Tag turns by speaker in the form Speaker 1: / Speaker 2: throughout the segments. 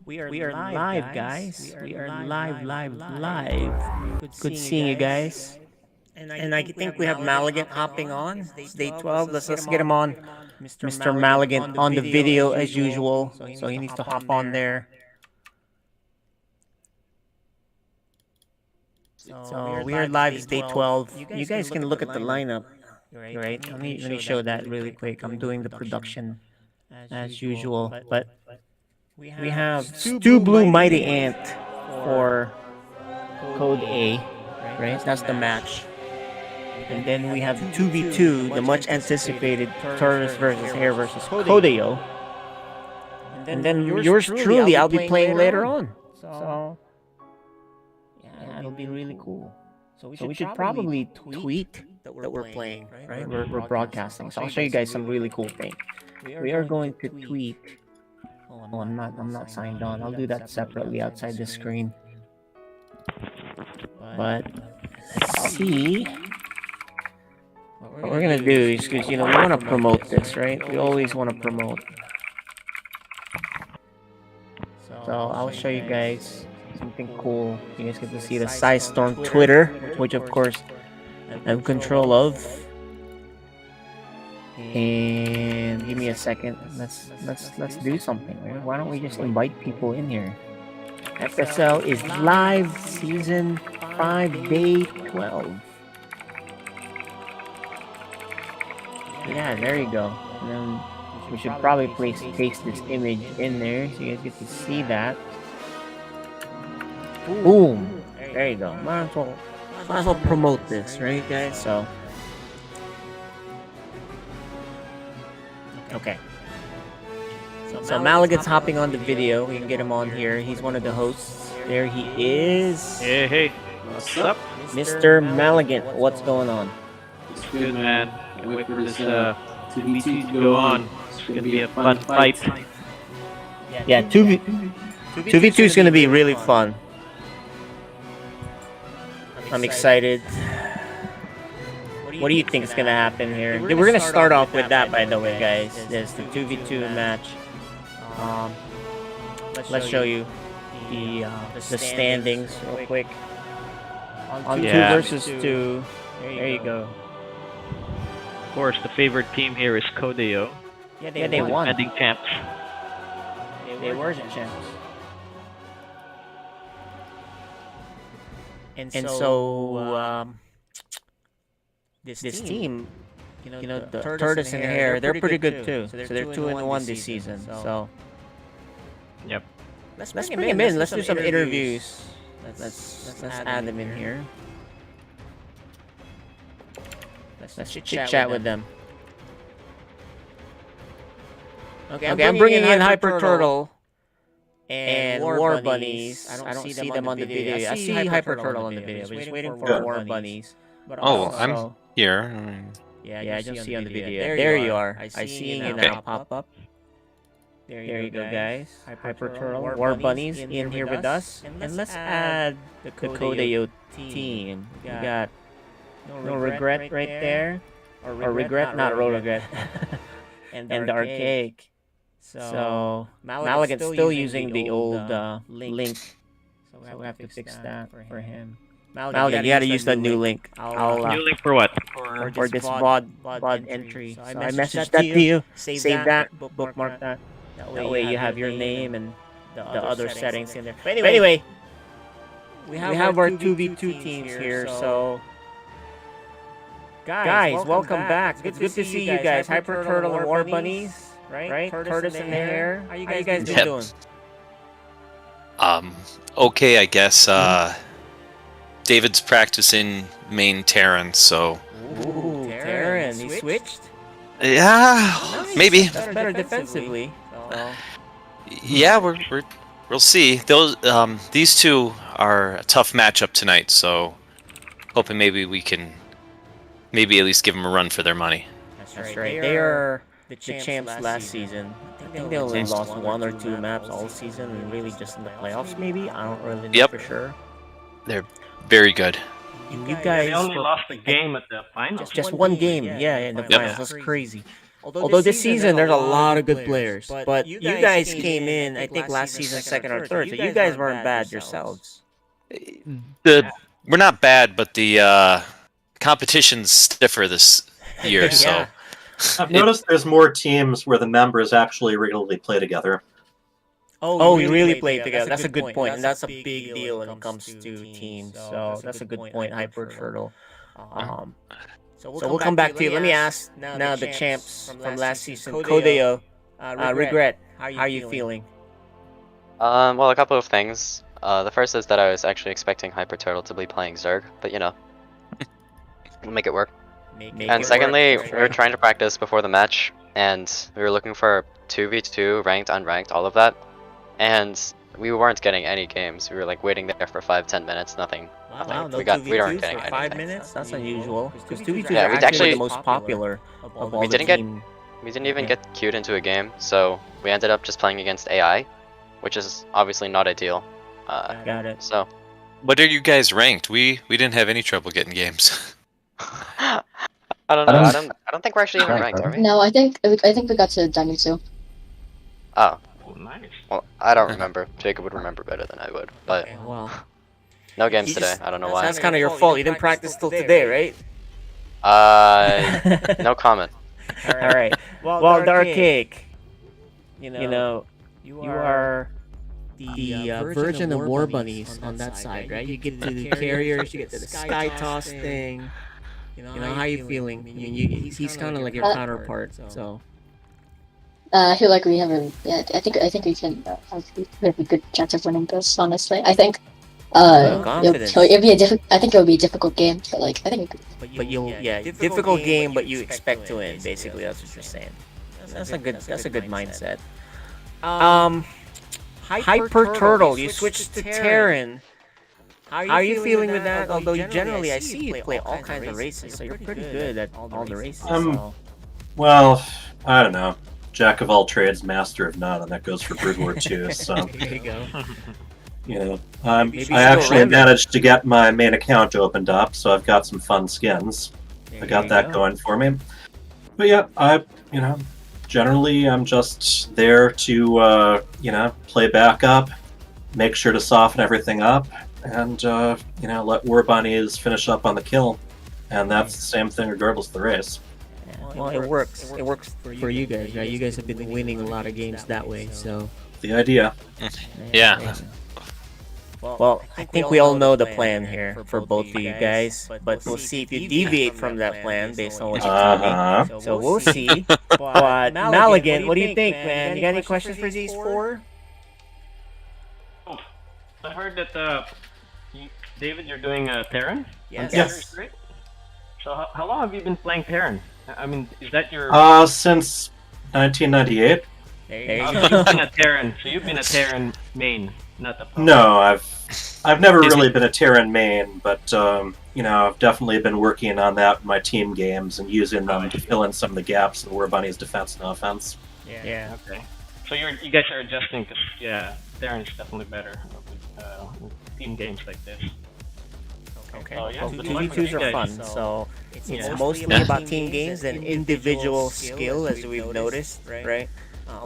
Speaker 1: We are live, guys. We are live. Good seeing you guys.
Speaker 2: And I think we have Maligant hopping on. It's day 12. Let's get him on. Mr. Maligant on the video as usual. So he needs to hop on there. So we are live. It's day 12. You guys can look at the lineup. Right? Let me show that really quick. I'm doing the production as usual. But we have Stu Blue Mighty Ant for code A. Right? That's the match. And then we have 2v2, the much anticipated Turtles versus Hair versus Kodeo. And then yours truly, I'll be playing later on. So, yeah, it'll be really cool. So we should probably tweet that we're playing, right? We're broadcasting. So I'll show you guys some really cool things. We are going to tweet. Oh, I'm not signed on. I'll do that separately outside the screen. But let's see. What we're gonna do is, because we want to promote this, right? We always want to promote. So I'll show you guys something cool. You guys get to see the Storm Twitter, which of course I have control of. And give me a second. Let's do something. Right? Why don't we just invite people in here? FSL is live, season 5, day 12. Yeah, there you go. And then we should probably paste this image in there so you guys get to see that. Boom! There you go. Might as well promote this, right, guys? So, okay. So Maligant's hopping on the video. We can get him on here. He's one of the hosts. There he is.
Speaker 3: Hey, what's up?
Speaker 2: Mr. Maligant, what's going on?
Speaker 3: It's good, man. Can't wait for this 2v2 to go on. It's gonna be a fun fight.
Speaker 2: Yeah, 2v2 is gonna be really fun. I'm excited. What do you think is gonna happen here? We're gonna start off with that, by the way, guys. There's the 2v2 match. Let's show you the standings real quick. On 2 versus 2. There you go.
Speaker 3: Of course, the favorite team here is Kodeo.
Speaker 2: Yeah, they won.
Speaker 3: Defending champs.
Speaker 2: They were the champs. And so this team, the Tortoise and the Hare, they're pretty good too. So they're 2-1 this season. So
Speaker 3: Yep.
Speaker 2: let's bring them in. Let's do some interviews. Let's add them in here. Let's chit chat with them. Okay, I'm bringing in Hyper Turtle and War Bunnies. I don't see them on the video. I see Hyper Turtle on the video. We're just waiting for War Bunnies.
Speaker 4: Oh, I'm here.
Speaker 2: Yeah, I don't see you on the video. There you are. I see you now pop up. There you go, guys. Hyper Turtle, War Bunnies in here with us. And let's add the Kodeo team. We got No Regret right there. Or Regret, not Regret. And the Archaic. So Maligant's still using the old link. So we have to fix that for him. Maligant, you gotta use the new link.
Speaker 3: New link for what?
Speaker 2: For this VOD entry. So I messaged that to you. Save that. Bookmark that. That way you have your name and the other settings in there. But anyway, we have our 2v2 teams here. So guys, welcome back. It's good to see you guys. Hyper Turtle and War Bunnies, right? Tortoise and the Hare. How you guys doing?
Speaker 4: Okay, I guess. David's practicing main Terran, so.
Speaker 2: Ooh, Terran. He switched?
Speaker 4: Yeah,
Speaker 2: Nice.
Speaker 4: maybe.
Speaker 2: That's better defensively.
Speaker 4: Yeah, we'll see. These two are a tough matchup tonight, so hoping maybe we can at least give them a run for their money.
Speaker 2: That's right. They are the champs last season. I think they only lost 1 or 2 maps all season, and really just in the playoffs, maybe. I don't really know for sure.
Speaker 4: They're very good.
Speaker 2: You guys
Speaker 3: They only lost a game at the finals.
Speaker 2: just 1 game. Yeah, in the finals. That's crazy. Although this season there's a lot of good players, but you guys came in, I think last season second or third, so you guys weren't bad yourselves.
Speaker 4: The we're not bad, but the competition's stiffer this year. So
Speaker 5: I've noticed there's more teams where the members actually regularly play together.
Speaker 2: Oh, you really play together. That's a good point, and that's a big deal when it comes to teams. So that's a good point, Hyper Turtle. So we'll come back to you. Let me ask now the champs from last season, Kodeo, Regret. How are you feeling?
Speaker 6: Well, a couple of things. The first is that I was actually expecting Hyper Turtle to be playing Zerg, but you know, we'll make it work. And secondly, we were trying to practice before the match, and we were looking for 2v2, ranked, unranked, all of that. And we weren't getting any games. We were like waiting there for 5-10 minutes, nothing.
Speaker 2: Wow, no
Speaker 6: we weren't getting anything.
Speaker 2: 5 minutes? That's unusual. Because 2v2
Speaker 6: Yeah,
Speaker 2: are
Speaker 6: we
Speaker 2: actually
Speaker 6: actually-
Speaker 2: the most popular of all
Speaker 6: We
Speaker 2: the
Speaker 6: didn't get-
Speaker 2: team.
Speaker 6: We didn't even get queued into a game, so we ended up just playing against AI, which is obviously not ideal.
Speaker 2: Got it.
Speaker 6: So,
Speaker 4: what are you guys ranked? We didn't have any trouble getting games.
Speaker 6: I don't know. I don't think we're actually even ranked, are we?
Speaker 7: No, I think we got to Diamond 2.
Speaker 6: Oh,
Speaker 3: Nice.
Speaker 6: well, I don't remember. Jacob would remember better than I would, but
Speaker 2: Okay, well,
Speaker 6: no games
Speaker 2: You
Speaker 6: today.
Speaker 2: just-
Speaker 6: I don't know why.
Speaker 2: that's kind of your fault. You didn't practice till today, right?
Speaker 6: No comment.
Speaker 2: All right. Well, Dark Cake, you know, you are the version of War Bunnies on that side, right? You get to the carriers, you get to the Sky Toss thing. You know, how you feeling? He's kind of like your counterpart, so.
Speaker 7: I feel like we have a. Yeah, I think we can have a really good chance of winning this. Honestly, I think.
Speaker 2: Confidence.
Speaker 7: It'll be I think it'll be a difficult game, but like I think.
Speaker 2: But you'll, difficult game, but you expect to win. Basically, that's what you're saying. That's a good mindset. Hyper Turtle, you switched to Terran. How are you feeling with that? Although generally I see you play all kinds of races, so you're pretty good at all the races. So.
Speaker 5: Well, I don't know. Jack of all trades, master of none, and that goes for Brood War 2. So,
Speaker 2: There you go.
Speaker 5: you know,
Speaker 2: Maybe
Speaker 5: I
Speaker 2: still
Speaker 5: actually
Speaker 2: random.
Speaker 5: managed to get my main account opened up, so I've got some fun skins. I
Speaker 2: There
Speaker 5: got
Speaker 2: you
Speaker 5: that
Speaker 2: go.
Speaker 5: going for me. But yeah, generally I'm just there to, play backup, make sure to soften everything up, and, let War Bunnies finish up on the kill. And that's the same thing regardless of the race.
Speaker 2: Well, it works. It works for you guys, right? You guys have been winning a lot of games that way, so.
Speaker 5: The idea.
Speaker 4: Yeah.
Speaker 2: Well, I think we all know the plan here for both of you guys, but we'll see if you deviate from that plan based on what you tell me.
Speaker 5: Uh-huh.
Speaker 2: So we'll see. But Maligan, what do you think, man? You got any questions for these four?
Speaker 3: I heard that David, you're doing Terran.
Speaker 2: Yes.
Speaker 5: Yes.
Speaker 3: Great. So how long have you been playing Terran? I mean, is that your?
Speaker 5: Since 1998.
Speaker 2: There you
Speaker 3: So
Speaker 2: go.
Speaker 3: you've been a Terran. So you've been a Terran main, not a.
Speaker 5: No, I've never
Speaker 4: Is
Speaker 5: really
Speaker 4: it-
Speaker 5: been a Terran main, but I've definitely been working on that in my team games and using them to fill in some of the gaps in War Bunny's defense and offense.
Speaker 2: Yeah.
Speaker 3: Okay. So you guys are adjusting because Terran's definitely better with team games like this.
Speaker 2: Okay.
Speaker 3: Oh, yeah,
Speaker 2: Well,
Speaker 3: good luck with
Speaker 2: 2v2s
Speaker 3: you
Speaker 2: are
Speaker 3: guys.
Speaker 2: fun, so it's
Speaker 3: Yeah.
Speaker 2: mostly about team games and individual skill, as we've noticed, right?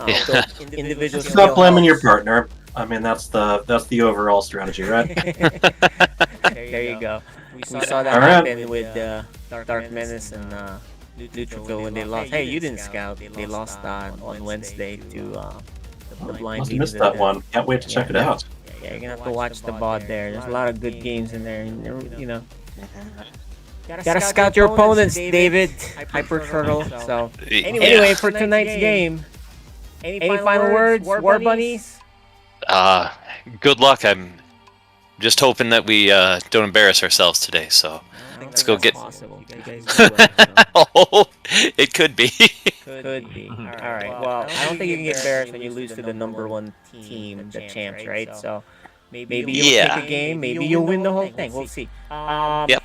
Speaker 4: Yeah.
Speaker 2: So individual
Speaker 5: Stop
Speaker 2: skill
Speaker 5: blaming your
Speaker 2: helps.
Speaker 5: partner. I mean, that's the overall strategy, right?
Speaker 2: There you go. We saw that
Speaker 5: All right.
Speaker 2: happen with Dark Menace and Neutrophil when they lost. Hey, you didn't scout. They lost on Wednesday to the blind.
Speaker 5: Must have
Speaker 2: teams
Speaker 5: missed
Speaker 2: and
Speaker 5: that one. Can't wait to check it out.
Speaker 2: Yeah, you're gonna have to watch the VOD there. There's a lot of good games in there, and gotta scout your opponents, David. Hyper Turtle. So anyway, for tonight's game, any final words, War Bunnies?
Speaker 4: Good luck. I'm just hoping that we don't embarrass ourselves today. So let's go get.
Speaker 2: Possible. You guys do well, so.
Speaker 4: Oh, it could be.
Speaker 2: Could be. All right. Well, I don't think you can get embarrassed when you lose to the #1 team, the champs, right? So maybe you'll
Speaker 4: Yeah.
Speaker 2: take a game. Maybe you'll win the whole thing. We'll see.
Speaker 4: Yep.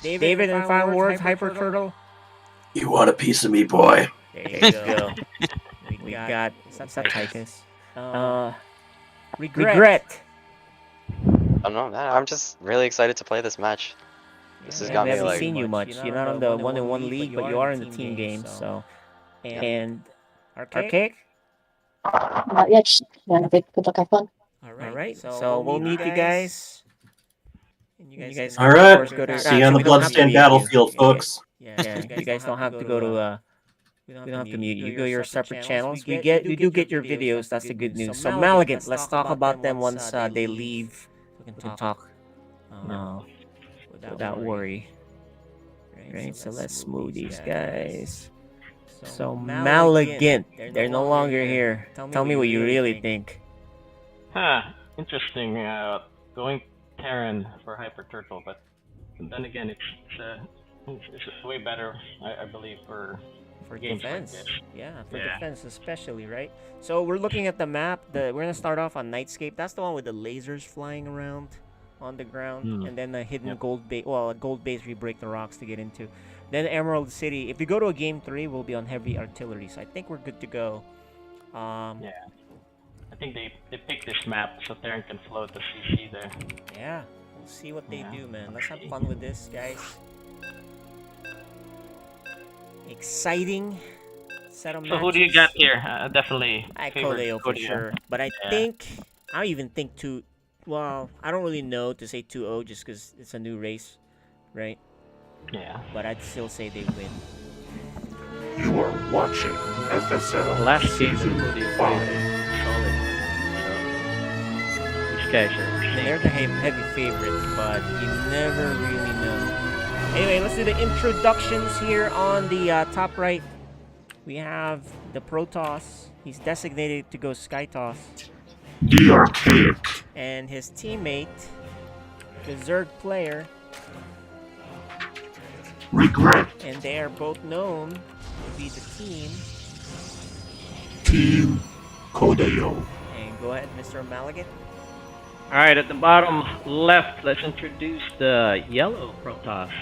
Speaker 2: David, and final words, Hyper Turtle.
Speaker 5: You want a piece of me, boy?
Speaker 2: There you go. we got Titus. Regret.
Speaker 6: I don't know, man. I'm just really excited to play this match. This has got
Speaker 2: We
Speaker 6: me
Speaker 2: haven't
Speaker 6: like.
Speaker 2: seen you much. You're not on the 1-on-1 league, but you are in the team games. So and Archaic.
Speaker 7: Not yet. Yeah, good luck, have fun.
Speaker 2: All right, so we'll meet you guys. And you guys
Speaker 5: All
Speaker 2: can,
Speaker 5: right.
Speaker 2: of course, go to.
Speaker 5: See you on the
Speaker 2: we don't have to
Speaker 5: bloodstained
Speaker 2: mute you.
Speaker 5: battlefield, folks.
Speaker 2: Yeah, you guys don't have to go to. We don't have to mute you. You go your separate channels. We do get your videos. That's the good news. So Malagant, let's talk about them once they leave. We can talk. Without worry. Right. So let's move these guys. So Malagant, they're no longer here. Tell me what you really think.
Speaker 3: Huh. Interesting. Going Terran for Hyper Turtle, but then again, it's way better, I believe, for games
Speaker 2: defense.
Speaker 3: like this.
Speaker 2: Yeah, for defense especially, right? So we're looking at the map. We're gonna start off on Nightscape. That's the one with the lasers flying around on the ground, and then a hidden gold base. Well, a gold base where you break the rocks to get into. Then Emerald City. If we go to a game 3, we'll be on heavy artillery. So I think we're good to go.
Speaker 3: Yeah. I think they picked this map so Terran can float the CC there.
Speaker 2: Yeah, we'll see what they do, man. Let's have fun with this, guys. Exciting set of matches.
Speaker 3: So who do you got here? Definitely.
Speaker 2: I
Speaker 3: favor
Speaker 2: Codeo for sure, but I even think two. Well, I don't really know to say 2-0 just because it's a new race, right?
Speaker 3: Yeah.
Speaker 2: But I'd still say they win.
Speaker 8: You are watching FSL
Speaker 3: Last game
Speaker 8: Season
Speaker 3: was
Speaker 8: 5.
Speaker 3: solid. So these guys are.
Speaker 2: They're the heavy favorites, but you never really know. Anyway, let's do the introductions here on the top right. We have the Protoss. He's designated to go Skytoss.
Speaker 8: The Archaic.
Speaker 2: And his teammate, the Zerg player.
Speaker 8: Regret.
Speaker 2: And they are both known to be the team.
Speaker 8: Team Codeo.
Speaker 2: And go ahead, Mr. Malagant.
Speaker 3: Alright, at the bottom left, let's introduce the yellow Protoss.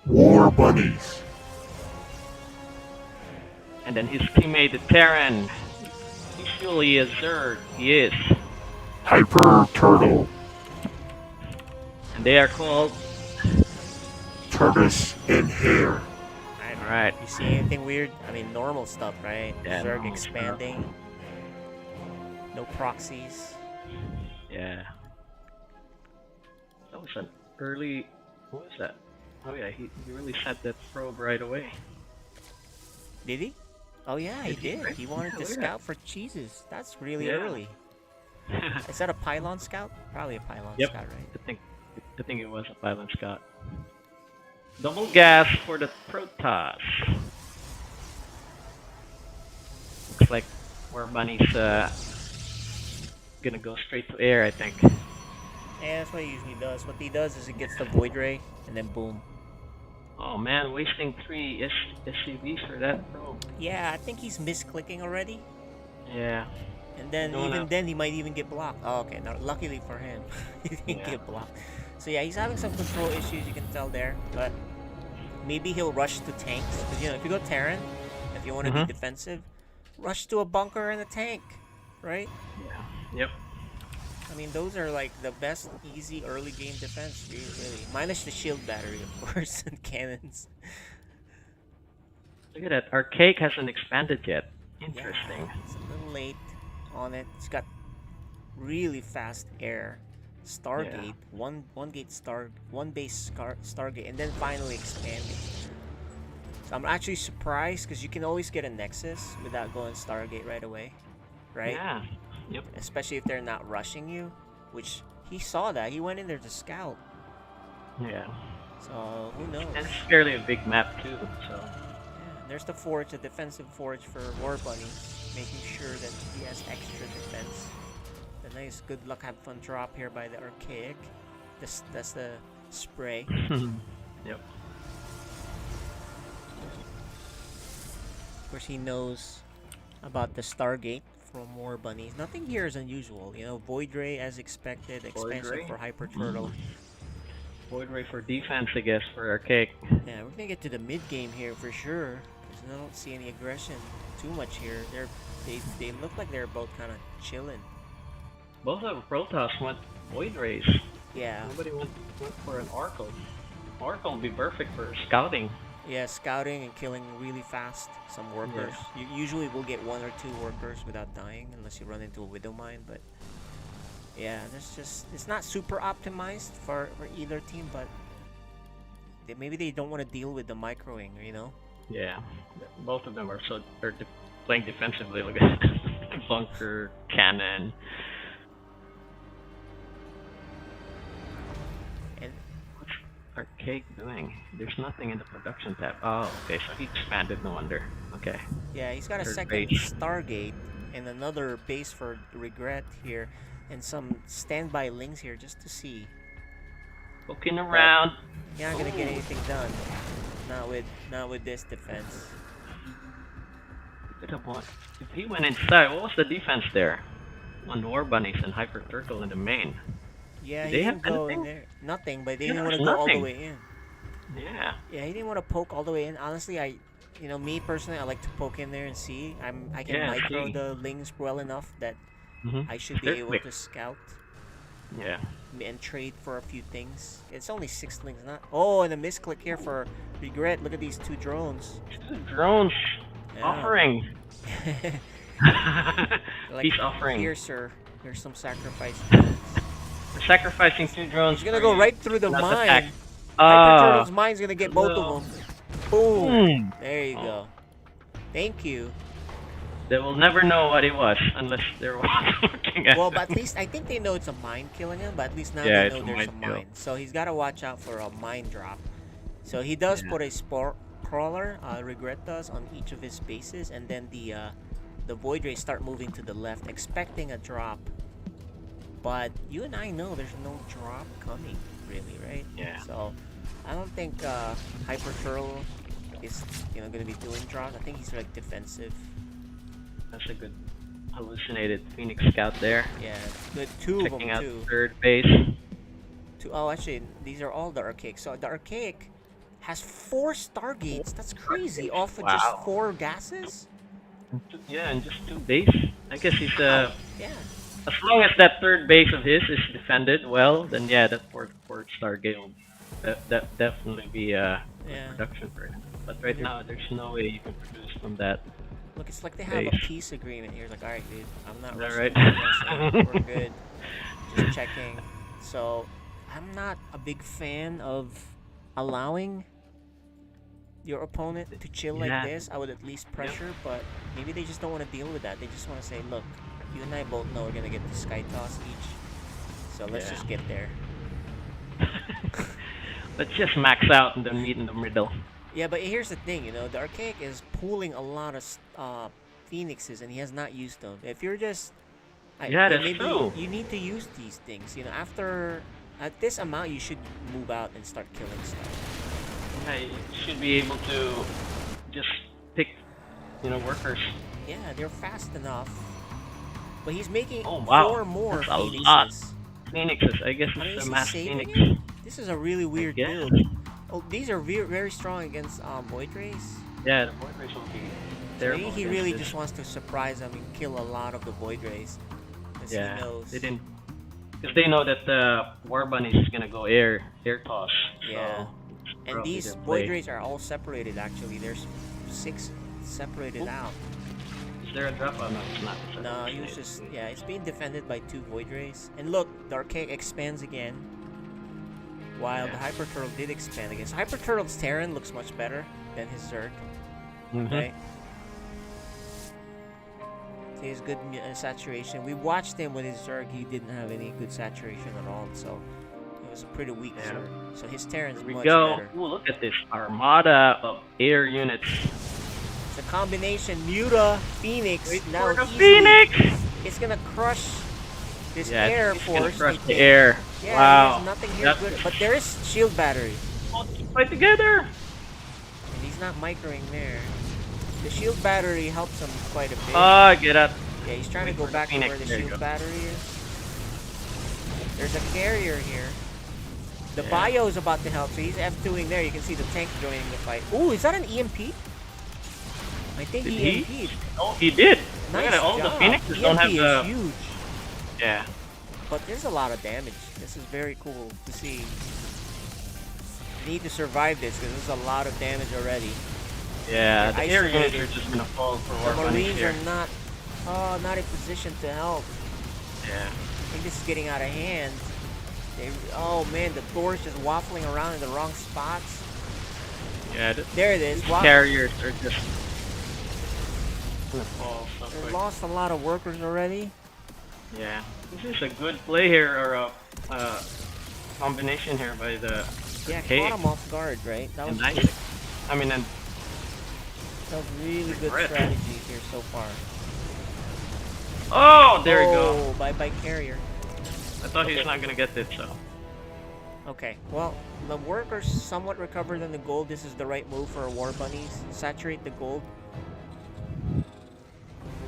Speaker 8: War Bunnies.
Speaker 3: And then his teammate, the Terran. Usually a Zerg, he is.
Speaker 8: Hyper Turtle.
Speaker 3: And they are called.
Speaker 8: Tortoise and Hare.
Speaker 3: Alright.
Speaker 2: You see anything weird? I mean, normal stuff, right?
Speaker 3: Yeah,
Speaker 2: Zerg
Speaker 3: normal
Speaker 2: expanding. No proxies.
Speaker 3: Yeah. That was an early. What was that? Oh yeah, he really set that probe right away.
Speaker 2: Did he? Oh yeah, he
Speaker 3: Did he,
Speaker 2: did.
Speaker 3: right?
Speaker 2: He wanted
Speaker 3: Yeah,
Speaker 2: to
Speaker 3: look at
Speaker 2: scout for cheeses. That's really
Speaker 3: Yeah.
Speaker 2: early. Is that a pylon scout? Probably a pylon
Speaker 3: Yep.
Speaker 2: scout, right?
Speaker 3: I think it was a Pylon Scout. Double gas for the Protoss. Looks like War Bunny's gonna go straight to air, I think.
Speaker 2: Yeah, that's what he usually does. What he does is he gets the Void Ray, and then boom.
Speaker 3: Oh man, wasting 3 SCVs for that probe.
Speaker 2: Yeah, I think he's misclicking already.
Speaker 3: Yeah.
Speaker 2: And then
Speaker 3: No,
Speaker 2: even
Speaker 3: no.
Speaker 2: then he might even get blocked. Oh, okay. Now, luckily for him, he didn't
Speaker 3: Yeah.
Speaker 2: get blocked. So yeah, he's having some control issues. You can tell there, but maybe he'll rush to tanks. Because you know, if you go Terran, if you want to be defensive, rush to a bunker and a tank, right?
Speaker 3: Yeah. Yep.
Speaker 2: I mean, those are like the best easy early game defense, really. Minus the shield battery, of course, and cannons.
Speaker 3: Look at that. Archaic hasn't expanded yet. Interesting.
Speaker 2: Yeah, it's a little late on it. It's got really fast air. Stargate, one base Stargate, and then finally expanding. So I'm actually surprised because you can always get a Nexus without going Stargate right away, right?
Speaker 3: Yeah. Yep.
Speaker 2: Especially if they're not rushing you, which he saw that. He went in there to scout.
Speaker 3: Yeah.
Speaker 2: So who knows?
Speaker 3: And it's fairly a big map too, so.
Speaker 2: Yeah, there's the forge, the defensive forge for War Bunny, making sure that he has extra defense. The nice good luck have fun drop here by the Archaic. That's the spray.
Speaker 3: Yep.
Speaker 2: Of course he knows about the Stargate from War Bunnies. Nothing here is unusual, you know, Void Ray as expected, expansion
Speaker 3: Ray?
Speaker 2: for Hyper Turtle.
Speaker 3: Void Ray for defense, I guess, for Archaic.
Speaker 2: Yeah, we're gonna get to the mid game here for sure. Because I don't see any aggression too much here. They look like they're both kind of chilling.
Speaker 3: Both of Protoss went Void Rays.
Speaker 2: Yeah.
Speaker 3: Nobody went for an Oracle. Oracle will be perfect for scouting.
Speaker 2: Yeah, scouting and killing really fast some workers. You usually will get 1 or 2 workers without dying unless you run into a Widow Mine, but yeah, it's not super optimized for either team, but maybe they don't want to deal with the microing, you know?
Speaker 3: Yeah, both of them are playing defensively. Look at bunker, cannon.
Speaker 2: And
Speaker 3: what's Archaic doing? There's nothing in the production tab. Oh, okay, so he expanded, no wonder. Okay.
Speaker 2: yeah, he's got a
Speaker 3: Third
Speaker 2: second
Speaker 3: base.
Speaker 2: Stargate and another base for Regret here, and some standby links here just to see.
Speaker 3: Poking around.
Speaker 2: You're not gonna get anything done. Not with this defense.
Speaker 3: If he went inside, what was the defense there? On War Bunnies and Hyper Turtle in the main.
Speaker 2: Yeah,
Speaker 3: Did
Speaker 2: he
Speaker 3: they
Speaker 2: didn't
Speaker 3: have
Speaker 2: go in
Speaker 3: anything?
Speaker 2: there. Nothing, but they
Speaker 3: Yeah,
Speaker 2: didn't want to
Speaker 3: there's
Speaker 2: go all the
Speaker 3: nothing.
Speaker 2: way in.
Speaker 3: Yeah.
Speaker 2: Yeah, he didn't want to poke all the way in. Honestly, me personally, I like to poke in there and see. I can micro
Speaker 3: see.
Speaker 2: the links well enough that
Speaker 3: Mhm.
Speaker 2: I should be
Speaker 3: They're
Speaker 2: able
Speaker 3: quick.
Speaker 2: to scout
Speaker 3: Yeah.
Speaker 2: and trade for a few things. It's only 6 links, not. Oh, and a misclick here for Regret. Look at these 2 drones.
Speaker 3: Drones
Speaker 2: Yeah.
Speaker 3: offering.
Speaker 2: Like,
Speaker 3: He's offering.
Speaker 2: Here, sir. Here's some sacrifice drones.
Speaker 3: We're sacrificing 2 drones.
Speaker 2: He's gonna
Speaker 3: for
Speaker 2: go
Speaker 3: you.
Speaker 2: right through the
Speaker 3: Not
Speaker 2: mine.
Speaker 3: attack.
Speaker 2: Hyper Turtle's mine's gonna get both
Speaker 3: no.
Speaker 2: of them. Boom.
Speaker 3: Hmm.
Speaker 2: There you go. Thank you.
Speaker 3: They will never know what it was unless they're looking at
Speaker 2: Well,
Speaker 3: it.
Speaker 2: but at least I think they know it's a mine killing him. But at least now
Speaker 3: Yeah,
Speaker 2: they
Speaker 3: it's
Speaker 2: know
Speaker 3: a
Speaker 2: there's a
Speaker 3: mine kill.
Speaker 2: mine. So he's got to watch out for a mine drop. So he does
Speaker 3: Yeah.
Speaker 2: put a spore crawler. Regret does on each of his bases, and then the Void Rays start moving to the left, expecting a drop. But you and I know there's no drop coming, really, right?
Speaker 3: Yeah.
Speaker 2: So I don't think Hyper Turtle is gonna be doing drops. I think he's like defensive.
Speaker 3: That's a good hallucinated Phoenix Scout there.
Speaker 2: Yeah, good 2 of them
Speaker 3: Checking out
Speaker 2: too.
Speaker 3: third base.
Speaker 2: Oh, actually, these are all the Archaic. So the Archaic has 4 Stargates. That's crazy. Off of just
Speaker 3: Wow.
Speaker 2: 4 gases?
Speaker 3: Yeah, and just 2 base. I guess he's
Speaker 2: Yeah.
Speaker 3: as long as that third base of his is defended well, then yeah, that fourth Stargate will that definitely be
Speaker 2: Yeah.
Speaker 3: production for him. But right now, there's no way you can produce from that.
Speaker 2: Look, it's like they have a
Speaker 3: Base.
Speaker 2: peace agreement here. It's like, alright, dude, I'm not
Speaker 3: Is that
Speaker 2: rushing.
Speaker 3: right?
Speaker 2: We're good. Just checking. So, I'm not a big fan of allowing your opponent to chill like
Speaker 3: Yeah.
Speaker 2: this. I would at least pressure, but maybe they just don't want to deal with that. They just want to say, look, you and I both know we're going to get the Sky Toss each. So let's
Speaker 3: Yeah.
Speaker 2: just get there.
Speaker 3: Let's just max out and then meet in the middle.
Speaker 2: Yeah, but here's the thing, the Archaic is pooling a lot of Phoenixes, and he has not used them. If you're just...
Speaker 3: Yeah, that's
Speaker 2: maybe
Speaker 3: true.
Speaker 2: you need to use these things. After... At this amount, you should move out and start killing stuff.
Speaker 3: Yeah, you should be able to just pick, workers.
Speaker 2: Yeah, they're fast enough. But he's making
Speaker 3: Oh, wow.
Speaker 2: 4 more
Speaker 3: That's a
Speaker 2: Phoenixes.
Speaker 3: lot. Phoenixes, I guess
Speaker 2: I mean,
Speaker 3: it's
Speaker 2: is
Speaker 3: a
Speaker 2: he
Speaker 3: mass
Speaker 2: saving
Speaker 3: Phoenix.
Speaker 2: it? This is a really weird
Speaker 3: guess.
Speaker 2: build. Oh, these are very strong against Void Rays.
Speaker 3: Yeah, the Void Rays will be
Speaker 2: So
Speaker 3: terrible.
Speaker 2: maybe he
Speaker 3: against
Speaker 2: really
Speaker 3: this.
Speaker 2: just wants to surprise them and kill a lot of the Void Rays. Because
Speaker 3: Yeah,
Speaker 2: he knows.
Speaker 3: they didn't. Because they know that the War Bunnies is gonna go air toss.
Speaker 2: Yeah.
Speaker 3: So
Speaker 2: And
Speaker 3: probably
Speaker 2: these
Speaker 3: their
Speaker 2: Void
Speaker 3: play.
Speaker 2: Rays are all separated, actually. There's 6 separated out.
Speaker 3: Is there a drop? Oh, no, it's not. It's
Speaker 2: No, he was just... Yeah, it's being defended by 2 Void Rays. And look, the Archaic expands again. While the
Speaker 3: Yeah.
Speaker 2: Hyper Turtle did expand again. So Hyper Turtle's Terran looks much better than his Zerg.
Speaker 3: Mhm.
Speaker 2: Right? He has good saturation. We watched him with his Zerg. He didn't have any good saturation at all. So it was a pretty weak
Speaker 3: Yeah.
Speaker 2: Zerg. So his Terran's
Speaker 3: Here we
Speaker 2: much
Speaker 3: go.
Speaker 2: better.
Speaker 3: Ooh, look at this armada of air units.
Speaker 2: It's a combination Muta, Phoenix.
Speaker 3: Wait
Speaker 2: now
Speaker 3: for the
Speaker 2: easily-
Speaker 3: Phoenix!
Speaker 2: It's gonna crush this
Speaker 3: Yeah,
Speaker 2: air
Speaker 3: it's gonna
Speaker 2: force.
Speaker 3: crush
Speaker 2: I
Speaker 3: the
Speaker 2: think.
Speaker 3: air.
Speaker 2: Yeah,
Speaker 3: Wow.
Speaker 2: there's nothing here
Speaker 3: That's-
Speaker 2: good. But there is shield battery.
Speaker 3: Oh, fight together!
Speaker 2: And he's not microing there. The shield battery helps him quite a bit.
Speaker 3: Get up.
Speaker 2: Yeah, he's trying to
Speaker 3: wait
Speaker 2: go
Speaker 3: for the
Speaker 2: back to
Speaker 3: Phoenix.
Speaker 2: where the
Speaker 3: There you
Speaker 2: shield
Speaker 3: go.
Speaker 2: battery is. There's a carrier here. The
Speaker 3: Yeah.
Speaker 2: bio is about to help, so he's F2ing there. You can see the tank joining the fight. Ooh, is that an EMP? I think
Speaker 3: Did
Speaker 2: he
Speaker 3: he?
Speaker 2: EMP'd.
Speaker 3: Oh, he did.
Speaker 2: Nice
Speaker 3: Look at it. All the
Speaker 2: job.
Speaker 3: Phoenixes don't have
Speaker 2: EMP
Speaker 3: the.
Speaker 2: is huge.
Speaker 3: Yeah.
Speaker 2: But there's a lot of damage. This is very cool to see. need to survive this because there's a lot of damage already.
Speaker 3: Yeah,
Speaker 2: They're
Speaker 3: the air units
Speaker 2: isolated.
Speaker 3: are just gonna fall for
Speaker 2: The
Speaker 3: war bunnies
Speaker 2: Marines
Speaker 3: here.
Speaker 2: are not in position to help.
Speaker 3: Yeah.
Speaker 2: I think this is getting out of hand. Oh man, the Thor's just waffling around in the wrong spots.
Speaker 3: Yeah,
Speaker 2: There it is.
Speaker 3: carriers are just gonna fall so
Speaker 2: They
Speaker 3: quick.
Speaker 2: lost a lot of workers already.
Speaker 3: Yeah, this is a good play here, or a combination here by the
Speaker 2: Yeah,
Speaker 3: Cage.
Speaker 2: caught him off guard, right? That was
Speaker 3: and
Speaker 2: good.
Speaker 3: I mean, and
Speaker 2: That was really good
Speaker 3: Threat.
Speaker 2: strategy here so far.
Speaker 3: oh, there you go.
Speaker 2: Oh, bye-bye carrier.
Speaker 3: I thought he was not gonna get it, so.
Speaker 2: Okay, well, the workers somewhat recovered in the gold. This is the right move for war bunnies. Saturate the gold.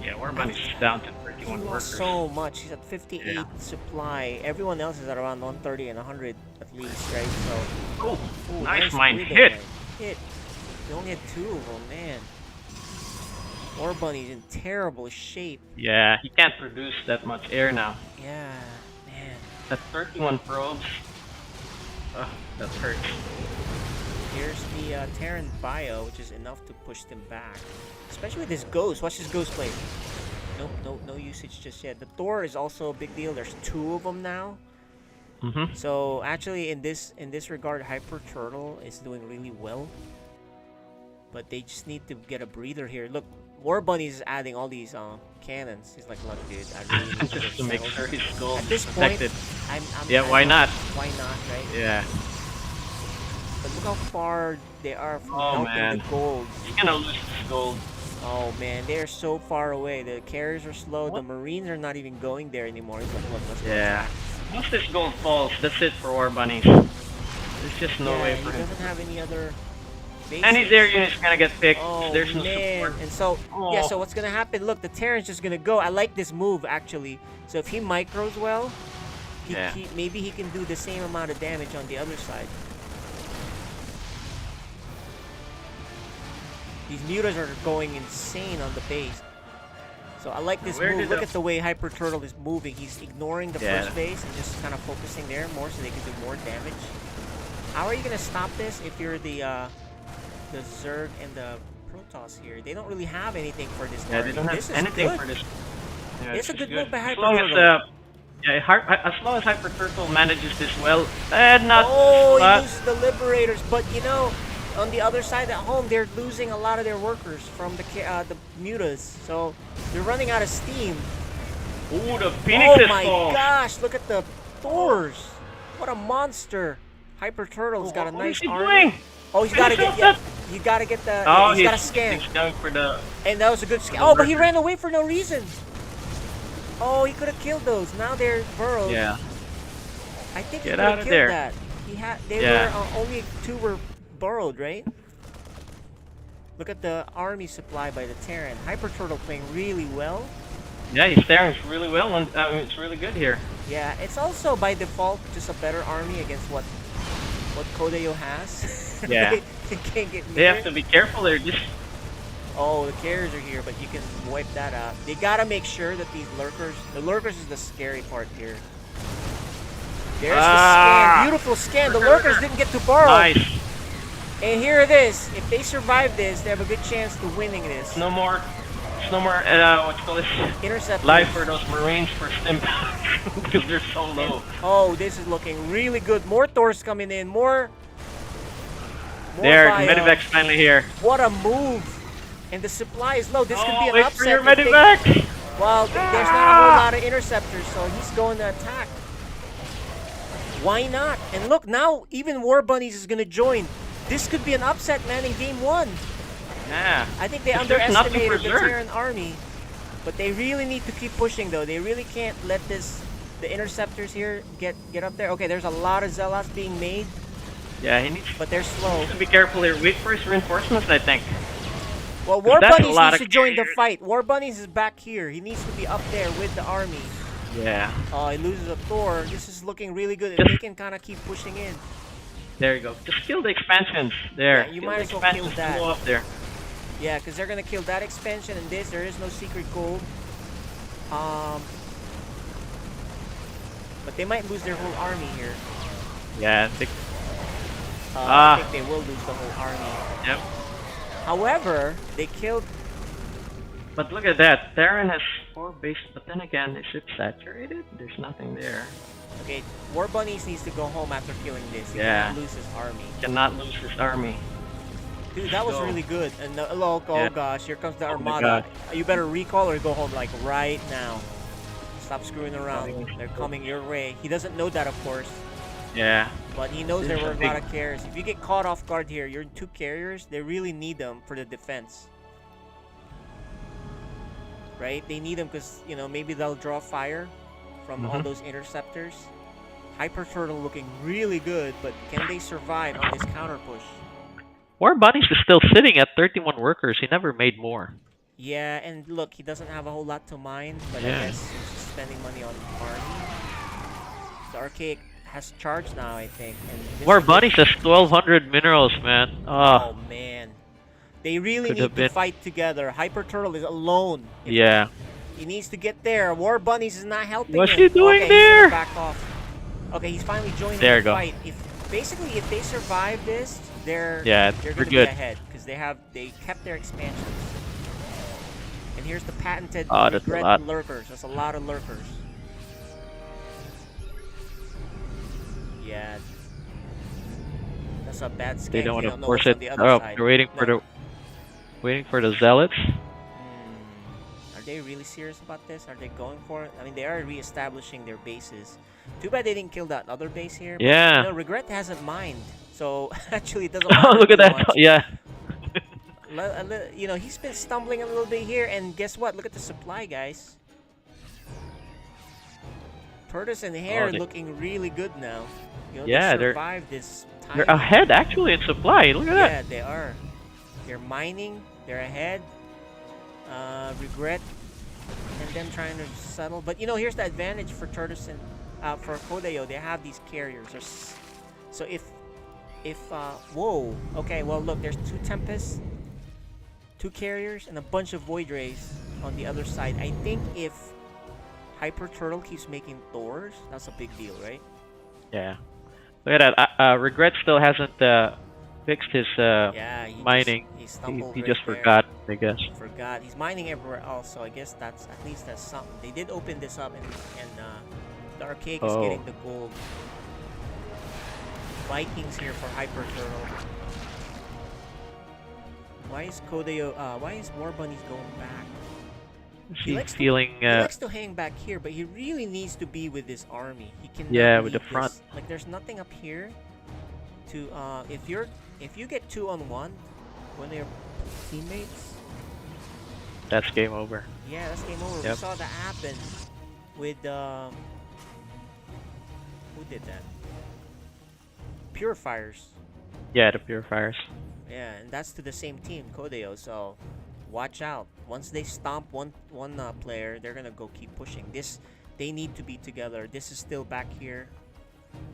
Speaker 3: Yeah, war bunny's down to
Speaker 2: He
Speaker 3: 31
Speaker 2: lost
Speaker 3: workers.
Speaker 2: so much. He's at 58
Speaker 3: Yeah.
Speaker 2: supply. Everyone else is at around 130 and 100 at least, right? So,
Speaker 3: Oh,
Speaker 2: ooh,
Speaker 3: nice mine
Speaker 2: Guido
Speaker 3: hit.
Speaker 2: mine. Hit. He only had 2 of them, man. War bunny's in terrible shape.
Speaker 3: Yeah, he can't produce that much air now.
Speaker 2: Yeah, man.
Speaker 3: At 31 probes. That hurts.
Speaker 2: Here's the Terran bio, which is enough to push them back. Especially with this ghost. Watch this ghost play. No usage just yet. The Thor is also a big deal. There's 2 of them now.
Speaker 3: Mm-hmm.
Speaker 2: So actually, in this regard, Hyper Turtle is doing really well. But they just need to get a breather here. Look, War Bunny is adding all these cannons. He's like, look, dude, I really need to
Speaker 3: Just to make sure his goal
Speaker 2: At
Speaker 3: is
Speaker 2: this point,
Speaker 3: protected.
Speaker 2: I'm
Speaker 3: Yeah,
Speaker 2: I
Speaker 3: why
Speaker 2: don't-
Speaker 3: not?
Speaker 2: Why not, right?
Speaker 3: Yeah.
Speaker 2: But look how far they are from
Speaker 3: Oh,
Speaker 2: helping
Speaker 3: man.
Speaker 2: the gold.
Speaker 3: He's gonna lose his gold.
Speaker 2: Oh man, they're so far away. The carriers are slow.
Speaker 3: What?
Speaker 2: The Marines are not even going there anymore. He's like, look, let's go
Speaker 3: Yeah.
Speaker 2: attack.
Speaker 3: Once this gold falls, that's it for war bunnies. There's just no
Speaker 2: Yeah,
Speaker 3: way
Speaker 2: he
Speaker 3: for him.
Speaker 2: doesn't have any other bases.
Speaker 3: And his air unit's gonna get picked.
Speaker 2: Oh
Speaker 3: There's no
Speaker 2: man!
Speaker 3: support.
Speaker 2: And so yeah,
Speaker 3: Oh.
Speaker 2: so what's gonna happen? Look, the Terran's just gonna go. I like this move actually. So if he micros well,
Speaker 3: Yeah.
Speaker 2: maybe he can do the same amount of damage on the other side. These mutas are going insane on the base. So I like this
Speaker 3: Where
Speaker 2: move.
Speaker 3: did
Speaker 2: Look
Speaker 3: the-
Speaker 2: at the way Hyper Turtle is moving. He's ignoring the
Speaker 3: Yeah.
Speaker 2: first base and just kind of focusing there more so they can do more damage. How are you gonna stop this if you're the Zerg and the Protoss here? They don't really have anything for this.
Speaker 3: Yeah, they
Speaker 2: army.
Speaker 3: don't have
Speaker 2: This is
Speaker 3: anything
Speaker 2: good.
Speaker 3: for this. Yeah,
Speaker 2: It's a
Speaker 3: this
Speaker 2: good
Speaker 3: is
Speaker 2: move by
Speaker 3: As
Speaker 2: Hyper
Speaker 3: long as,
Speaker 2: Turtle.
Speaker 3: as long as Hyper Turtle manages this well, and not.
Speaker 2: Oh, he
Speaker 3: but-
Speaker 2: loses the Liberators, but you know, on the other side at home, they're losing a lot of their workers from the mutas, so they're running out of steam.
Speaker 3: Ooh, the Phoenix
Speaker 2: Oh
Speaker 3: is
Speaker 2: my
Speaker 3: full.
Speaker 2: gosh, look at the Thors! What a monster! Hyper Turtle's got a
Speaker 3: What
Speaker 2: nice
Speaker 3: is he
Speaker 2: army.
Speaker 3: doing?
Speaker 2: Oh, he's got to
Speaker 3: Finish
Speaker 2: get
Speaker 3: off
Speaker 2: he got to get the
Speaker 3: Oh,
Speaker 2: he's got to scan.
Speaker 3: He's going for the.
Speaker 2: And that was a good scan.
Speaker 3: the
Speaker 2: Oh, but he
Speaker 3: workers.
Speaker 2: ran away for no reason. Oh, he could have killed those. Now they're burrowed.
Speaker 3: Yeah.
Speaker 2: I think he
Speaker 3: Get
Speaker 2: could
Speaker 3: out
Speaker 2: have
Speaker 3: of
Speaker 2: killed
Speaker 3: there.
Speaker 2: that. He had they
Speaker 3: Yeah.
Speaker 2: were only 2 were burrowed, right? Look at the army supply by the Terran. Hyper Turtle playing really well.
Speaker 3: Yeah, he's staring really well, and it's really good here.
Speaker 2: Yeah, it's also by default just a better army against what Kodeo has.
Speaker 3: Yeah.
Speaker 2: they can't get
Speaker 3: They
Speaker 2: near.
Speaker 3: have to be careful. They're just.
Speaker 2: Oh, the carriers are here, but you can wipe that out. They gotta make sure that these lurkers. The lurkers is the scary part here. There's the scan. Beautiful scan. The lurkers didn't get to burrow.
Speaker 3: Nice.
Speaker 2: And here it is. If they survive this, they have a good chance to winning this.
Speaker 3: No more. It's no more. What you call this?
Speaker 2: Intercept.
Speaker 3: Life for those Marines for stim because they're so low.
Speaker 2: Oh, this is looking really good. More Thors coming in. More
Speaker 3: There,
Speaker 2: bio.
Speaker 3: medevac's finally here.
Speaker 2: What a move. And the supply is low. This could be an
Speaker 3: wait
Speaker 2: upset.
Speaker 3: for your
Speaker 2: if they-
Speaker 3: medevac.
Speaker 2: Well, there's not a whole lot of interceptors, so he's going to attack. Why not? And look, now even War Bunnies is going to join. This could be an upset, man, in game 1.
Speaker 3: Yeah.
Speaker 2: I think they
Speaker 3: If there's nothing
Speaker 2: underestimated the
Speaker 3: for Zerg.
Speaker 2: Terran army. But they really need to keep pushing, though. They really can't let the interceptors here get up there. Okay, there's a lot of Zealots being made,
Speaker 3: Yeah, he needs
Speaker 2: but they're slow.
Speaker 3: to be careful here. Wait for his reinforcements, I think.
Speaker 2: Well, War
Speaker 3: that's a
Speaker 2: Bunnies
Speaker 3: lot
Speaker 2: needs
Speaker 3: of
Speaker 2: to join the
Speaker 3: carriers.
Speaker 2: fight. War Bunnies is back here. He needs to be up there with the army.
Speaker 3: Yeah.
Speaker 2: Oh, he loses a Thor. This is looking really good. If they can kind of keep pushing in.
Speaker 3: There you go. Just kill the expansions. There.
Speaker 2: Yeah, you
Speaker 3: Kill
Speaker 2: might
Speaker 3: the
Speaker 2: as well kill
Speaker 3: expansions
Speaker 2: that.
Speaker 3: and go up there.
Speaker 2: Yeah, because they're going to kill that expansion and this. There is no secret gold. But they might lose their whole army here.
Speaker 3: Yeah.
Speaker 2: I think they will lose the whole army.
Speaker 3: Yep.
Speaker 2: However, they killed.
Speaker 3: But look at that. Terran has 4 bases, but then again, is it saturated? There's nothing there.
Speaker 2: Okay, War Bunnies needs to go home after killing this. He
Speaker 3: Yeah.
Speaker 2: cannot lose his army.
Speaker 3: Cannot lose his army.
Speaker 2: Dude, that was
Speaker 3: So-
Speaker 2: really good. And oh
Speaker 3: Yeah.
Speaker 2: gosh, here comes the
Speaker 3: Oh my
Speaker 2: Armada. You better recall or go home like right now. Stop screwing around. They're coming your way. He doesn't know that, of course,
Speaker 3: Yeah.
Speaker 2: but he knows there
Speaker 3: This is
Speaker 2: were
Speaker 3: a
Speaker 2: a lot
Speaker 3: big-
Speaker 2: of carriers. If you get caught off guard here, you're in 2 carriers. They really need them for the defense. Right? They need them because, you know, maybe they'll draw fire from all those interceptors. Hyper Turtle looking really good, but can they survive on this counter push?
Speaker 3: War Bunnies is still sitting at 31 workers. He never made more.
Speaker 2: Yeah, and look, he doesn't have a whole lot to mine, but I
Speaker 3: Yeah.
Speaker 2: guess he's just spending money on army. The Archaic has charge now, I think. And this
Speaker 3: War
Speaker 2: is-
Speaker 3: Bunnies has 1,200 minerals, man.
Speaker 2: Oh man, they really
Speaker 3: Could
Speaker 2: need
Speaker 3: have
Speaker 2: to
Speaker 3: been-
Speaker 2: fight together. Hyper Turtle is alone.
Speaker 3: Yeah.
Speaker 2: He needs to get there. War Bunnies is not helping
Speaker 3: What's
Speaker 2: him.
Speaker 3: he doing
Speaker 2: okay,
Speaker 3: there?
Speaker 2: He's gonna back off. Okay, he's finally joining
Speaker 3: There
Speaker 2: the
Speaker 3: you go.
Speaker 2: fight. Basically, if they survive this, they're
Speaker 3: Yeah,
Speaker 2: they're
Speaker 3: we're
Speaker 2: gonna
Speaker 3: good.
Speaker 2: be ahead because they kept their expansions. And here's the patented
Speaker 3: Oh, that's a
Speaker 2: regret
Speaker 3: lot.
Speaker 2: lurkers. That's a lot of lurkers. Yeah. That's a bad scan.
Speaker 3: They don't want
Speaker 2: You
Speaker 3: to
Speaker 2: know
Speaker 3: force
Speaker 2: what's on
Speaker 3: it.
Speaker 2: the other
Speaker 3: Oh,
Speaker 2: side.
Speaker 3: they're waiting for
Speaker 2: No.
Speaker 3: the zealots.
Speaker 2: Are they really serious about this? Are they going for it? I mean, they are re-establishing their bases. Too bad they didn't kill that other base here. But,
Speaker 3: Yeah.
Speaker 2: you know, Regret hasn't mined, so actually it doesn't
Speaker 3: Oh,
Speaker 2: matter
Speaker 3: look at
Speaker 2: too
Speaker 3: that.
Speaker 2: much.
Speaker 3: Yeah.
Speaker 2: You know, he's been stumbling a little bit here, and guess what? Look at the supply, guys. Tortoise and Hare
Speaker 3: they-
Speaker 2: looking really good now. You know,
Speaker 3: Yeah,
Speaker 2: they
Speaker 3: they're-
Speaker 2: survived this time.
Speaker 3: They're ahead actually in supply. Look at
Speaker 2: Yeah,
Speaker 3: that.
Speaker 2: they are. They're mining. They're ahead. Regret and them trying to settle. But you know, here's the advantage for Tortoise and for Kodeo. They have these carriers. So if whoa, okay. Well, look, there's 2 Tempests, 2 carriers, and a bunch of Void Rays on the other side. I think if Hyper Turtle keeps making Thors, that's a big deal, right?
Speaker 3: Yeah. Look at that. Regret still hasn't fixed his
Speaker 2: Yeah, he
Speaker 3: mining.
Speaker 2: He stumbled
Speaker 3: He
Speaker 2: right
Speaker 3: just
Speaker 2: there.
Speaker 3: forgot, I guess.
Speaker 2: Forgot. He's mining everywhere else, so I guess that's at least that's something. They did open this up, and the Archaic is
Speaker 3: Oh.
Speaker 2: getting the gold. Vikings here for Hyper Turtle. Why is why is War Bunnies going back?
Speaker 3: He's
Speaker 2: likes to-
Speaker 3: feeling.
Speaker 2: He likes to hang back here, but he really needs to be with this army. He cannot
Speaker 3: Yeah, with the
Speaker 2: leave
Speaker 3: front.
Speaker 2: this. Like, there's nothing up here to if you get 2-on-1 when they're teammates.
Speaker 3: That's game over.
Speaker 2: Yeah, that's game over. We
Speaker 3: Yep.
Speaker 2: saw that happen with who did that? Purifiers.
Speaker 3: Yeah, the purifiers.
Speaker 2: Yeah, and that's to the same team, Kodeo. So watch out. Once they stomp one player, they're gonna go keep pushing. They need to be together. This is still back here.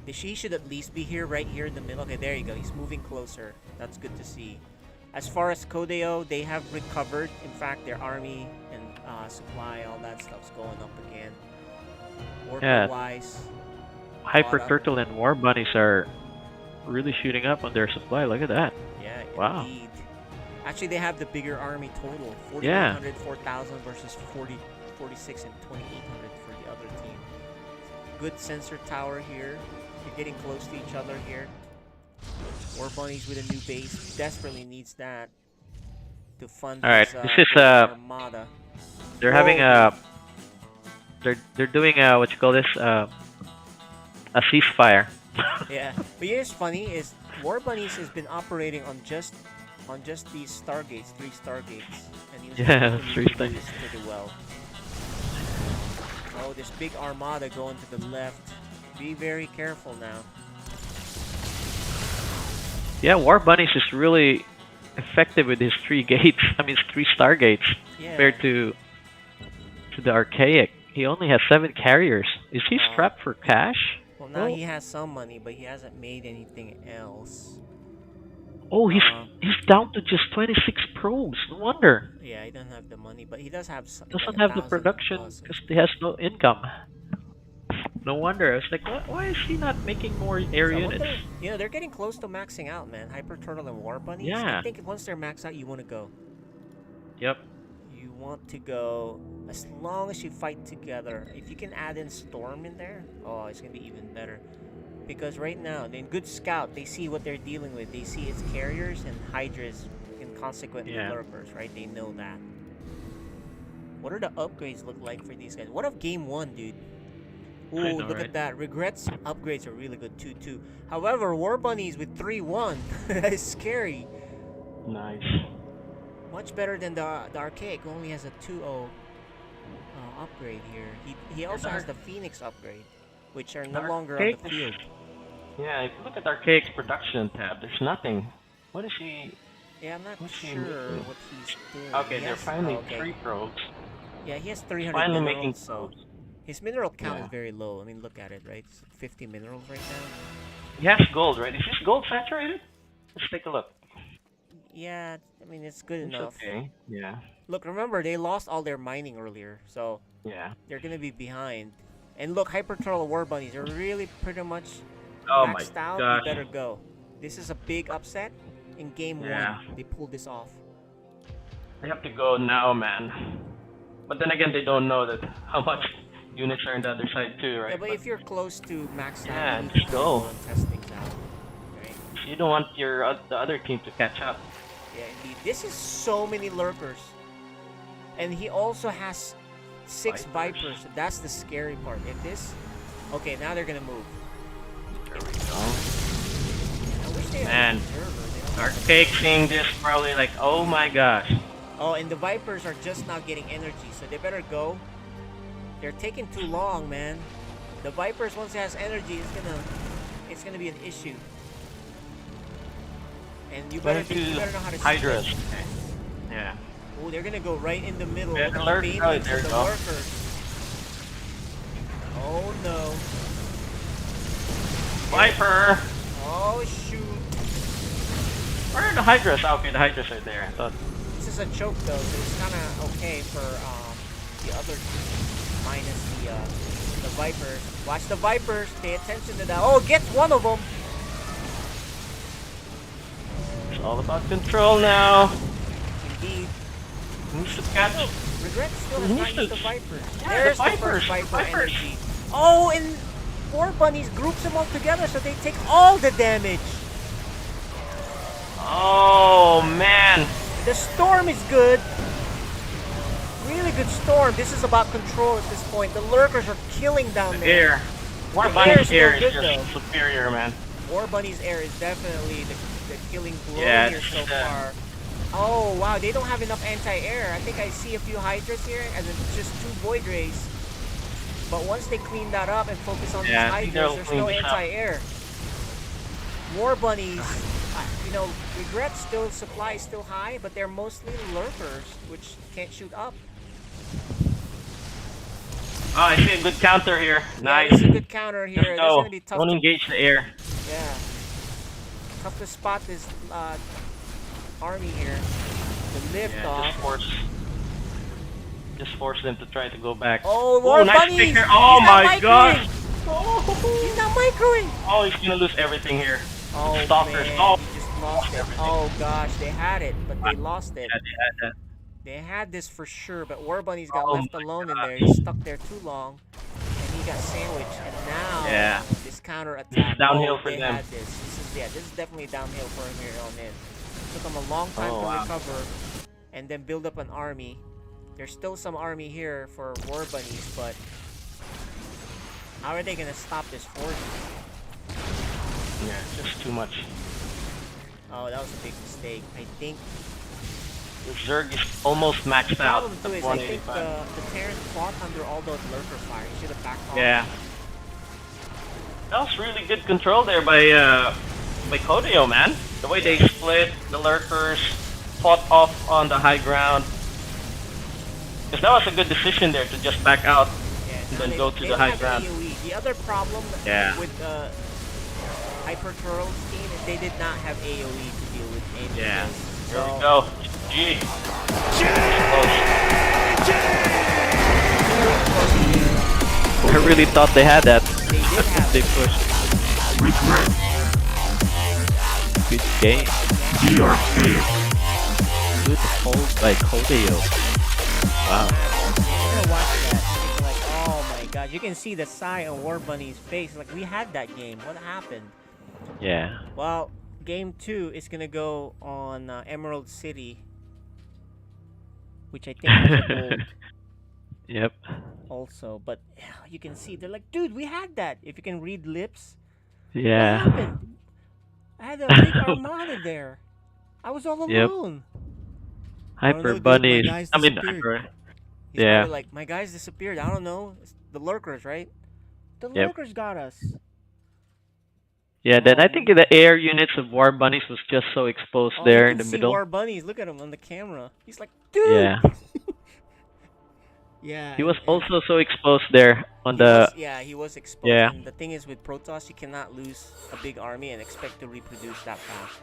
Speaker 2: He should at least be here, right here in the middle. Okay, there you go. He's moving closer. That's good to see. As far as Kodeo, they have recovered. In fact, their army and supply, all that stuff's going up again. Worker-wise.
Speaker 3: Hyper
Speaker 2: Caught up.
Speaker 3: Turtle and War Bunnies are really shooting up on their supply. Look at that.
Speaker 2: Yeah,
Speaker 3: Wow.
Speaker 2: indeed. Actually, they have the bigger army total. 4,800,
Speaker 3: Yeah.
Speaker 2: 4,000 versus 46 and 2,800 for the other team. Good sensor tower here. You're getting close to each other here. War Bunnies with a new base. Desperately needs that to fund
Speaker 3: All right,
Speaker 2: his,
Speaker 3: this is,
Speaker 2: golden armada.
Speaker 3: They're having a. They're doing what you call this a ceasefire.
Speaker 2: Yeah, but here's funny is War Bunnies has been operating on just these stargates, 3 stargates, and he was
Speaker 3: Yeah,
Speaker 2: able to
Speaker 3: 3
Speaker 2: do
Speaker 3: stargates.
Speaker 2: this pretty well. Oh, this big armada going to the left. Be very careful now.
Speaker 3: Yeah, War Bunnies is really effective with his 3 gates. I mean, 3 stargates
Speaker 2: Yeah.
Speaker 3: compared to the Archaic. He only has 7 carriers. Is he
Speaker 2: Oh.
Speaker 3: strapped for cash?
Speaker 2: Well, now
Speaker 3: Oh.
Speaker 2: he has some money, but he hasn't made anything else.
Speaker 3: Oh, he's
Speaker 2: Uh,
Speaker 3: down to just 26 probes. No wonder.
Speaker 2: Yeah, he doesn't have the money, but he does have some.
Speaker 3: Doesn't have the production because he has no income. No wonder. I was like, why is he not making more air
Speaker 2: So I
Speaker 3: units?
Speaker 2: wonder, you know, they're getting close to maxing out, man. Hyper Turtle and War Bunnies. I
Speaker 3: Yeah.
Speaker 2: think once they're maxed out, you want to go.
Speaker 3: Yep.
Speaker 2: You want to go as long as you fight together. If you can add in Storm in there, oh, it's gonna be even better. Because right now, in good scout, they see what they're dealing with. They see it's carriers and hydras, and consequently
Speaker 3: Yeah.
Speaker 2: lurkers, right? They know that. What are the upgrades look like for these guys? What of game 1, dude? Ooh,
Speaker 3: I know,
Speaker 2: look
Speaker 3: right?
Speaker 2: at that. Regrets upgrades are really good too. However, War Bunnies with 3-1, that is scary.
Speaker 3: Nice.
Speaker 2: Much better than the Archaic, who only has a 2-0 upgrade here. He also has the Phoenix upgrade, which are no longer on the
Speaker 3: Archaic is-
Speaker 2: field.
Speaker 3: Yeah, if you look at Archaic's production tab, there's nothing. What is he?
Speaker 2: Yeah, I'm not
Speaker 3: What's he
Speaker 2: sure
Speaker 3: making?
Speaker 2: what he's doing.
Speaker 3: Okay,
Speaker 2: He
Speaker 3: they're
Speaker 2: has-
Speaker 3: finally
Speaker 2: oh, okay.
Speaker 3: 3 probes.
Speaker 2: Yeah, he has 300
Speaker 3: Finally
Speaker 2: minerals,
Speaker 3: making
Speaker 2: so
Speaker 3: probes.
Speaker 2: his mineral count
Speaker 3: Yeah.
Speaker 2: is very low. I mean, look at it, right? It's 50 minerals right now.
Speaker 3: He has gold, right? Is this gold saturated? Let's take a look.
Speaker 2: Yeah, I mean, it's good
Speaker 3: It's
Speaker 2: enough.
Speaker 3: okay. Yeah.
Speaker 2: Look, remember, they lost all their mining earlier, so
Speaker 3: Yeah.
Speaker 2: they're gonna be behind. And look, Hyper Turtle War Bunnies are really pretty much
Speaker 3: Oh my
Speaker 2: maxed out.
Speaker 3: gosh.
Speaker 2: You better go. This is a big upset in game
Speaker 3: Yeah.
Speaker 2: 1. They pulled this off.
Speaker 3: They have to go now, man. But then again, they don't know that how much units are on the other side too, right?
Speaker 2: Yeah, but if you're close to maxed
Speaker 3: Yeah,
Speaker 2: out, you need
Speaker 3: just
Speaker 2: to
Speaker 3: go.
Speaker 2: and test things out. Right?
Speaker 3: You don't want your the other team to catch up.
Speaker 2: Yeah, indeed. This is so many lurkers. And he also has 6
Speaker 3: Vipers.
Speaker 2: Vipers. That's the scary part. If this... Okay, now they're gonna move.
Speaker 3: There we go.
Speaker 2: I wish they had
Speaker 3: Man,
Speaker 2: an observer. They don't have
Speaker 3: Archaic seeing this probably like, oh my gosh.
Speaker 2: Oh, and the Vipers are just not getting energy, so they better go. They're taking too long, man. The Vipers, once it has energy, it's gonna be an issue. And you better know how to
Speaker 3: Hydras.
Speaker 2: split.
Speaker 3: Okay. Yeah.
Speaker 2: Oh, they're gonna go right in the middle.
Speaker 3: Yeah,
Speaker 2: Look
Speaker 3: the
Speaker 2: at
Speaker 3: lurk-
Speaker 2: the
Speaker 3: oh,
Speaker 2: Phoenix
Speaker 3: there
Speaker 2: and
Speaker 3: you
Speaker 2: the
Speaker 3: go.
Speaker 2: lurkers. Oh no.
Speaker 3: Viper!
Speaker 2: Oh shoot.
Speaker 3: Where are the Hydras? Oh, okay, the Hydras are there. I thought.
Speaker 2: This is a choke though, so it's kinda okay for the other team. Minus the Vipers. Watch the Vipers, pay attention to that. Oh, gets one of them!
Speaker 3: It's all about control now.
Speaker 2: Indeed.
Speaker 3: Who's the catch?
Speaker 2: Regret still has
Speaker 3: Who
Speaker 2: not
Speaker 3: needs
Speaker 2: used the
Speaker 3: to-
Speaker 2: Vipers.
Speaker 3: Yeah,
Speaker 2: There's
Speaker 3: the
Speaker 2: the
Speaker 3: Vipers,
Speaker 2: first Viper
Speaker 3: Vipers.
Speaker 2: energy. Oh, and War Bunnies groups them all together so they take all the damage.
Speaker 3: Oh man.
Speaker 2: The storm is good. Really good storm. This is about control at this point. The lurkers are killing down
Speaker 3: The
Speaker 2: there.
Speaker 3: air. War
Speaker 2: The
Speaker 3: Bunny's
Speaker 2: air's still
Speaker 3: air is
Speaker 2: good,
Speaker 3: just superior, man.
Speaker 2: War Bunny's air is definitely the killing blow
Speaker 3: Yeah,
Speaker 2: here
Speaker 3: it's,
Speaker 2: so far. Oh wow, they don't have enough anti-air. I think I see a few Hydras here, and then just 2 Void Rays. But once they clean that up and focus on
Speaker 3: Yeah, I
Speaker 2: these
Speaker 3: think
Speaker 2: Hydras,
Speaker 3: they'll
Speaker 2: there's
Speaker 3: clean
Speaker 2: no
Speaker 3: this up.
Speaker 2: anti-air. War Bunnies, you know, Regret supply is still high, but they're mostly lurkers, which can't shoot up.
Speaker 3: Oh, I see a good counter here.
Speaker 2: Yeah,
Speaker 3: Nice.
Speaker 2: this is a good counter here.
Speaker 3: Let's
Speaker 2: This is
Speaker 3: go.
Speaker 2: gonna be tough.
Speaker 3: Don't
Speaker 2: To,
Speaker 3: engage the air.
Speaker 2: yeah, tough to spot this army here. The lift
Speaker 3: Yeah,
Speaker 2: off.
Speaker 3: just force them to try to go back.
Speaker 2: Oh,
Speaker 3: Ooh,
Speaker 2: War
Speaker 3: nice
Speaker 2: Bunnies!
Speaker 3: sticker. Oh
Speaker 2: He's not
Speaker 3: my
Speaker 2: microing!
Speaker 3: gosh!
Speaker 2: He's not microing!
Speaker 3: Oh, he's gonna lose everything here.
Speaker 2: Oh
Speaker 3: Stalkers.
Speaker 2: man,
Speaker 3: Oh,
Speaker 2: he just lost it.
Speaker 3: everything.
Speaker 2: Oh gosh, they had it, but they lost it.
Speaker 3: Yeah, they had that.
Speaker 2: They had this for sure, but War Bunny's got
Speaker 3: Oh
Speaker 2: left
Speaker 3: my
Speaker 2: alone in
Speaker 3: gosh.
Speaker 2: there. He's stuck there too long, and he got sandwiched. And now,
Speaker 3: Yeah.
Speaker 2: this counter attack.
Speaker 3: Downhill
Speaker 2: oh,
Speaker 3: for
Speaker 2: they
Speaker 3: them.
Speaker 2: Had this. This is definitely downhill for him here on in. Took him a long time
Speaker 3: Oh,
Speaker 2: to
Speaker 3: wow.
Speaker 2: recover, and then build up an army. There's still some army here for War Bunnies, but how are they gonna stop this force?
Speaker 3: Yeah, just too much.
Speaker 2: Oh, that was a big mistake. I think
Speaker 3: The Zerg is almost maxed
Speaker 2: the
Speaker 3: out.
Speaker 2: problem too
Speaker 3: at
Speaker 2: is I think
Speaker 3: 185.
Speaker 2: the Terran fought under all those lurker fire. He should have backed off.
Speaker 3: Yeah. That was really good control there by Kodeo, man. The way they split the lurkers, fought off on the high ground. Because that was a good decision there to just back out.
Speaker 2: Yeah,
Speaker 3: And
Speaker 2: now
Speaker 3: then
Speaker 2: they-
Speaker 3: go to
Speaker 2: they
Speaker 3: the
Speaker 2: don't
Speaker 3: high
Speaker 2: have
Speaker 3: ground.
Speaker 2: AoE. The other problem
Speaker 3: Yeah.
Speaker 2: with Hyper Turtle's team is they did not have AoE to deal with any
Speaker 3: Yeah.
Speaker 2: of this.
Speaker 3: Here
Speaker 2: So,
Speaker 3: we go. G. Close.
Speaker 4: I
Speaker 9: really thought they had that.
Speaker 1: They did have
Speaker 9: They
Speaker 1: it.
Speaker 9: pushed.
Speaker 8: Regret.
Speaker 9: Good game.
Speaker 8: The Archaic.
Speaker 9: Good hold by Kodeo. Wow.
Speaker 2: You're gonna watch that. It's like, oh my god. You can see the sigh on War Bunny's face. Like, we had that game. What happened?
Speaker 9: Yeah.
Speaker 2: Well, game 2 is gonna go on Emerald City, which I think has a gold
Speaker 9: Yep.
Speaker 2: also. But you can see they're like, dude, we had that. If you can read lips,
Speaker 9: Yeah.
Speaker 2: what happened? I had a big armada there. I was all
Speaker 9: Yep.
Speaker 2: alone.
Speaker 9: Hyper
Speaker 2: dude,
Speaker 9: bunnies.
Speaker 2: my guys
Speaker 9: I mean,
Speaker 2: disappeared.
Speaker 9: hyper.
Speaker 2: He's
Speaker 9: Yeah.
Speaker 2: probably like, my guys disappeared. I don't know. It's the lurkers, right? The
Speaker 9: Yep.
Speaker 2: lurkers got us.
Speaker 9: Yeah, then I think the air units of War Bunnies was just so exposed
Speaker 2: Oh,
Speaker 9: there
Speaker 2: you
Speaker 9: in
Speaker 2: can
Speaker 9: the
Speaker 2: see
Speaker 9: middle.
Speaker 2: War Bunnies. Look at him on the camera. He's like, dude.
Speaker 9: Yeah.
Speaker 2: Yeah.
Speaker 9: He was
Speaker 2: and-
Speaker 9: also so exposed there on
Speaker 2: he
Speaker 9: the.
Speaker 2: was, he was exposed.
Speaker 9: Yeah.
Speaker 2: And the thing is, with Protoss, you cannot lose a big army and expect to reproduce that fast.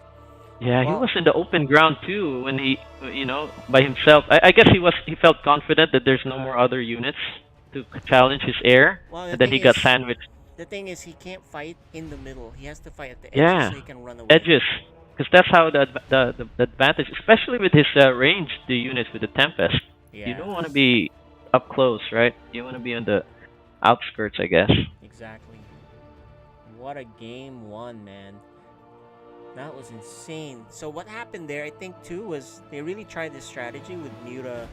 Speaker 9: Yeah, he
Speaker 2: Well-
Speaker 9: was in the open ground too when he, by himself. I guess he felt confident that there's no more other units to challenge his air,
Speaker 2: Well, the
Speaker 9: and then
Speaker 2: thing
Speaker 9: he got
Speaker 2: is-
Speaker 9: sandwiched.
Speaker 2: The thing is, he can't fight in the middle. He has to fight at the edges
Speaker 9: Yeah.
Speaker 2: so he can run away.
Speaker 9: Edges, because that's how the advantage, especially with his range, the units with the Tempest.
Speaker 2: Yeah.
Speaker 9: You don't want to be up close, right? You want to be on the outskirts, I guess.
Speaker 2: Exactly. What a game 1, man. That was insane. So what happened there, I think, too, was they really tried this strategy with Muta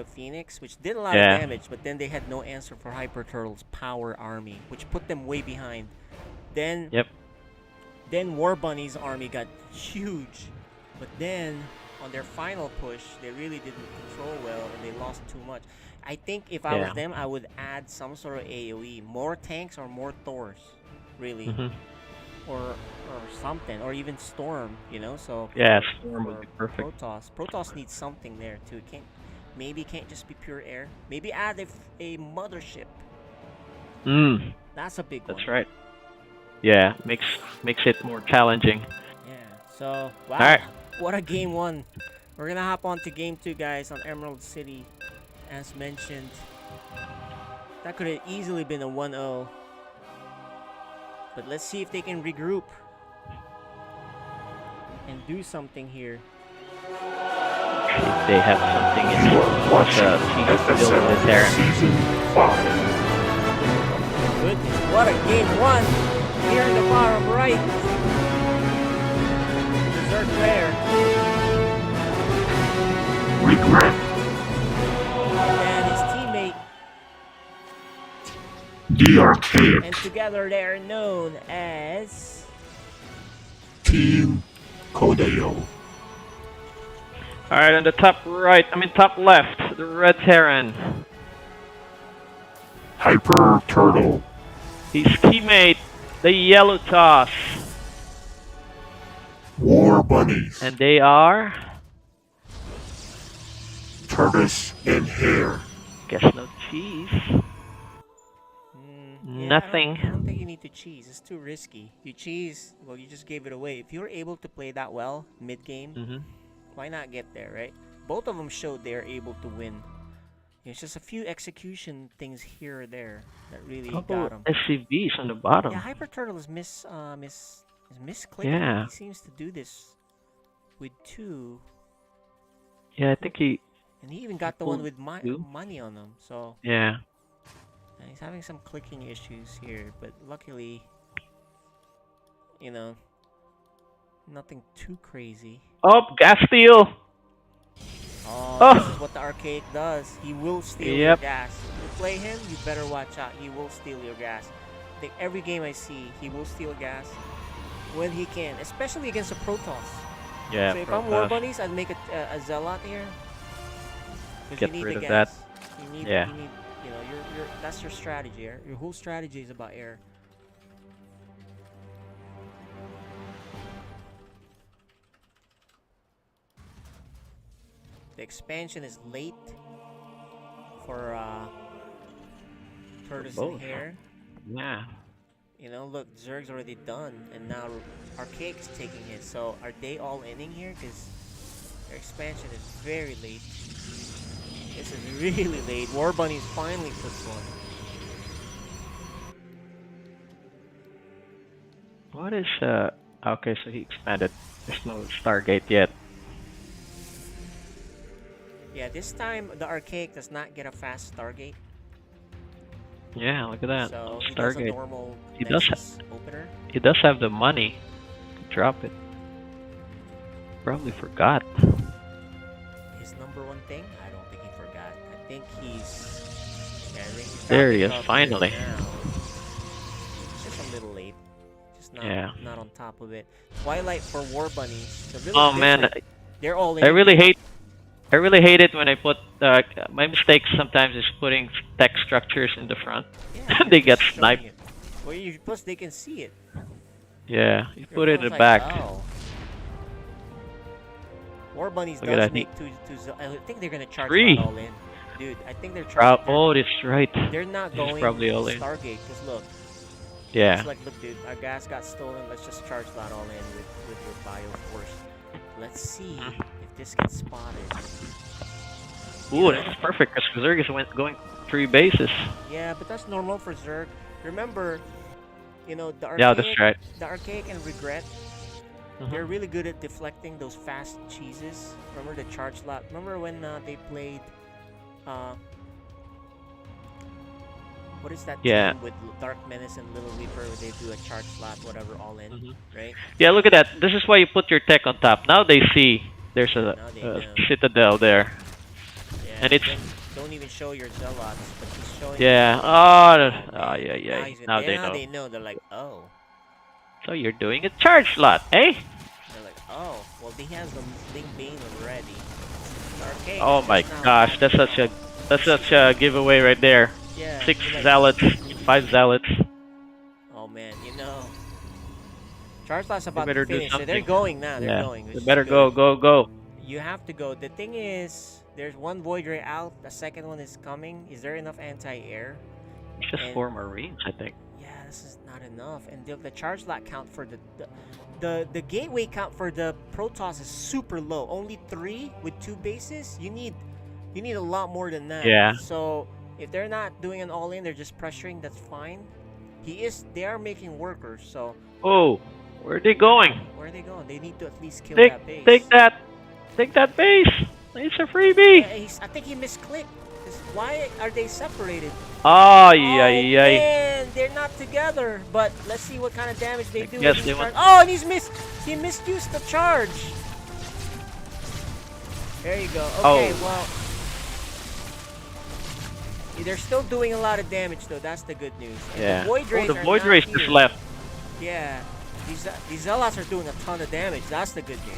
Speaker 2: Phoenix, which did a lot
Speaker 9: Yeah.
Speaker 2: of damage, but then they had no answer for Hyper Turtle's power army, which put them way behind. Then,
Speaker 9: Yep.
Speaker 2: then War Bunny's army got huge, but then on their final push, they really didn't control well, and they lost too much. I think if I was
Speaker 9: Yeah.
Speaker 2: them, I would add some sort of AoE, more tanks or more Thors, really,
Speaker 9: Mhm.
Speaker 2: or something, or even Storm, So
Speaker 9: Yeah, Storm
Speaker 2: for
Speaker 9: would be perfect.
Speaker 2: Protoss needs something there too. It can't just be pure air. Maybe add a mothership. That's a big one.
Speaker 9: That's right. Yeah, makes it more challenging.
Speaker 2: Yeah. So wow,
Speaker 9: Alright.
Speaker 2: what a game 1. We're gonna hop on to game 2, guys, on Emerald City. As mentioned, that could have easily been a 1-0. But let's see if they can regroup and do something here.
Speaker 9: If they have something in
Speaker 8: You are watching
Speaker 9: cheese build in
Speaker 8: FSL
Speaker 9: there.
Speaker 8: Season 5.
Speaker 2: Goodness, what a game 1! Here in the bottom right. Dessert player.
Speaker 8: Regret.
Speaker 2: And his teammate.
Speaker 8: The Archaic.
Speaker 2: And together they are known as...
Speaker 8: Team Kodeo.
Speaker 9: Alright, on the top top left, the Red Terran.
Speaker 8: Hyper Turtle.
Speaker 9: His teammate, the Yellow Toss.
Speaker 8: War Bunnies.
Speaker 9: And they are...
Speaker 8: Tortoise and Hare.
Speaker 9: Guess no cheese.
Speaker 2: Yeah,
Speaker 9: Nothing.
Speaker 2: I don't think you need to cheese. It's too risky. You cheese, well, you just gave it away. If you're able to play that well mid-game,
Speaker 9: Mm-hmm.
Speaker 2: why not get there, right? Both of them showed they're able to win. It's just a few execution things here or there that really got them.
Speaker 9: SCVs on the bottom.
Speaker 2: Yeah, Hyper Turtle is misclicking.
Speaker 9: Yeah.
Speaker 2: He seems to do this with 2,
Speaker 9: Yeah, I think he...
Speaker 2: and he even got the one
Speaker 9: pulled
Speaker 2: with
Speaker 9: 2.
Speaker 2: money on him. So
Speaker 9: Yeah.
Speaker 2: he's having some clicking issues here, but luckily, nothing too crazy.
Speaker 9: Oh, gas steal!
Speaker 2: Oh, this is what the Archaic does. He will steal your
Speaker 9: Yep.
Speaker 2: gas. If you play him, you better watch out. He will steal your gas. I think every game I see, he will steal gas when he can, especially against a Protoss.
Speaker 9: Yeah,
Speaker 2: So if I'm War
Speaker 9: Protoss.
Speaker 2: Bunnies, I'd make a Zealot here. Because
Speaker 9: Get
Speaker 2: you need
Speaker 9: rid
Speaker 2: the
Speaker 9: of
Speaker 2: gas.
Speaker 9: that.
Speaker 2: You need,
Speaker 9: Yeah.
Speaker 2: you need, that's your strategy. Your whole strategy is about air. The expansion is late for Tortoise and
Speaker 9: both.
Speaker 2: Hare.
Speaker 9: Yeah.
Speaker 2: Look, Zerg's already done, and now Archaic's taking it. So are they all inning here? Because their expansion is very late. This is really late. War Bunnies finally puts one.
Speaker 9: What is Okay, so he expanded. There's no Stargate yet.
Speaker 2: Yeah, this time the Archaic does not get a fast Stargate.
Speaker 9: Yeah, look at that.
Speaker 2: So
Speaker 9: No
Speaker 2: he does a
Speaker 9: Stargate.
Speaker 2: normal
Speaker 9: He does
Speaker 2: Nexus opener.
Speaker 9: He does have the money to drop it. Probably forgot.
Speaker 2: His number one thing? I don't think he forgot. I think he's. Yeah, I think he's
Speaker 9: There he
Speaker 2: dropping
Speaker 9: is,
Speaker 2: off
Speaker 9: finally.
Speaker 2: here now. Just a little late. Just not on top of it. Twilight for War Bunnies. The village
Speaker 9: Oh man,
Speaker 2: district, they're all in.
Speaker 9: I really hate it when I put my mistake sometimes is putting tech structures in the front.
Speaker 2: Yeah,
Speaker 9: They
Speaker 2: you're
Speaker 9: get
Speaker 2: just showing
Speaker 9: sniped.
Speaker 2: it. Well, plus they can see it.
Speaker 9: Yeah, you
Speaker 2: Your
Speaker 9: put it in
Speaker 2: opponent's
Speaker 9: the
Speaker 2: like,
Speaker 9: back.
Speaker 2: oh. War Bunnies
Speaker 9: Look at
Speaker 2: does
Speaker 9: that,
Speaker 2: make I think they're gonna charge
Speaker 9: Three.
Speaker 2: that all in. Dude, I think they're charging.
Speaker 9: Oh, that's right.
Speaker 2: They're not
Speaker 9: This is
Speaker 2: going
Speaker 9: probably all in.
Speaker 2: Stargate, because look.
Speaker 9: Yeah.
Speaker 2: It's like, look, dude, our gas got stolen. Let's just charge that all in with your bio force. Let's see if this gets spotted.
Speaker 9: Ooh, that's perfect because Zerg is going 3 bases.
Speaker 2: Yeah, but that's normal for Zerg. Remember, you know, the Archaic,
Speaker 9: Yeah, that's right.
Speaker 2: the Archaic and Regret, they're really good at deflecting those fast cheeses. Remember the charge slot? Remember when they played, what is that
Speaker 9: Yeah.
Speaker 2: team with Dark Menace and Little Reaper where they do a charge slot, whatever, all in, right?
Speaker 9: Yeah, look at that. This is why you put your tech on top. Now they see there's a
Speaker 2: Now they know.
Speaker 9: citadel there.
Speaker 2: Yeah,
Speaker 9: And it's...
Speaker 2: then don't even show your zealots, but he's showing.
Speaker 9: Yeah.
Speaker 2: them.
Speaker 9: Oh, yeah,
Speaker 2: Now,
Speaker 9: yeah.
Speaker 2: he's-
Speaker 9: Now
Speaker 2: they know. They're like, oh.
Speaker 9: So you're doing a charge slot, eh?
Speaker 2: They're like, oh. Well, he has the Ling Bane already. The Archaic
Speaker 9: Oh
Speaker 2: is
Speaker 9: my
Speaker 2: now-
Speaker 9: gosh, that's such a giveaway right there.
Speaker 2: Yeah,
Speaker 9: 6
Speaker 2: you're like-
Speaker 9: zealots, 5 zealots.
Speaker 2: Oh man, you know. Charge slot's about
Speaker 9: better
Speaker 2: to
Speaker 9: do
Speaker 2: finish. So they're
Speaker 9: something.
Speaker 2: going now. They're
Speaker 9: Yeah.
Speaker 2: going. which
Speaker 9: They
Speaker 2: is
Speaker 9: better
Speaker 2: good.
Speaker 9: go.
Speaker 2: You have to go. The thing is, there's one Void Ray out. The second one is coming. Is there enough anti-air?
Speaker 9: It's just
Speaker 2: And-
Speaker 9: 4 Marines, I think.
Speaker 2: Yeah, this is not enough. And the charge slot count for the gateway count for the Protoss is super low. Only 3 with 2 bases. You need a lot more than that.
Speaker 9: Yeah.
Speaker 2: So if they're not doing an all-in, they're just pressuring. That's fine. They are making workers. So
Speaker 9: Oh, where are they going?
Speaker 2: where are they going? They need to at least kill
Speaker 9: Take
Speaker 2: that base.
Speaker 9: take that base. It's a freebie.
Speaker 2: I think he misclicked. Why are they separated?
Speaker 9: Oh,
Speaker 2: Oh
Speaker 9: yeah.
Speaker 2: man, they're not together. But let's see what kind of damage they do.
Speaker 9: guess
Speaker 2: with
Speaker 9: they
Speaker 2: these
Speaker 9: want-
Speaker 2: charge- Oh, and he misused the charge. There you go. Okay,
Speaker 9: Oh.
Speaker 2: well, they're still doing a lot of damage though. That's the good news. And
Speaker 9: Yeah.
Speaker 2: The Void Rays
Speaker 9: the
Speaker 2: are
Speaker 9: Void
Speaker 2: not
Speaker 9: Rays just
Speaker 2: here.
Speaker 9: left.
Speaker 2: Yeah, these Zealots are doing a ton of damage. That's the good news.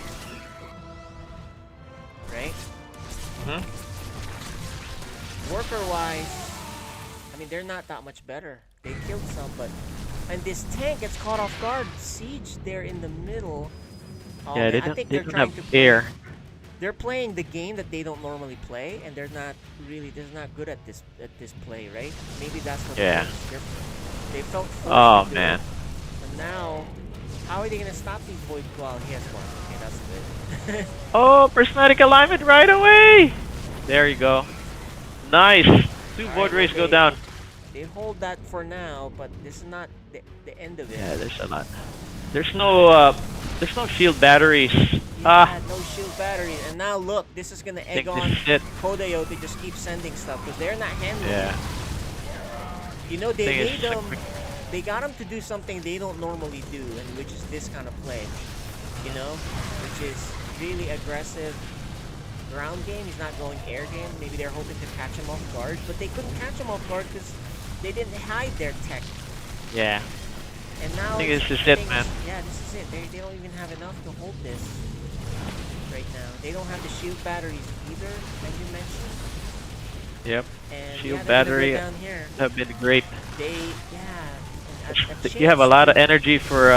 Speaker 2: Right? Worker-wise, I mean, they're not that much better. They killed some, but... And this tank gets caught off guard. Siege there in the middle. Oh,
Speaker 9: Yeah,
Speaker 2: man,
Speaker 9: they
Speaker 2: I think
Speaker 9: don't
Speaker 2: they're trying
Speaker 9: have
Speaker 2: to
Speaker 9: air.
Speaker 2: They're playing the game that they don't normally play, and they're not good at this play, right? Maybe that's what
Speaker 9: Yeah.
Speaker 2: they felt forced
Speaker 9: Oh
Speaker 2: to do
Speaker 9: man.
Speaker 2: it. And now, how are they gonna stop these void? Well, he has one. Okay, that's good.
Speaker 9: Oh, prismatic alignment right away. There you go. Nice. 2
Speaker 2: Alright,
Speaker 9: Void Rays
Speaker 2: well,
Speaker 9: go down.
Speaker 2: They hold that for now, but this is not the end of it.
Speaker 9: Yeah, there's a lot. There's no shield batteries.
Speaker 2: Yeah, no shield batteries. And now look, this is gonna egg
Speaker 9: Take
Speaker 2: on
Speaker 9: this shit.
Speaker 2: Kodeo to just keep sending stuff because they're not handling it.
Speaker 9: Yeah.
Speaker 2: You know, they
Speaker 9: Thing is,
Speaker 2: made
Speaker 9: just a
Speaker 2: them. They got them to do something they don't normally do, and which is this kind of play. You know, which is really aggressive ground game. He's not going air game. Maybe they're hoping to catch him off guard, but they couldn't catch him off guard because they didn't hide their tech.
Speaker 9: Yeah.
Speaker 2: And now
Speaker 9: I think
Speaker 2: it's-
Speaker 9: this is
Speaker 2: I
Speaker 9: it,
Speaker 2: think
Speaker 9: man.
Speaker 2: Yeah, this is it. They don't even have enough to hold this right now. They don't have the shield batteries either, as you mentioned.
Speaker 9: Yep.
Speaker 2: And
Speaker 9: Shield
Speaker 2: yeah, they're gonna go
Speaker 9: battery
Speaker 2: down here.
Speaker 9: have been great.
Speaker 2: They
Speaker 9: You have a lot of energy for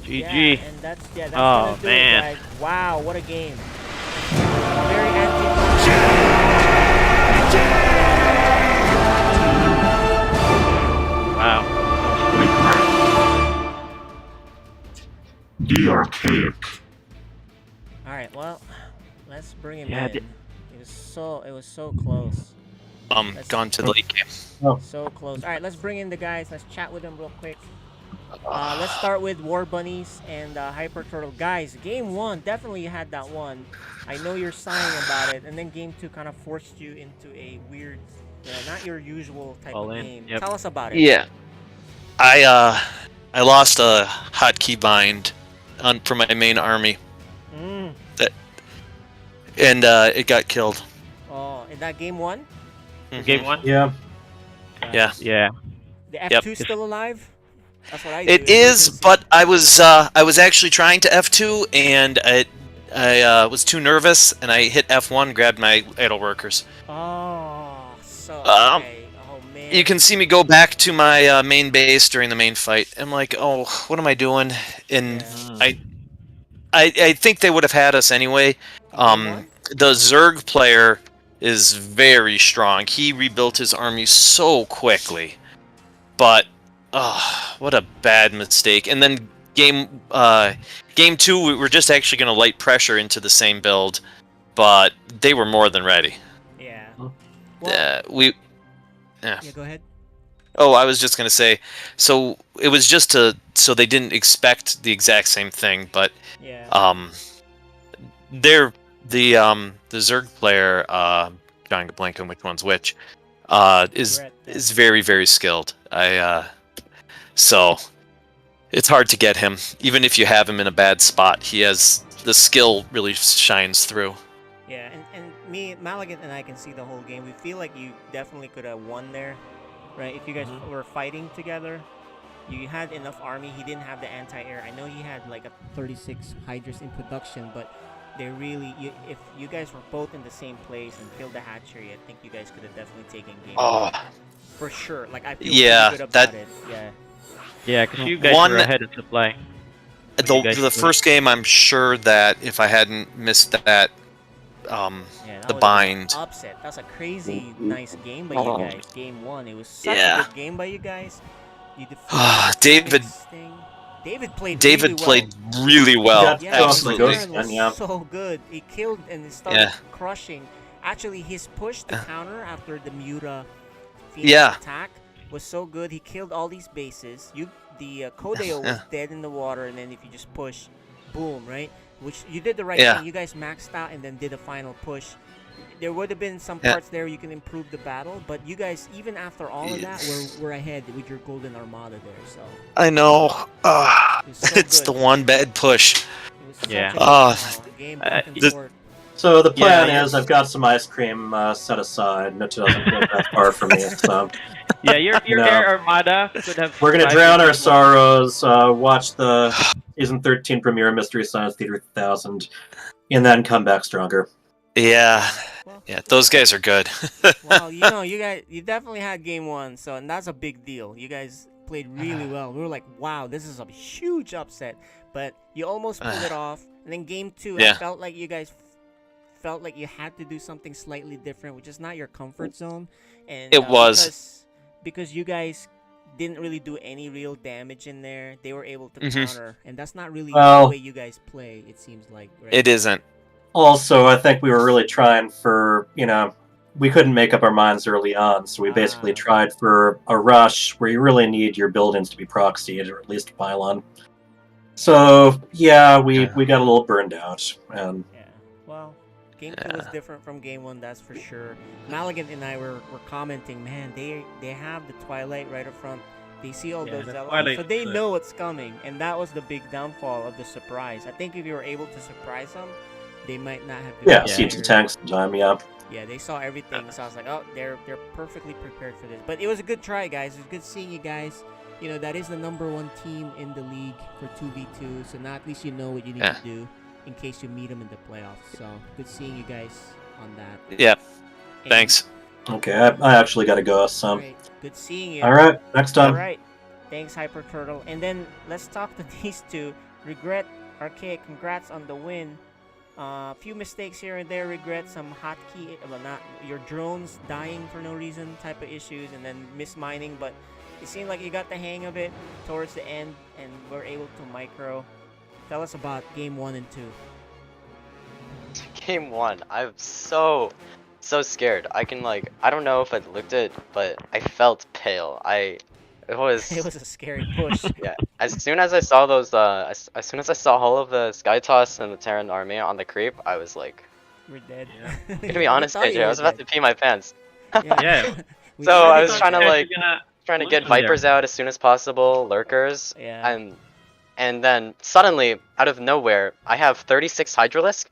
Speaker 9: GG.
Speaker 2: Yeah, and that's
Speaker 9: Oh,
Speaker 2: gonna do
Speaker 9: man.
Speaker 2: it, guys. Wow, what a game. Very anti.
Speaker 9: Wow.
Speaker 8: The Archaic.
Speaker 2: All right, well, let's bring him
Speaker 9: Yeah,
Speaker 2: in. It was so close.
Speaker 4: Gone to the late game.
Speaker 2: So close. All right, let's bring in the guys. Let's chat with them real quick. Let's start with War Bunnies and Hyper Turtle. Guys, game 1, definitely you had that one. I know you're sighing about it, and then game 2 kind of forced you into a weird, not your usual type
Speaker 9: All
Speaker 2: of
Speaker 9: in,
Speaker 2: game.
Speaker 9: yep.
Speaker 2: Tell us about it.
Speaker 4: Yeah. I lost a hotkey bind for my main army.
Speaker 2: Mm.
Speaker 4: And it got killed.
Speaker 2: Oh, in that game 1?
Speaker 9: Game 1?
Speaker 5: Yeah.
Speaker 4: Yeah.
Speaker 9: Yeah.
Speaker 2: The
Speaker 4: Yep.
Speaker 2: F2 still alive? That's what I do.
Speaker 4: It is,
Speaker 2: emergency.
Speaker 4: but I was actually trying to F2 and I was too nervous and I hit F1, grabbed my idle workers.
Speaker 2: Oh, so okay. Oh man.
Speaker 4: You can see me go back to my main base during the main fight. I'm like, oh, what am I doing? And I think they would have had us anyway. The Zerg player is very strong. He rebuilt his army so quickly. But what a bad mistake. And then game 2, we were just actually going to light pressure into the same build, but they were more than ready.
Speaker 2: Yeah.
Speaker 4: Yeah,
Speaker 2: go ahead.
Speaker 4: Oh, I was just going to say, so it was just so they didn't expect the exact same thing, but the Zerg player, drawing a blank on which one's which, is very, very skilled. So it's hard to get him. Even if you have him in a bad spot, he has the skill really shines through.
Speaker 2: Yeah, and me, Maligan and I can see the whole game. We feel like you definitely could have won there, right? If you guys were fighting together, you had enough army. He didn't have the anti-air. I know he had like a 36 Hydras in production, but they really, if you guys were both in the same place and killed the hatchery, I think you guys could have definitely taken game for sure. Like I feel pretty good about it. Yeah.
Speaker 9: Yeah, because you guys were ahead of supply.
Speaker 4: The first game, I'm sure that if I hadn't missed that, the bind.
Speaker 2: Upset. That's a crazy nice game by you guys. Game 1. It was such a good game by you guys. You
Speaker 4: David played really well. Absolutely.
Speaker 2: Was so good. He killed and started crushing. Actually, his push to counter after the Muta Phoenix attack was so good. He killed all these bases. The Kodeo was dead in the water, and then if you just push, boom, right? Which you did the right thing. You guys maxed out and then did a final push. There would have been some parts there you can improve the battle, but you guys, even after all of that, were ahead with your Golden Armada there. So
Speaker 4: I know. It's the one bad push.
Speaker 5: So the plan is I've got some ice cream set aside, and it doesn't get that far from me. So.
Speaker 9: Yeah, your air armada could have.
Speaker 5: We're gonna drown our sorrows, watch the season 13 premiere of Mystery Science Theater 3000, and then come back stronger.
Speaker 4: Yeah, those guys are good.
Speaker 2: Well, you definitely had game 1, and that's a big deal. You guys played really well. We were like, wow, this is a huge upset, but you almost pulled it off. And then game 2, I felt like you guys felt like you had to do something slightly different, which is not your comfort zone. And
Speaker 4: it was.
Speaker 2: Because you guys didn't really do any real damage in there. They were able to counter, and that's not really the way you guys play, it seems like. Right?
Speaker 4: It isn't.
Speaker 5: Also, I think we were really trying for, we couldn't make up our minds early on, so we basically tried for a rush where you really need your buildings to be proxied, or at least a pylon. So, we got a little burned out. And
Speaker 2: well, game 2 was different from game 1, that's for sure. Maligan and I were commenting, man, they have the Twilight right up front. They see all those elements, so they know what's coming, and that was the big downfall of the surprise. I think if you were able to surprise them, they might not have.
Speaker 5: Siege and tanks time, Yeah,
Speaker 2: they saw everything, so I was like, oh, they're perfectly prepared for this. But it was a good try, guys. It was good seeing you guys. That is the #1 team in the league for 2v2, so now at least you know what you need to do in case you meet them in the playoffs. So good seeing you guys on that.
Speaker 4: Yeah, thanks.
Speaker 5: Okay, I actually got to go, so.
Speaker 2: Great. Good seeing you.
Speaker 5: All right, next time.
Speaker 2: All right, thanks, Hyper Turtle. And then let's talk to these two. Regret, Archaic, congrats on the win. A few mistakes here and there. Regret some hotkey, not your drones dying for no reason type of issues, and then mismining. But it seemed like you got the hang of it towards the end, and were able to micro. Tell us about game 1 and 2.
Speaker 6: Game 1, I'm so scared. I don't know if I looked it, but I felt pale. It was
Speaker 2: a scary push.
Speaker 6: Yeah, as soon as I saw those, as soon as I saw all of the Sky Toss and the Terran army on the creep, I was like,
Speaker 2: We're dead.
Speaker 6: to be honest, KJ, I was about to pee my pants.
Speaker 3: Yeah.
Speaker 6: So I was trying to
Speaker 3: You guys
Speaker 6: like
Speaker 3: are gonna
Speaker 6: trying to
Speaker 3: lose
Speaker 6: get
Speaker 3: from there.
Speaker 6: Vipers out as soon as possible, lurkers,
Speaker 2: Yeah.
Speaker 6: and then suddenly out of nowhere, I have 36 Hydralisk.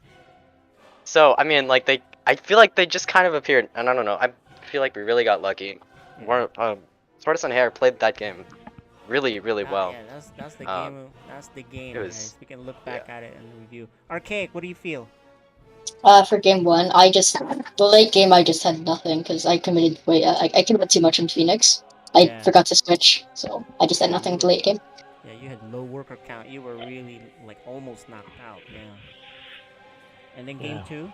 Speaker 6: So I mean, like I feel like they just kind of appeared, and I don't know. I feel like we really got lucky. Tortoise and Hare played that game really, really well.
Speaker 2: Yeah, that's the game. That's the game, guys. We can look back at it and review. Archaic, what do you feel?
Speaker 7: For game one, the late game I just had nothing because I committed I committed too much in Phoenix. I forgot to switch, so I just had nothing in the late game.
Speaker 2: Yeah, you had low worker count. You were really like almost knocked out. Yeah. And then game two,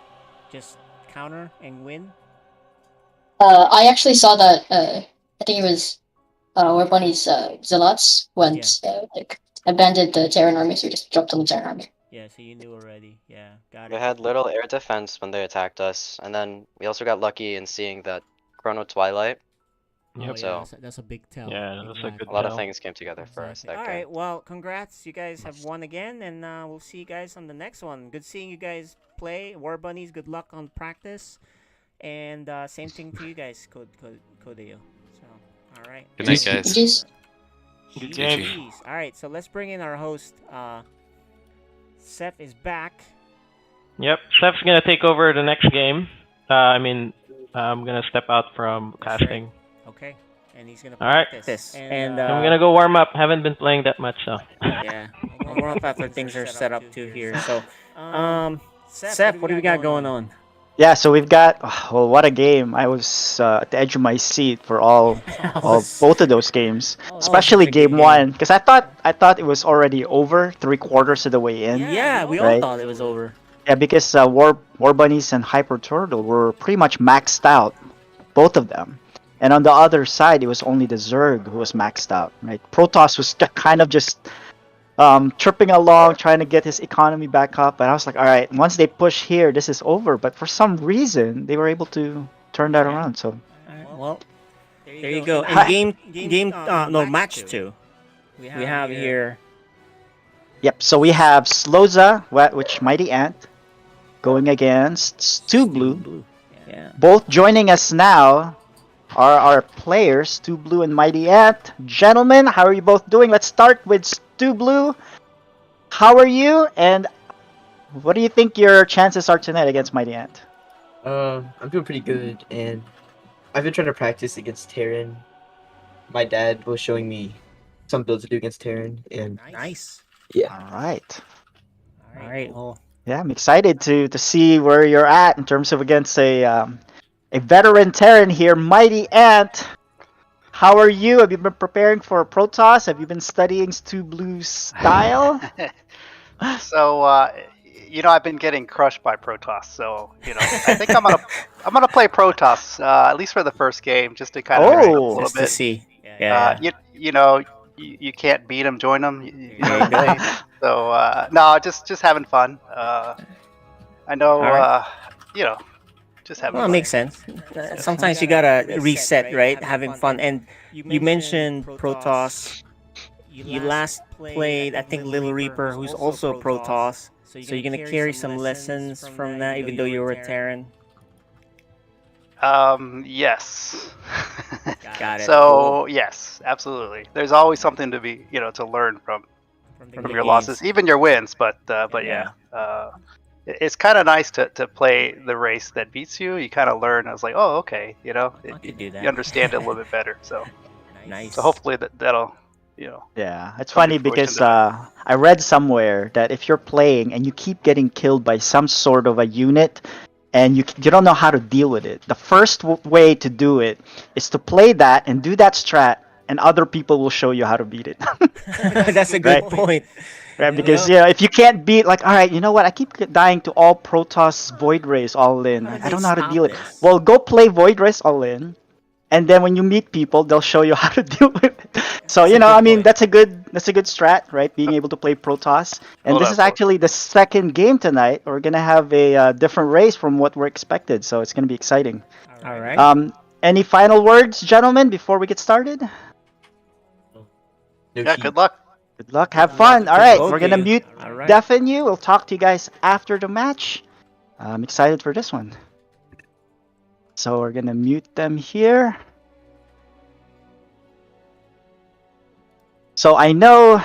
Speaker 2: just counter and win.
Speaker 7: I actually saw that. I think it was where Bunny's Zealots went like abandoned the Terran army, so we just dropped on the Terran army.
Speaker 2: Yeah, so you knew already. Yeah, got it.
Speaker 6: We had little air defense when they attacked us, and then we also got lucky in seeing that Chrono Twilight.
Speaker 2: Yep.
Speaker 6: So
Speaker 2: that's a big tell.
Speaker 3: Yeah, that's a good
Speaker 6: a lot of things came together for us.
Speaker 2: All right, well, congrats. You guys have won again, and we'll see you guys on the next one. Good seeing you guys play. War Bunnies, good luck on practice. And same thing to you guys, Kodeo. So, all right.
Speaker 4: Good night, guys.
Speaker 3: Good game.
Speaker 2: GGs. All right, so let's bring in our host. Seth is back.
Speaker 3: Yep, Steph's gonna take over the next game. I'm gonna step out from casting.
Speaker 2: Okay, and he's gonna
Speaker 3: All right.
Speaker 2: practice.
Speaker 3: And I'm gonna go warm up. Haven't been playing that much, so.
Speaker 2: Yeah, we'll warm up after things are set up too here. So, Seth, what do we got going on?
Speaker 10: Yeah, so we've got what a game! I was at the edge of my seat for both of those games, especially game one, because I thought it was already over 3/4 of the way in.
Speaker 2: Yeah, we all thought it was over.
Speaker 10: Yeah, because War Bunnies and Hyper Turtle were pretty much maxed out, both of them. And on the other side, it was only the Zerg who was maxed out, right? Protoss was kind of just tripping along, trying to get his economy back up. And I was like, all right, once they push here, this is over. But for some reason, they were able to turn that around. So,
Speaker 2: well, there you go. And match two. We have here.
Speaker 10: Yep. So we have Sloza, which Mighty Ant, going against Stu Blue.
Speaker 2: Yeah.
Speaker 10: Both joining us now are our players, Stu Blue and Mighty Ant. Gentlemen, how are you both doing? Let's start with Stu Blue. How are you? And what do you think your chances are tonight against Mighty Ant?
Speaker 11: I'm doing pretty good, and I've been trying to practice against Terran. My dad was showing me some builds to do against Terran, and
Speaker 2: nice.
Speaker 11: Yeah.
Speaker 10: All right.
Speaker 2: Well,
Speaker 10: yeah, I'm excited to see where you're at in terms of against a veteran Terran here, Mighty Ant. How are you? Have you been preparing for Protoss? Have you been studying Stu Blue's style?
Speaker 12: So, I've been getting crushed by Protoss. So, I think I'm gonna play Protoss at least for the first game, just to kind of a little
Speaker 2: just
Speaker 12: bit.
Speaker 2: to see. Yeah.
Speaker 12: You can't beat them, join them. So, no, just having fun. I know, just having
Speaker 2: Well, it
Speaker 12: fun.
Speaker 2: makes sense. Sometimes you gotta reset, right? Having fun. And you mentioned Protoss. You last played, I think, Little Reaper, who's also a Protoss. So you're gonna carry some lessons from that, even though you were a Terran.
Speaker 12: Yes.
Speaker 2: Got it.
Speaker 12: So yes, absolutely. There's always something to be, to learn from your losses, even your wins. But yeah. It's kind of nice to play the race that beats you. You kind of learn. I was like, oh, okay,
Speaker 2: I could do that.
Speaker 12: you understand it a little bit better. So,
Speaker 2: Nice.
Speaker 12: so hopefully that'll,
Speaker 10: Yeah, it's
Speaker 12: Come
Speaker 10: funny
Speaker 12: to fruition
Speaker 10: because I read somewhere that if you're playing and you keep getting killed by some sort of a unit and you don't know how to deal with it, the first way to do it is to play that and do that strat, and other people will show you how to beat it.
Speaker 2: That's a good point.
Speaker 10: Right, because if you can't beat, like, all right, you know what? I keep dying to all Protoss Void Rays all in. I don't know how to deal with it. Well, go play Void Rays all in, and then when you meet people, they'll show you how to deal with it. So that's a good strat, right? Being able to play Protoss. And this is actually the second game tonight. We're gonna have a different race from what we're expected, so it's gonna be exciting.
Speaker 2: All right.
Speaker 10: Any final words, gentlemen, before we get started?
Speaker 12: yeah. Good luck.
Speaker 10: Good luck. Have fun. All right,
Speaker 2: both
Speaker 10: we're
Speaker 2: of
Speaker 10: gonna
Speaker 2: you.
Speaker 10: mute
Speaker 2: All right.
Speaker 10: Def and you. We'll talk to you guys after the match. I'm excited for this one. So we're gonna mute them here. So I know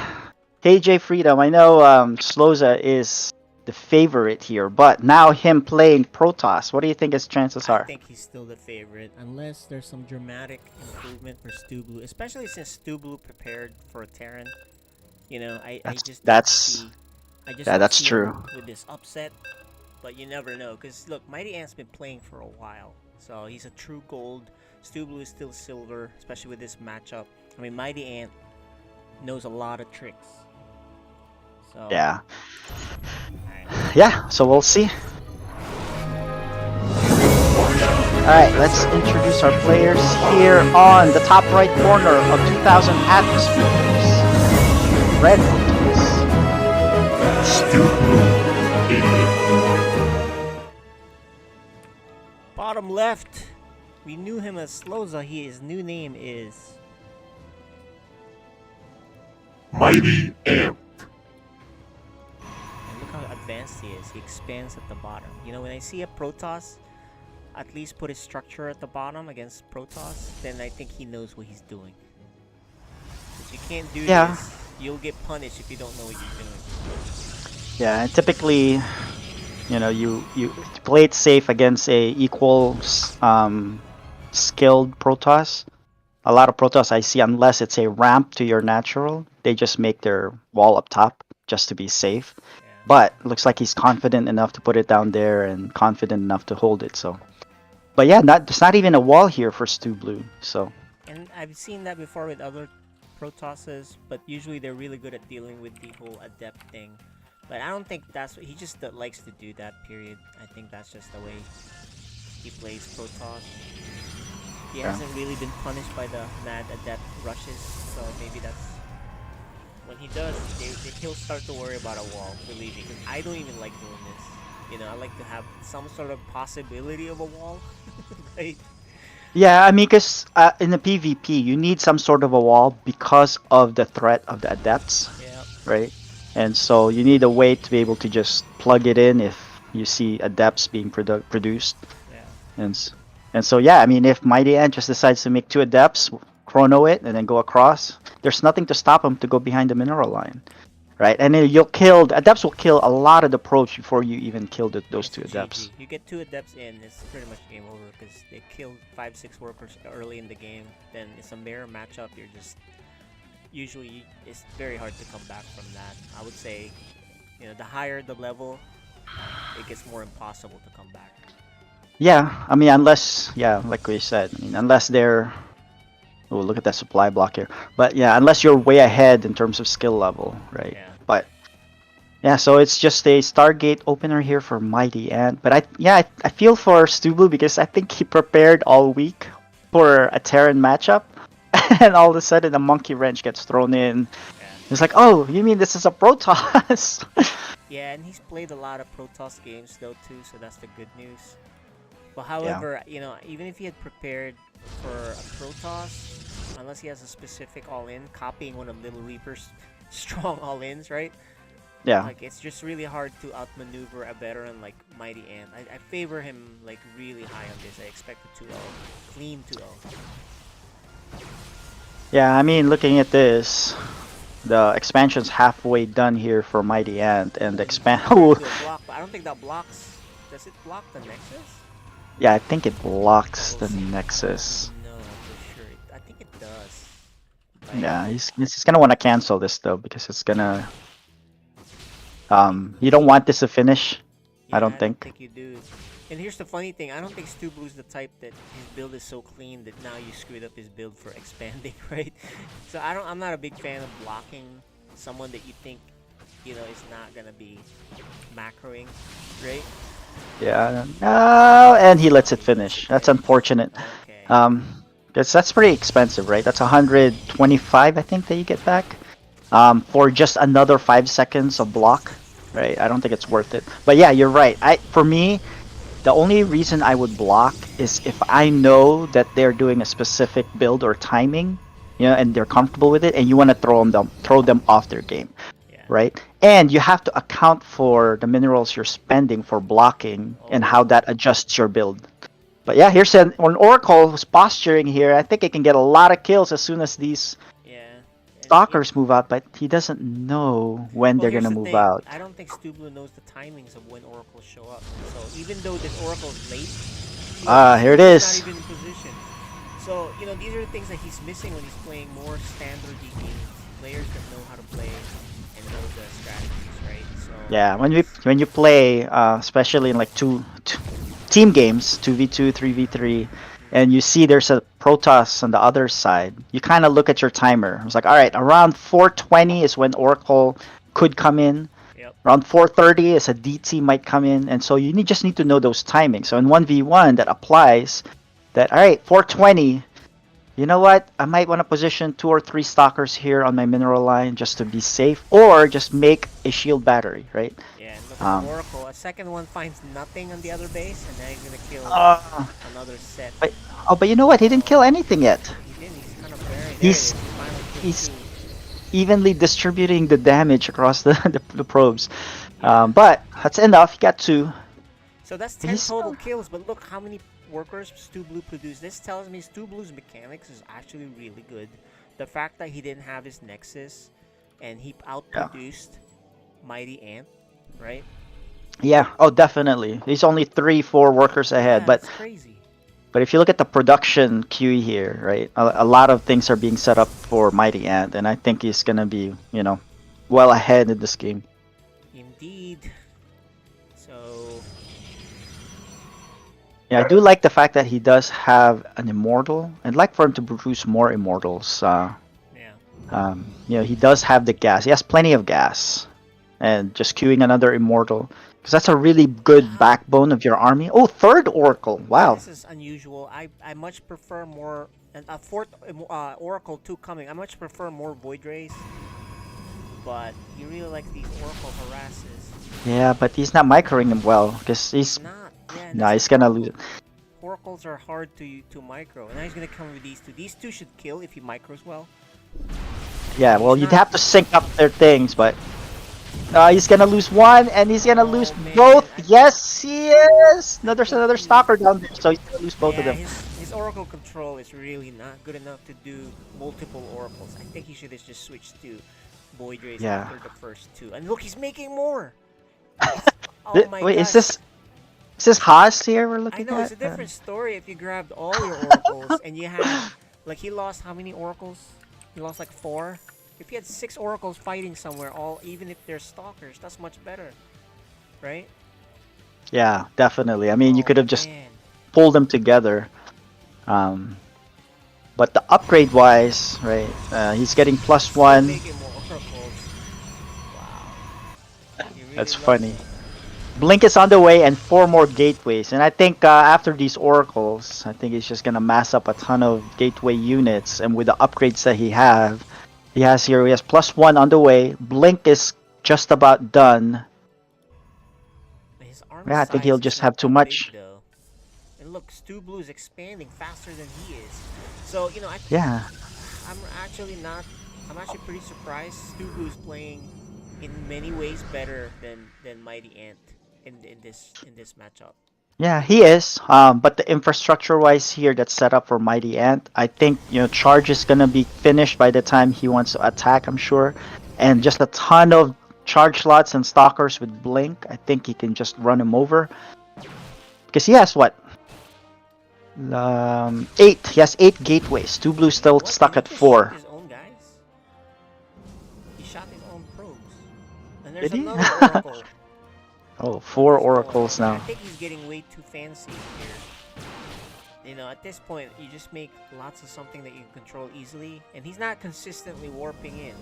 Speaker 10: KJ Freedom. I know Sloza is the favorite here, but now him playing Protoss. What do you think his chances
Speaker 2: I
Speaker 10: are?
Speaker 2: think he's still the favorite, unless there's some dramatic improvement for Stu Blue, especially since Stu Blue prepared for a Terran. You know, I just don't see. I just don't
Speaker 10: that's
Speaker 2: see
Speaker 10: true.
Speaker 2: him with this upset, but you never know. Cause look, Mighty Ant's been playing for a while, so he's a true gold. Stu Blue is still silver, especially with this matchup. I mean, Mighty Ant knows a lot of tricks. So
Speaker 10: Yeah. Yeah, so we'll see. Alright, let's introduce our players here on the top right corner of 2000 atmospheres. Red Protoss.
Speaker 2: Bottom left, we knew him as Sloza. His new name is
Speaker 8: Mighty Ant.
Speaker 2: And look how advanced he is. He expands at the bottom. You know, when I see a Protoss at least put his structure at the bottom against Protoss, then I think he knows what he's doing. If you can't do this, you'll get punished if you don't know what you're doing.
Speaker 10: Yeah, and typically, you know, you play it safe against a equal skilled Protoss. A lot of Protoss I see, unless it's a ramp to your natural, they just make their wall up top just to be safe.
Speaker 2: Yeah.
Speaker 10: But looks like he's confident enough to put it down there and confident enough to hold it. So, but yeah, there's not even a wall here for Stu Blue. So.
Speaker 2: And I've seen that before with other Protosses, but usually they're really good at dealing with the whole adept thing. But I don't think that's what he just likes to do that. Period. I think that's just the way he plays Protoss. He hasn't really been punished by the mad adept rushes, so maybe that's when he does. He'll start to worry about a wall. Believe me, because I don't even like doing this. You know, I like to have some sort of possibility of a wall, right?
Speaker 10: Yeah, I mean, because in the PvP, you need some sort of a wall because of the threat of the adepts, right? And so you need a way to be able to just plug it in if you see adepts being produced.
Speaker 2: Yeah.
Speaker 10: And so yeah, I mean, if Mighty Ant just decides to make 2 adepts, chrono it, and then go across, there's nothing to stop him to go behind the mineral line, right? And then adepts will kill a lot of the probes before you even kill those 2 adepts.
Speaker 2: You get 2 adepts in, it's pretty much game over because they killed 5-6 workers early in the game. Then it's a mirror matchup. You're just usually it's very hard to come back from that. I would say, you know, the higher the level, it gets more impossible to come back.
Speaker 10: Yeah, I mean, unless, like we said, I mean, unless they're... Oh, look at that supply block here. But yeah, unless you're way ahead in terms of skill level, right?
Speaker 2: Yeah.
Speaker 10: But yeah, so it's just a Stargate opener here for Mighty Ant. But I feel for Stu Blue because I think he prepared all week for a Terran matchup. And all of a sudden a monkey wrench gets thrown in.
Speaker 2: Yeah.
Speaker 10: It's like, oh, you mean this is a Protoss?
Speaker 2: Yeah, and he's played a lot of Protoss games though too, so that's the good news. But however, you know, even if he had prepared for a Protoss, unless he has a specific all-in, copying one of Little Reaper's strong all-ins, right?
Speaker 10: Yeah.
Speaker 2: Like, it's just really hard to outmaneuver a veteran like Mighty Ant. I favor him, like, really high on this. I expect a 2-0. Clean 2-0.
Speaker 10: Yeah, I mean, looking at this, the expansion's halfway done here for Mighty Ant, and the
Speaker 2: Block, but I don't think that blocks... Does it block the Nexus?
Speaker 10: Yeah, I think it blocks the Nexus.
Speaker 2: No, for sure. I think it does.
Speaker 10: Yeah, he's gonna want to cancel this though because it's gonna. You don't want this to finish.
Speaker 2: Yeah,
Speaker 10: I don't think.
Speaker 2: I don't think you do. And here's the funny thing: I don't think Stu Blue's the type that his build is so clean that now you screwed up his build for expanding, right? So I'm not a big fan of blocking someone that you think, you know, is not gonna be macroing, right?
Speaker 10: Yeah. No, and he lets it finish. That's unfortunate.
Speaker 2: Okay.
Speaker 10: Because that's pretty expensive, right? That's 125, I think, that you get back. For just another 5 seconds of block, right? I don't think it's worth it. But yeah, you're right. For me, the only reason I would block is if I know that they're doing a specific build or timing. and they're comfortable with it, and you want to throw them off their game, right? And you have to account for the minerals you're spending for blocking and how that adjusts your build. But yeah, here's an Oracle who's posturing here. I think he can get a lot of kills as soon as these stalkers move out, but he doesn't know when they're gonna move out.
Speaker 2: I don't think Stu Blue knows the timings of when oracles show up. So even though this oracle is late,
Speaker 10: Here it is.
Speaker 2: not even in position. So these are the things that he's missing when he's playing more standard games. Players that know how to play and know the strategies, right? So
Speaker 10: Yeah, when you play, especially in like team games, 2v2, 3v3, and you see there's a Protoss on the other side, you kind of look at your timer. It's like, all right, around 4:20 is when Oracle could come in. Around 4:30 is a DT might come in, and so you just need to know those timings. So in 1v1, that applies. That all right, 4:20. You know what? I might want to position 2 or 3 stalkers here on my mineral line just to be safe, or just make a shield battery, right?
Speaker 2: Yeah, and look at Oracle. A second one finds nothing on the other base, and now he's gonna kill another set.
Speaker 10: But you know what? He didn't kill anything yet.
Speaker 2: He didn't. He's kind of buried.
Speaker 10: He's evenly distributing the damage across the probes. But that's enough. He got 2.
Speaker 2: So that's 10 total kills. But look how many workers Stu Blue produced. This tells me Stu Blue's mechanics is actually really good. The fact that he didn't have his Nexus and he outproduced Mighty Ant, right?
Speaker 10: Yeah, definitely. He's only 3-4 workers ahead, but
Speaker 2: that's crazy.
Speaker 10: But if you look at the production queue here, right, a lot of things are being set up for Mighty Ant, and I think he's gonna be, well ahead in this game.
Speaker 2: Indeed. So.
Speaker 10: Yeah, I do like the fact that he does have an immortal. I'd like for him to produce more immortals. He does have the gas. He has plenty of gas, and just queuing another immortal. Because that's a really good backbone of your army. Oh, 3rd Oracle. Wow.
Speaker 2: This is unusual. I much prefer more... And a 4th Oracle 2 coming. I much prefer more Void Rays. But you really like these Oracle harasses.
Speaker 10: Yeah, but he's not microing them well. Because he's... he's gonna lose it.
Speaker 2: Oracles are hard to micro. And now he's gonna come with these 2. These 2 should kill if he micros well.
Speaker 10: Yeah, well, you'd have to sync up their things, but... he's gonna lose 1, and he's gonna lose both. Yes, he is. There's another stalker down there, so he's gonna lose both of them.
Speaker 2: His Oracle control is really not good enough to do multiple Oracles. I think he should have just switched to Void Rays after the first 2. And look, he's making more. Oh my
Speaker 10: Wait,
Speaker 2: gosh.
Speaker 10: is this Haas here we're looking at?
Speaker 2: I know, it's a different story if you grabbed all your Oracles and you had, like, he lost how many Oracles? He lost like 4. If you had 6 Oracles fighting somewhere, even if they're stalkers, that's much better, right?
Speaker 10: Yeah, definitely. I mean, you could have just pulled them together. But the upgrade-wise, right? He's getting +1. That's funny. Blink is on the way, and 4 more gateways. And I think after these oracles, I think he's just gonna mass up a ton of gateway units. And with the upgrades that he has here, he has +1 on the way. Blink is just about done. Yeah, I think he'll just have too much.
Speaker 2: And look, Stu Blue is expanding faster than he is. So I'm actually pretty surprised. Stu Blue is playing in many ways better than Mighty Ant in this matchup.
Speaker 10: Yeah, he is. But the infrastructure-wise here that's set up for Mighty Ant, I think Charge is gonna be finished by the time he wants to attack. I'm sure, and just a ton of charge slots and stalkers with Blink. I think he can just run him over. Because he has what? 8. He has 8 gateways. Stu Blue still stuck at 4.
Speaker 2: His own guys. He shot his own probes. And there's
Speaker 10: Did he?
Speaker 2: another oracle.
Speaker 10: Oh, 4 oracles now.
Speaker 2: I think he's getting way too fancy here. At this point, you just make lots of something that you can control easily, and he's not consistently warping in.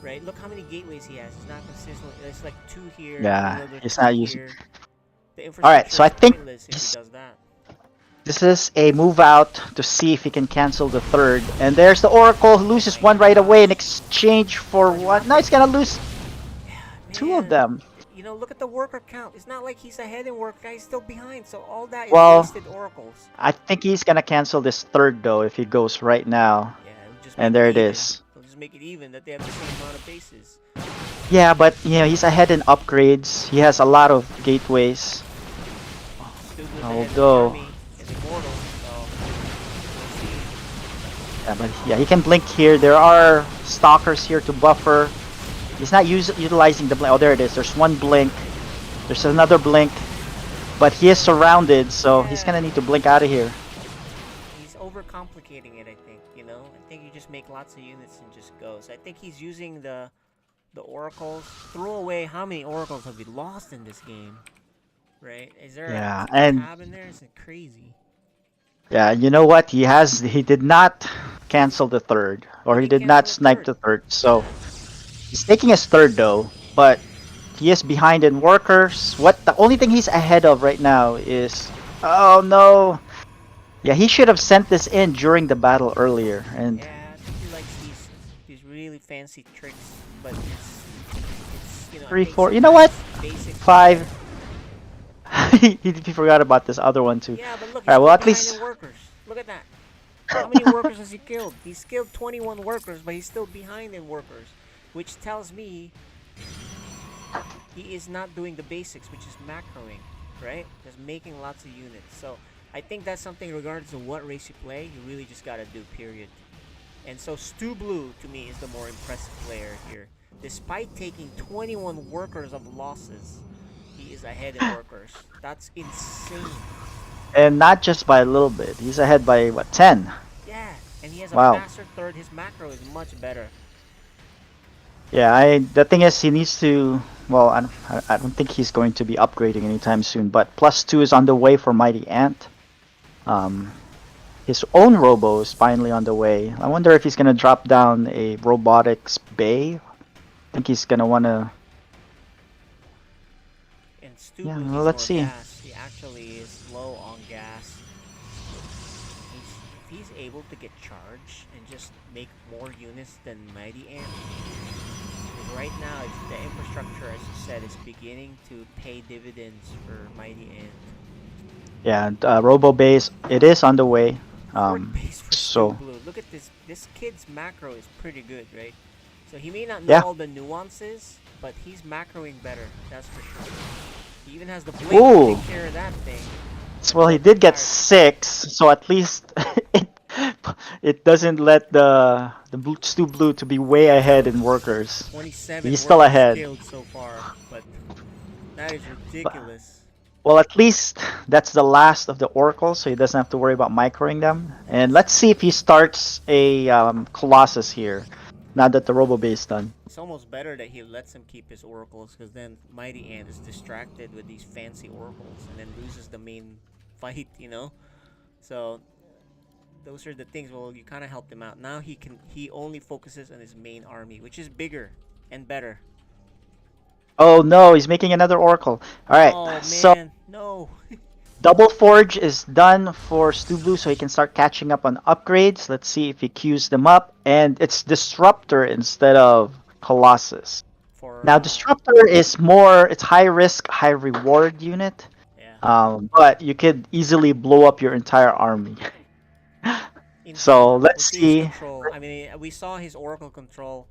Speaker 2: Right? Look how many gateways he has. He's not consistently. There's like 2 here.
Speaker 10: Yeah, he's not using.
Speaker 2: All
Speaker 10: right, so I think
Speaker 2: if he does that.
Speaker 10: This is a move out to see if he can cancel the 3rd. And there's the Oracle who loses 1 right away in exchange for 1. No, he's gonna lose 2 of them.
Speaker 2: Look at the worker count. It's not like he's ahead in work. He's still behind. So all that is
Speaker 10: Well,
Speaker 2: wasted oracles.
Speaker 10: I think he's gonna cancel this 3rd though if he goes right now.
Speaker 2: Yeah,
Speaker 1: just
Speaker 10: And
Speaker 1: make
Speaker 10: there
Speaker 1: it
Speaker 10: it
Speaker 1: even.
Speaker 10: is.
Speaker 1: They'll just make it even that they have the same amount of bases.
Speaker 10: Yeah, but he's ahead in upgrades. He has a lot of gateways.
Speaker 1: Still with the head of the
Speaker 10: Although,
Speaker 1: army is immortal, so we'll see.
Speaker 10: yeah, but yeah, he can blink here. There are stalkers here to buffer. He's not utilizing the blink. Oh, there it is. There's one blink. There's another blink. But he is surrounded, so he's gonna need to blink out of here.
Speaker 1: He's overcomplicating it, I think, you know? I think you just make lots of units and just go. So I think he's using the oracles. Throw away, how many oracles have we lost in this game? Right? Is there
Speaker 10: Yeah,
Speaker 1: a
Speaker 10: and
Speaker 1: tab in there? Is it crazy?
Speaker 10: yeah, you know what? He did not cancel the third, or he did not snipe the third. So he's taking his third though, but he is behind in workers. The only thing he's ahead of right now is, oh no. Yeah, he should have sent this in during the battle earlier, and
Speaker 1: Yeah, I think he likes these really fancy tricks, but it's you know, I
Speaker 10: 3,
Speaker 1: think
Speaker 10: 4. You know what?
Speaker 1: sometimes basic
Speaker 10: 5. he forgot about this other one too.
Speaker 1: Yeah, but look,
Speaker 10: All right,
Speaker 1: he's
Speaker 10: well
Speaker 1: still
Speaker 10: at
Speaker 1: behind
Speaker 10: least
Speaker 1: in workers. Look at that. How many workers has he killed? He's killed 21 workers, but he's still behind in workers, which tells me he is not doing the basics, which is macroing, right? Just making lots of units. So I think that's something regardless of what race you play, you really just gotta do, period. And so Stu Blue, to me, is the more impressive player here. Despite taking 21 workers of losses, he is ahead in workers. That's insane.
Speaker 10: and not just by a little bit. He's ahead by what, 10?
Speaker 1: Yeah, and he has a
Speaker 10: Wow.
Speaker 1: faster third. His macro is much better.
Speaker 10: Yeah, the thing is he needs to. Well, I don't think he's going to be upgrading anytime soon. But +2 is on the way for Mighty Ant. His own Robo is finally on the way. I wonder if he's gonna drop down a robotics bay. I think he's gonna wanna.
Speaker 1: And Stu
Speaker 10: Yeah,
Speaker 1: Blue
Speaker 10: well,
Speaker 1: needs
Speaker 10: let's
Speaker 1: more
Speaker 10: see.
Speaker 1: gas. He actually is low on gas. If he's able to get charged and just make more units than Mighty Ant, because right now the infrastructure, as you said, is beginning to pay dividends for Mighty Ant.
Speaker 10: Yeah, Robo base. It is on the way.
Speaker 1: Fourth base for
Speaker 10: So
Speaker 1: Stu Blue. Look at this. This kid's macro is pretty good, right? So he may not know
Speaker 10: Yeah.
Speaker 1: all the nuances, but he's macroing better. That's for sure. He even has the blink
Speaker 10: Ooh.
Speaker 1: to take care of that thing.
Speaker 10: Well, he did get 6, so at least it doesn't let the Stu Blue to be way ahead in workers.
Speaker 1: 27
Speaker 10: He's still
Speaker 1: workers
Speaker 10: ahead.
Speaker 1: killed so far, but that is ridiculous.
Speaker 10: Well, at least that's the last of the oracles, so he doesn't have to worry about microing them. And let's see if he starts a Colossus here, now that the Robo base done.
Speaker 1: It's almost better that he lets him keep his oracles, because then Mighty Ant is distracted with these fancy oracles and then loses the main fight, you know? So those are the things. Well, you kind of helped him out. Now he only focuses on his main army, which is bigger and better.
Speaker 10: Oh no, he's making another oracle. Alright,
Speaker 1: Oh man,
Speaker 10: so
Speaker 1: no.
Speaker 10: Double Forge is done for Stu Blue, so he can start catching up on upgrades. Let's see if he queues them up. And it's Disruptor instead of Colossus. Now, Disruptor is more, it's high risk, high reward unit. But you could easily blow up your entire army. So let's see.
Speaker 1: Control. I mean, we saw his oracle control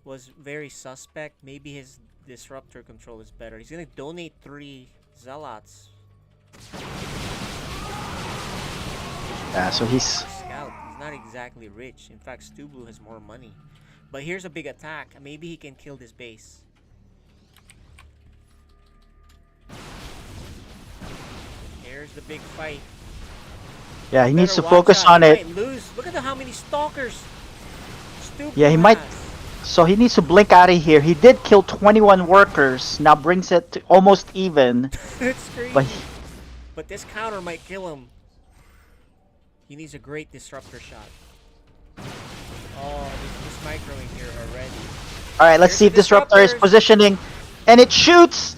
Speaker 1: was very suspect. Maybe his Disruptor control is better. He's gonna donate 3 Zealots.
Speaker 10: Yeah, so he's
Speaker 1: scout. He's not exactly rich. In fact, Stu Blue has more money. But here's a big attack. Maybe he can kill this base. Here's the big fight.
Speaker 10: Yeah, he needs to
Speaker 1: Better
Speaker 10: focus
Speaker 1: watch out.
Speaker 10: on
Speaker 1: He
Speaker 10: it.
Speaker 1: might lose. Look at how many stalkers.
Speaker 10: Yeah, he might. So he needs to blink out of here. He did kill 21 workers. Now brings it to almost even.
Speaker 1: It's crazy. But this counter might kill him. He needs a great disruptor shot. Oh, this microing here already.
Speaker 10: All right, let's see if Disruptor is positioning, and it shoots.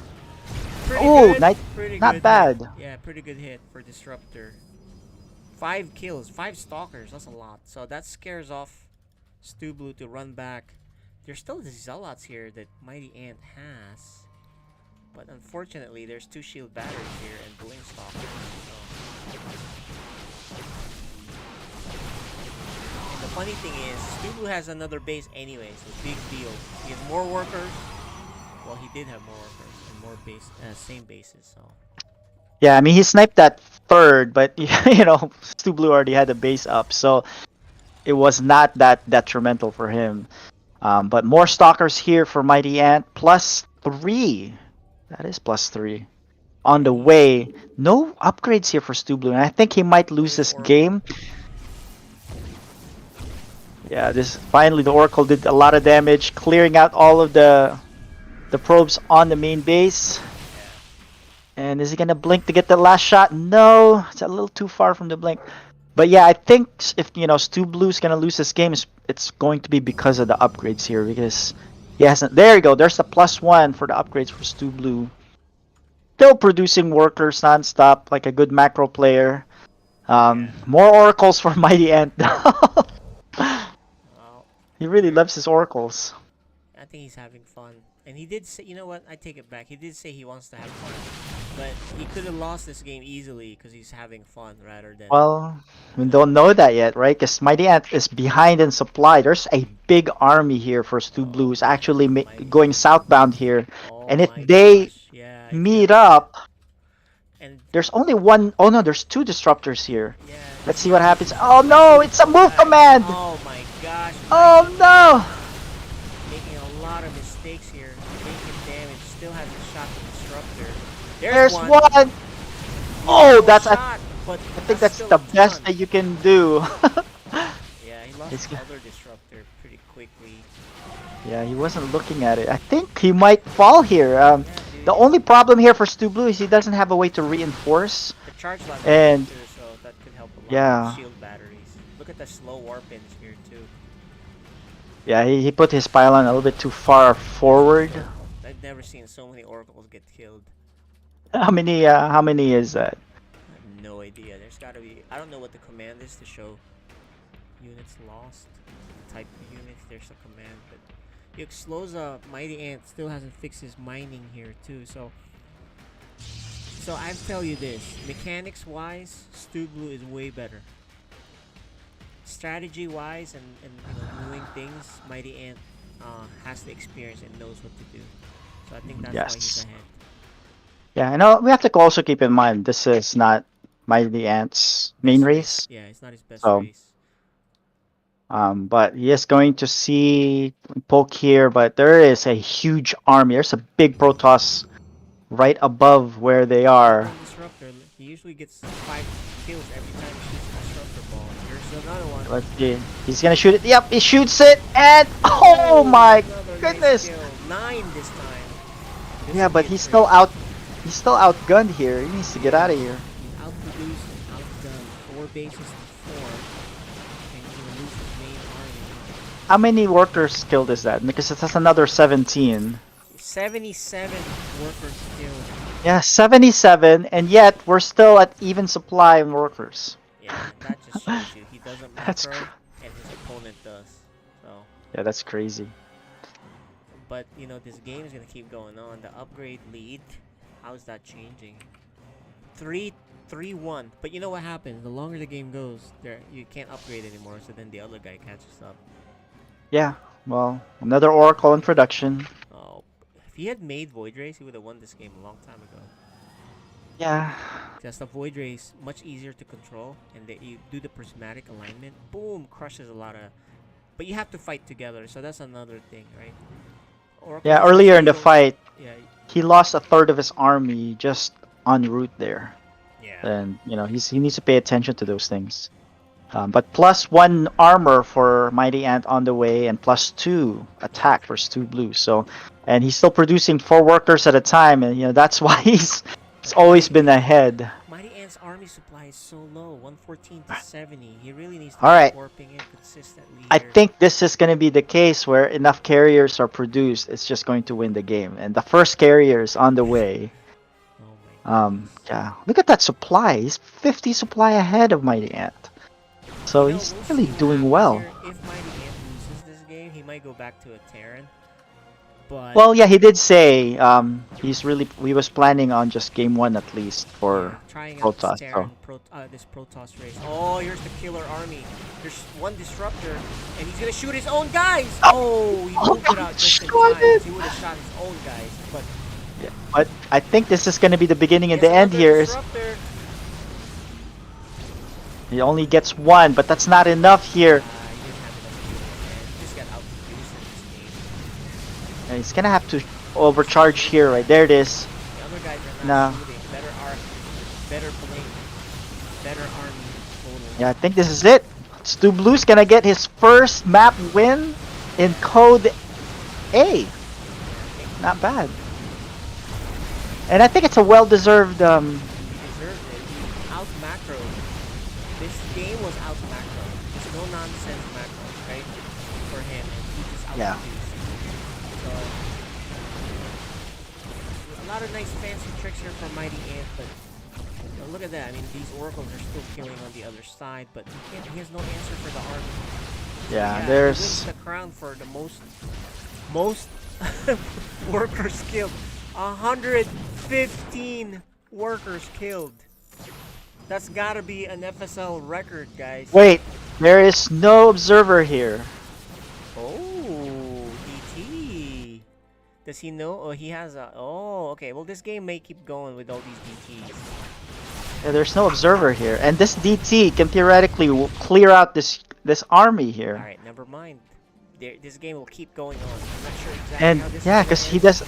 Speaker 10: Ooh, not bad.
Speaker 1: Hit. Yeah, pretty good hit for Disruptor. 5 kills, 5 stalkers. That's a lot. So that scares off Stu Blue to run back. There's still the Zealots here that Mighty Ant has. But unfortunately, there's 2 shield batteries here and Blink Stalkers. So. And the funny thing is, Stu has another base anyway, so big deal. He has more workers. Well, he did have more workers and more base, same bases. So.
Speaker 10: Yeah, I mean he sniped that third, but you know Stu Blue already had the base up, so it was not that detrimental for him. But more stalkers here for Mighty Ant, +3. That is +3 on the way. No upgrades here for Stu Blue, and I think he might lose this game. Yeah, this finally the Oracle did a lot of damage, clearing out all of the probes on the main base. And is he gonna blink to get the last shot? No, it's a little too far from the blink. But yeah, I think if Stu Blue's gonna lose this game, it's going to be because of the upgrades here. Because he hasn't. There you go. There's the +1 for the upgrades for Stu Blue. Still producing workers non-stop, like a good macro player. More oracles for Mighty Ant. He really loves his oracles.
Speaker 1: I think he's having fun. And he did say, you know what? I take it back. He did say he wants to have fun. But he could have lost this game easily because he's having fun rather than...
Speaker 10: Well, we don't know that yet, right? Because Mighty Ant is behind in supply. There's a big army here for Stu Blue. Is actually going southbound here. And if they meet up... And there's only one... Oh no, there's 2 disruptors here. Yeah, let's see what happens. Oh no, it's a move command!
Speaker 1: Oh my gosh.
Speaker 10: Oh no!
Speaker 1: Making a lot of mistakes here. Taking damage. Still hasn't shot the disruptor.
Speaker 10: There's one! Oh, that's... I think that's the best that you can do.
Speaker 1: Yeah, he lost the other disruptor pretty quickly.
Speaker 10: Yeah, he wasn't looking at it. I think he might fall here. The only problem here for Stu Blue is he doesn't have a way to reinforce.
Speaker 1: The charge level
Speaker 10: and
Speaker 1: too, so that could help a lot.
Speaker 10: Yeah.
Speaker 1: Shield batteries. Look at the slow warp-ins here too.
Speaker 10: Yeah, he put his pylon a little bit too far forward.
Speaker 1: I've never seen so many oracles get killed.
Speaker 10: How many is that?
Speaker 1: I have no idea. There's gotta be... I don't know what the command is to show units lost. Type of units, there's a command, but... Xloza Mighty Ant still hasn't fixed his mining here too, so I tell you this, mechanics wise, Stu Blue is way better. Strategy wise and doing things, Mighty Ant has the experience and knows what to do. So I think that's why he's ahead.
Speaker 10: Yeah, I know we have to also keep in mind this is not Mighty Ant's main race.
Speaker 1: Yeah, it's not his best race.
Speaker 10: But he is going to see poke here, but there is a huge army. There's a big Protoss right above where they are.
Speaker 1: Disruptor. He usually gets 5 kills every time he shoots a disruptor ball. Here's another one.
Speaker 10: Let's see. He's gonna shoot it. Yep, he shoots it, and oh my goodness!
Speaker 1: Nice 9 this time.
Speaker 10: Yeah, but he's still out. He's still outgunned here. He needs to get out of here.
Speaker 1: He's outproduced and outgunned. 4 bases to 4.
Speaker 10: How many workers killed is that? Because that's another 17.
Speaker 1: 77 workers killed.
Speaker 10: Yeah, 77, and yet we're still at even supply of workers.
Speaker 1: Yeah, that just shows you he doesn't macro, and his opponent does. So.
Speaker 10: Yeah, that's crazy.
Speaker 1: But this game is gonna keep going on. The upgrade lead, how is that changing? 3-1. But you know what happens? The longer the game goes, you can't upgrade anymore. So then the other guy catches up.
Speaker 10: Yeah, well, another Oracle in production.
Speaker 1: Oh, if he had made Void Race, he would have won this game a long time ago.
Speaker 10: Yeah.
Speaker 1: Just a Void Race, much easier to control, and you do the prismatic alignment, boom, crushes a lot of... But you have to fight together, so that's another thing, right? Oracle
Speaker 10: yeah, earlier in the fight, he lost a third of his army just en route there.
Speaker 1: Yeah.
Speaker 10: And, he needs to pay attention to those things. But +1 armor for Mighty Ant on the way, and +2 attack for Stu Blue. So, and he's still producing 4 workers at a time, and that's why he's always been ahead.
Speaker 1: Mighty Ant's army supply is so low, 114 to 70. He really needs to keep warping it consistently.
Speaker 10: I think this is going to be the case where enough carriers are produced. It's just going to win the game, and the first carrier is on the way. Yeah, look at that supply. He's 50 supply ahead of Mighty Ant. So he's really doing well.
Speaker 1: If Mighty Ant loses this game, he might go back to a Terran. But
Speaker 10: Well, yeah, he did say he was planning on just game 1 at least for
Speaker 1: trying out
Speaker 10: Protoss.
Speaker 1: this Protoss race. Oh, here's the killer army. There's one disruptor, and he's gonna shoot his own guys. Oh, he moved it out just in time. He would have shot his own guys, but.
Speaker 10: Yeah, but I think this is gonna be the beginning and
Speaker 1: Yes,
Speaker 10: the end here.
Speaker 1: Disruptor.
Speaker 10: He only gets 1, but that's not enough here.
Speaker 1: He didn't have enough fuel, man. He just got outproduced in this game.
Speaker 10: And he's gonna have to overcharge here, right? There it is.
Speaker 1: The other guys are not shooting. Better arc, better blink, better army total.
Speaker 10: Yeah, I think this is it. Stu Blue's gonna get his first map win in Code A. Not bad. And I think it's a well-deserved.
Speaker 1: He deserved it. He out macro. This game was out macro. There's no nonsense macro, right? For him, and he just outproduced. So a lot of nice fancy tricks here from Mighty Ant, but look at that. I mean, these oracles are still killing on the other side, but he has no answer for the army.
Speaker 10: Yeah,
Speaker 1: He wins the crown for the most workers killed. 115 workers killed. That's gotta be an FSL record, guys.
Speaker 10: Wait, there is no observer here.
Speaker 1: Oh, DT. Does he know? Oh, he has a. Oh, okay. Well, this game may keep going with all these DTs.
Speaker 10: Yeah, there's no observer here, and this DT can theoretically clear out this army here.
Speaker 1: All right, never mind. This game will keep going on. I'm not sure exactly
Speaker 10: And
Speaker 1: how this
Speaker 10: yeah,
Speaker 1: because
Speaker 10: he does.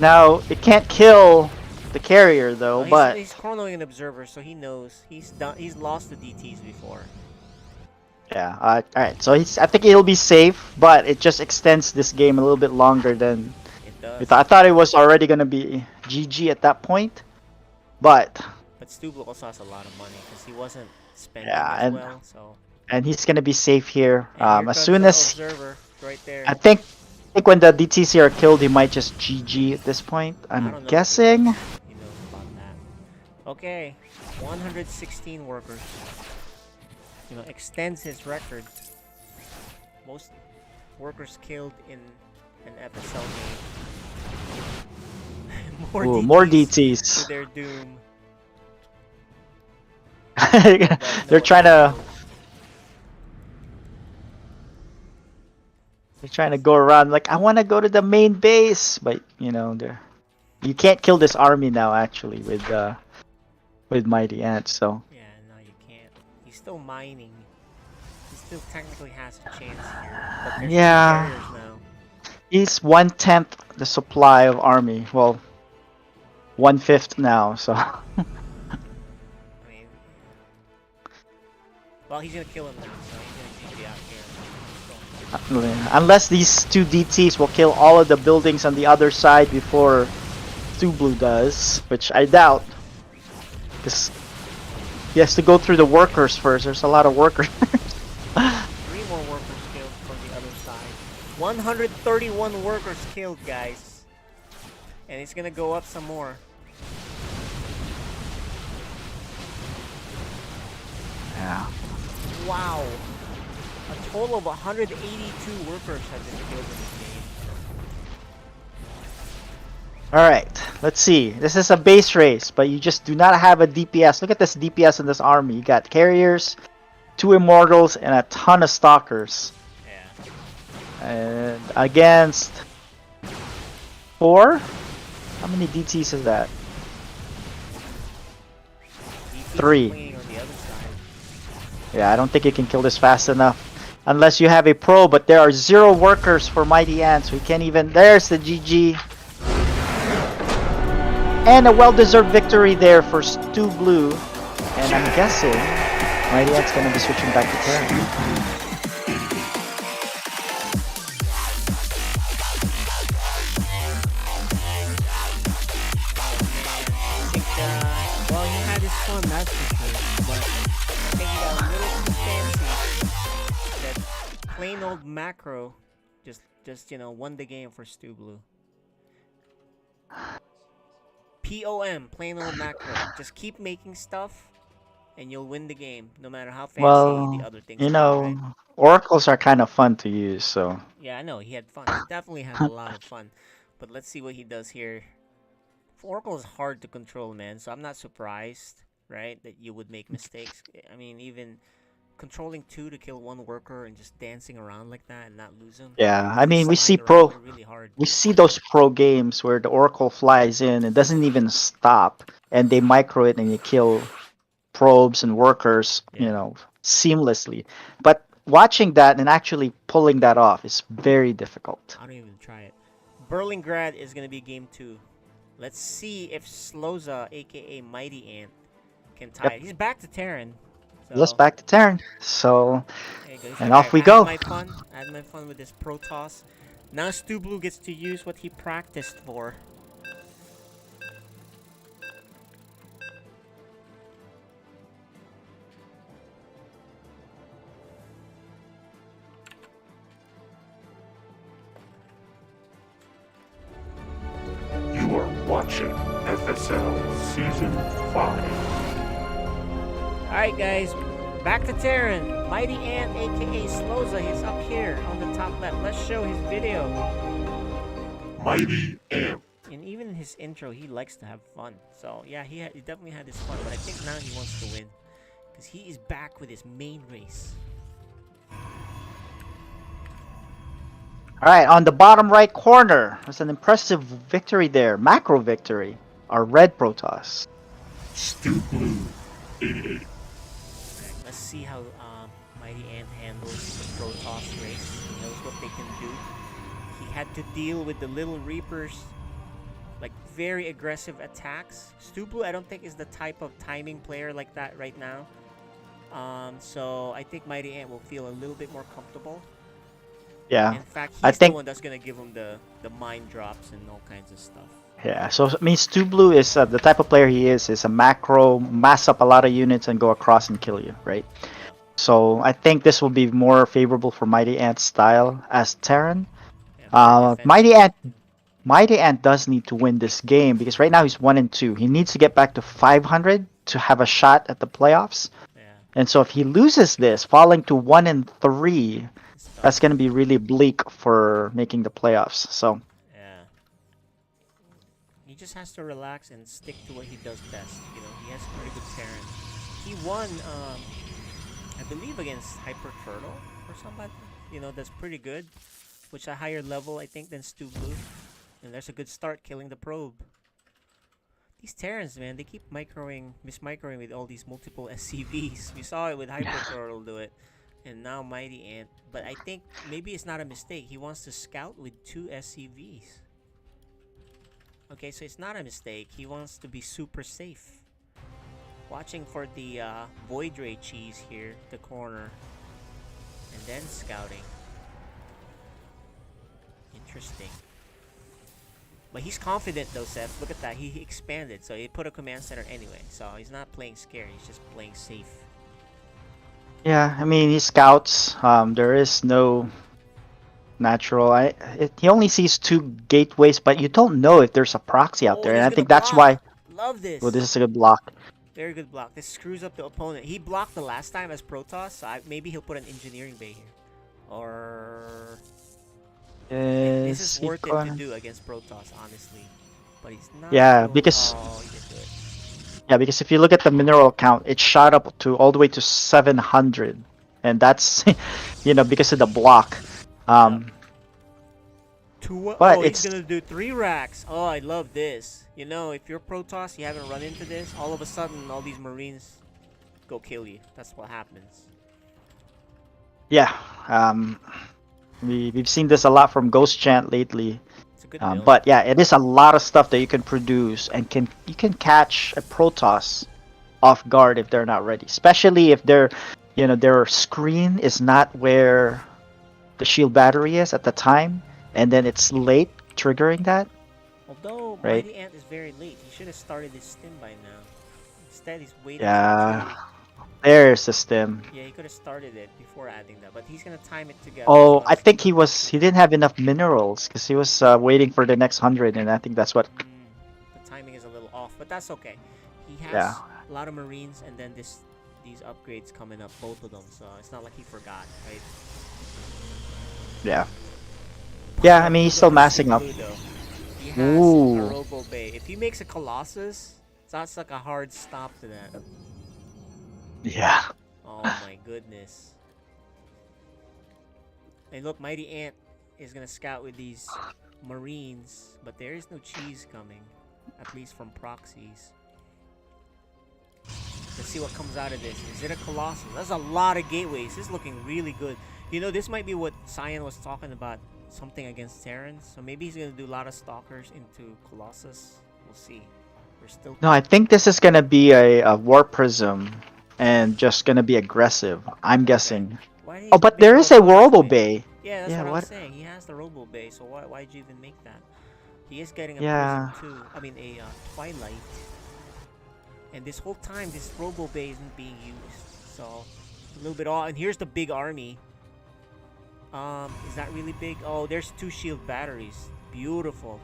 Speaker 10: Now it can't kill the carrier though,
Speaker 1: well,
Speaker 10: but
Speaker 1: he's chronoing an observer, so he knows he's done. He's lost the DTs before.
Speaker 10: yeah. All right, so I think it'll be safe, but it just extends this game a little bit longer than.
Speaker 1: It does.
Speaker 10: I thought it was already gonna be GG at that point, but.
Speaker 1: But Stubble also has a lot of money because he wasn't spending as well, so.
Speaker 10: And he's gonna be safe here.
Speaker 1: And here
Speaker 10: As
Speaker 1: comes
Speaker 10: soon
Speaker 1: the
Speaker 10: as
Speaker 1: observer right there.
Speaker 10: I think when the DTs are killed, he might just GG at this point. I'm guessing.
Speaker 1: He knows about that. Okay, 116 workers. You know, extends his record. Most workers killed in an FSL game.
Speaker 10: More DTs.
Speaker 1: To their doom.
Speaker 10: They're trying to. They're trying to go around like I want to go to the main base, but you know, you can't kill this army now actually with Mighty Ant. So.
Speaker 1: Yeah, no, you can't. He's still mining. He still technically has a chance here. But there's carriers now.
Speaker 10: He's 1/10 the supply of army. Well, 1/5 now. So.
Speaker 1: I mean, well, he's gonna kill him now, so he's gonna be out here.
Speaker 10: Unless these two DTs will kill all of the buildings on the other side before Blue does, which I doubt. Because he has to go through the workers first. There's a lot of workers.
Speaker 1: 3 more workers killed from the other side. 131 workers killed, guys. And it's gonna go up some more.
Speaker 10: Yeah.
Speaker 1: Wow. A total of 182 workers have been killed in this game.
Speaker 10: Alright, let's see. This is a base race, but you just do not have a DPS. Look at this DPS in this army. You got carriers, 2 immortals, and a ton of stalkers.
Speaker 1: Yeah.
Speaker 10: And against 4? How many DTs is that? 3. Yeah, I don't think you can kill this fast enough. Unless you have a pro, but there are 0 workers for Mighty Ants. We can't even... There's the GG. And a well-deserved victory there for Stu Blue. And I'm guessing Mighty Ant's gonna be switching back to Terran.
Speaker 1: Well, he had his fun, that's for sure. But I think he got a little too fancy. That plain old macro just you know, won the game for Stu Blue. POM, plain old macro. Just keep making stuff and you'll win the game, no matter how fancy the
Speaker 10: Well,
Speaker 1: other things
Speaker 10: you
Speaker 1: are, right?
Speaker 10: know, oracles are kind of fun to use, so.
Speaker 1: Yeah, I know he had fun. He definitely had a lot of fun, but let's see what he does here. Oracle is hard to control, man. So I'm not surprised, right, that you would make mistakes. I mean, even controlling two to kill one worker and just dancing around like that and not lose him.
Speaker 10: Yeah, I
Speaker 1: If you
Speaker 10: mean,
Speaker 1: slide around, they're really hard.
Speaker 10: we see those pro games where the oracle flies in and doesn't even stop, and they micro it and you kill probes and workers, seamlessly. But watching that and actually pulling that off is very difficult.
Speaker 1: I don't even try it. Berlingrad is gonna be game 2. Let's see if Sloza, aka Mighty Ant, can tie it. He's back to Terran. So.
Speaker 10: Yes, back to Terran. So, and
Speaker 1: like,
Speaker 10: off we go.
Speaker 1: I had my fun with this Protoss. Now Stublu gets to use what he practiced for.
Speaker 8: You are watching FSL Season 5.
Speaker 1: Alright guys, back to Terran. Mighty Ant, aka Sloza, is up here on the top left. Let's show his video.
Speaker 8: Mighty Ant.
Speaker 1: And even in his intro, he likes to have fun. So yeah, he definitely had his fun, but I think now he wants to win. Because he is back with his main race.
Speaker 10: Alright, on the bottom right corner, there's an impressive victory there. Macro victory. Our red Protoss.
Speaker 8: Stu Blue 88.
Speaker 1: Let's see how Mighty Ant handles the Protoss race. He knows what they can do. He had to deal with the Little Reapers, like very aggressive attacks. Stublu, I don't think, is the type of timing player like that right now. So I think Mighty Ant will feel a little bit more comfortable.
Speaker 10: Yeah.
Speaker 1: In fact,
Speaker 10: I
Speaker 1: he's
Speaker 10: think
Speaker 1: the one that's gonna give him the mine drops and all kinds of stuff.
Speaker 10: Yeah, so I mean, Stu Blue is the type of player he is a macro, mass up a lot of units and go across and kill you, right? So I think this will be more favorable for Mighty Ant's style as Terran. Mighty Ant does need to win this game because right now he's 1-2. He needs to get back to 500 to have a shot at the playoffs. Yeah. And so if he loses this, falling to 1-3, that's going to be really bleak for making the playoffs. So.
Speaker 1: He just has to relax and stick to what he does best. You know, he has pretty good Terran. He won, I believe, against Hyper Turtle or somebody. You know, that's pretty good. Which is a higher level, I think, than Stu Blue. And there's a good start killing the probe. These Terrans, man, they keep mismicroing with all these multiple SCVs. We saw it with Hyper Turtle do it. And now Mighty Ant. But I think maybe it's not a mistake. He wants to scout with 2 SCVs. Okay, so it's not a mistake. He wants to be super safe. Watching for the Void Ray cheese here, the corner. And then scouting. Interesting. But he's confident though, Seth. Look at that. He expanded. So he put a command center anyway. So he's not playing scared. He's just playing safe.
Speaker 10: Yeah, I mean, he scouts. There is no natural. He only sees 2 gateways, but you don't know if there's a proxy out there, and I think that's why.
Speaker 1: Love this.
Speaker 10: Well, this is a good block.
Speaker 1: Very good block. This screws up the opponent. He blocked the last time as Protoss, so maybe he'll put an engineering bay here, or this is worth it to do against Protoss, honestly. But he's not.
Speaker 10: Yeah, because. Yeah, because if you look at the mineral count, it shot up to all the way to 700, and that's, because of the block. But
Speaker 1: he's gonna do 3 racks. Oh, I love this. You know, if you're Protoss, you haven't run into this, all of a sudden all these Marines go kill you. That's what happens.
Speaker 10: Yeah, we've seen this a lot from Ghost Chant lately. But yeah, it is a lot of stuff that you can produce, and you can catch a Protoss off guard if they're not ready, especially if their screen is not where the shield battery is at the time, and then it's late triggering that.
Speaker 1: Although Mighty Ant is very late, he should have started his stim by now. Instead, he's waiting.
Speaker 10: Yeah, there's the stim.
Speaker 1: Yeah, he could have started it before adding that, but he's gonna time it together.
Speaker 10: Oh, I think he didn't have enough minerals because he was waiting for the next 100, and I think that's what.
Speaker 1: The timing is a little off, but that's okay. He has a lot of Marines, and then this these upgrades coming up, both of them. So it's not like he forgot, right?
Speaker 10: Yeah. Yeah, I mean, he's still massing up.
Speaker 1: He has a Robo Bay. If he makes a Colossus, that's like a hard stop to that.
Speaker 10: Yeah.
Speaker 1: Oh my goodness. And look, Mighty Ant is gonna scout with these Marines, but there is no cheese coming, at least from proxies. Let's see what comes out of this. Is it a Colossus? That's a lot of gateways. This is looking really good. You know, this might be what Cyan was talking about, something against Terrans. So maybe he's gonna do a lot of Stalkers into Colossus. We'll see. We're still.
Speaker 10: No, I think this is gonna be a War Prism, and just gonna be aggressive. I'm guessing. Oh, but there is a Robo Bay.
Speaker 1: Yeah, that's what I'm saying. He has the Robo Bay, so why'd you even make that? He is getting a Prism too. I mean, a Twilight. And this whole time, this Robo Bay isn't being used. So, a little bit off. And here's the big army. Is that really big? Oh, there's 2 shield batteries. Beautiful.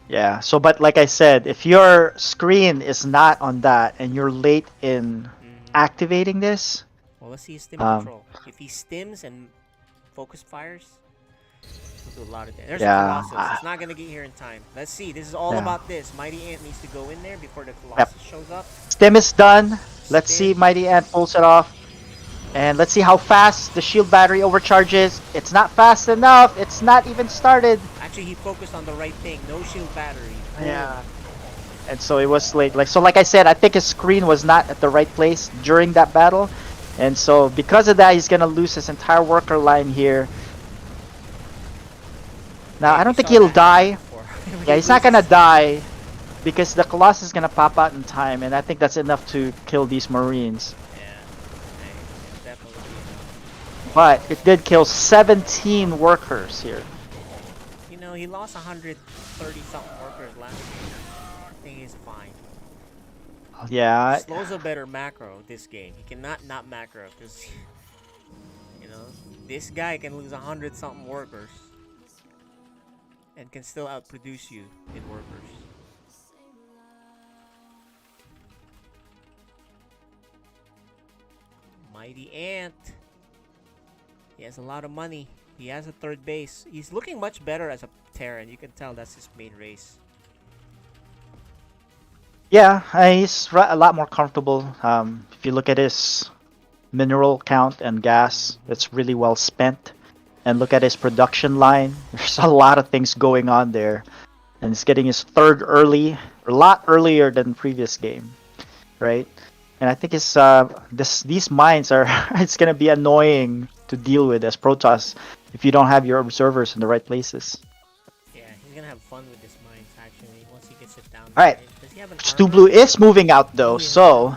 Speaker 10: Yeah, so but like I said, if your screen is not on that and you're late in activating this...
Speaker 1: Well, let's see his stim control. If he stims and focus fires, he'll do a lot of damage. There's a Colossus. It's not going to get here in time. Let's see. This is all about this. Mighty Ant needs to go in there before the Colossus shows up.
Speaker 10: Stim is done. Let's see Mighty Ant pulls it off. And let's see how fast the shield battery overcharges. It's not fast enough. It's not even started.
Speaker 1: Actually, he focused on the right thing. No shield battery.
Speaker 10: Yeah. And so it was late. Like I said, I think his screen was not at the right place during that battle. And so because of that, he's going to lose his entire worker line here. Now, I don't think he'll die. Yeah, he's not going to die because the Colossus is going to pop out in time. And I think that's enough to kill these Marines. But it did kill 17 workers here.
Speaker 1: You know, he lost 130 something workers last game. I think he's fine.
Speaker 10: Yeah.
Speaker 1: Slow's a better macro this game. He cannot not macro because, you know, this guy can lose 100 something workers and can still outproduce you in workers. Mighty Ant. He has a lot of money. He has a 3rd base. He's looking much better as a Terran. You can tell that's his main race.
Speaker 10: Yeah, he's a lot more comfortable. If you look at his mineral count and gas, it's really well spent. And look at his production line. There's a lot of things going on there. And he's getting his 3rd early, a lot earlier than previous game, right? And I think it's these mines are it's gonna be annoying to deal with as Protoss if you don't have your observers in the right places.
Speaker 1: Yeah, he's gonna have fun with this mines actually once he gets it down.
Speaker 10: Alright.
Speaker 1: Does he have an
Speaker 10: Stu
Speaker 1: armor?
Speaker 10: Blue is moving out though, so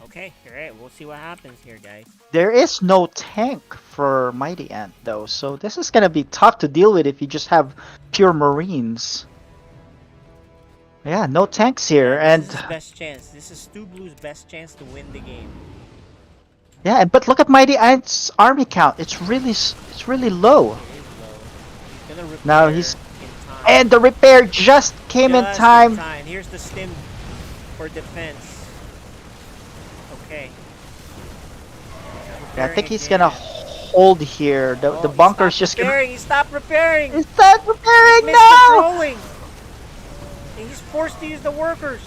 Speaker 1: okay, alright, we'll see what happens here, guys.
Speaker 10: there is no tank for Mighty Ant though, so this is gonna be tough to deal with if you just have pure Marines. Yeah, no tanks here, and
Speaker 1: this is his best chance. This is Stu Blue's best chance to win the game.
Speaker 10: yeah, but look at Mighty Ant's army count. It's really low.
Speaker 1: He's gonna
Speaker 10: Now he's and the repair just came in time.
Speaker 1: Here's the stim for defense. Okay.
Speaker 10: Yeah, I think he's gonna hold here. The bunker's just gonna.
Speaker 1: He stopped repairing.
Speaker 10: He stopped repairing.
Speaker 1: He's
Speaker 10: No.
Speaker 1: miscontrolling. And he's forced to use the workers.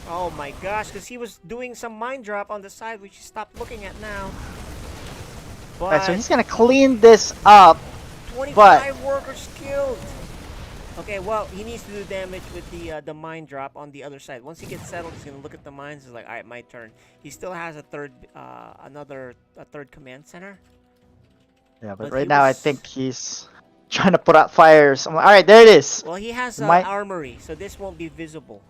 Speaker 1: Oh my gosh, because he was doing some mine drop on the side, which he stopped looking at now. But
Speaker 10: Alright, so he's gonna clean this up.
Speaker 1: 25 workers killed. Okay, well, he needs to do damage with the mine drop on the other side. Once he gets settled, he's gonna look at the mines. He's like, all right, my turn. He still has a third command center.
Speaker 10: Yeah, but right now I think he's trying to put out fires. All right, there it is.
Speaker 1: Well, he has armory, so this won't be visible.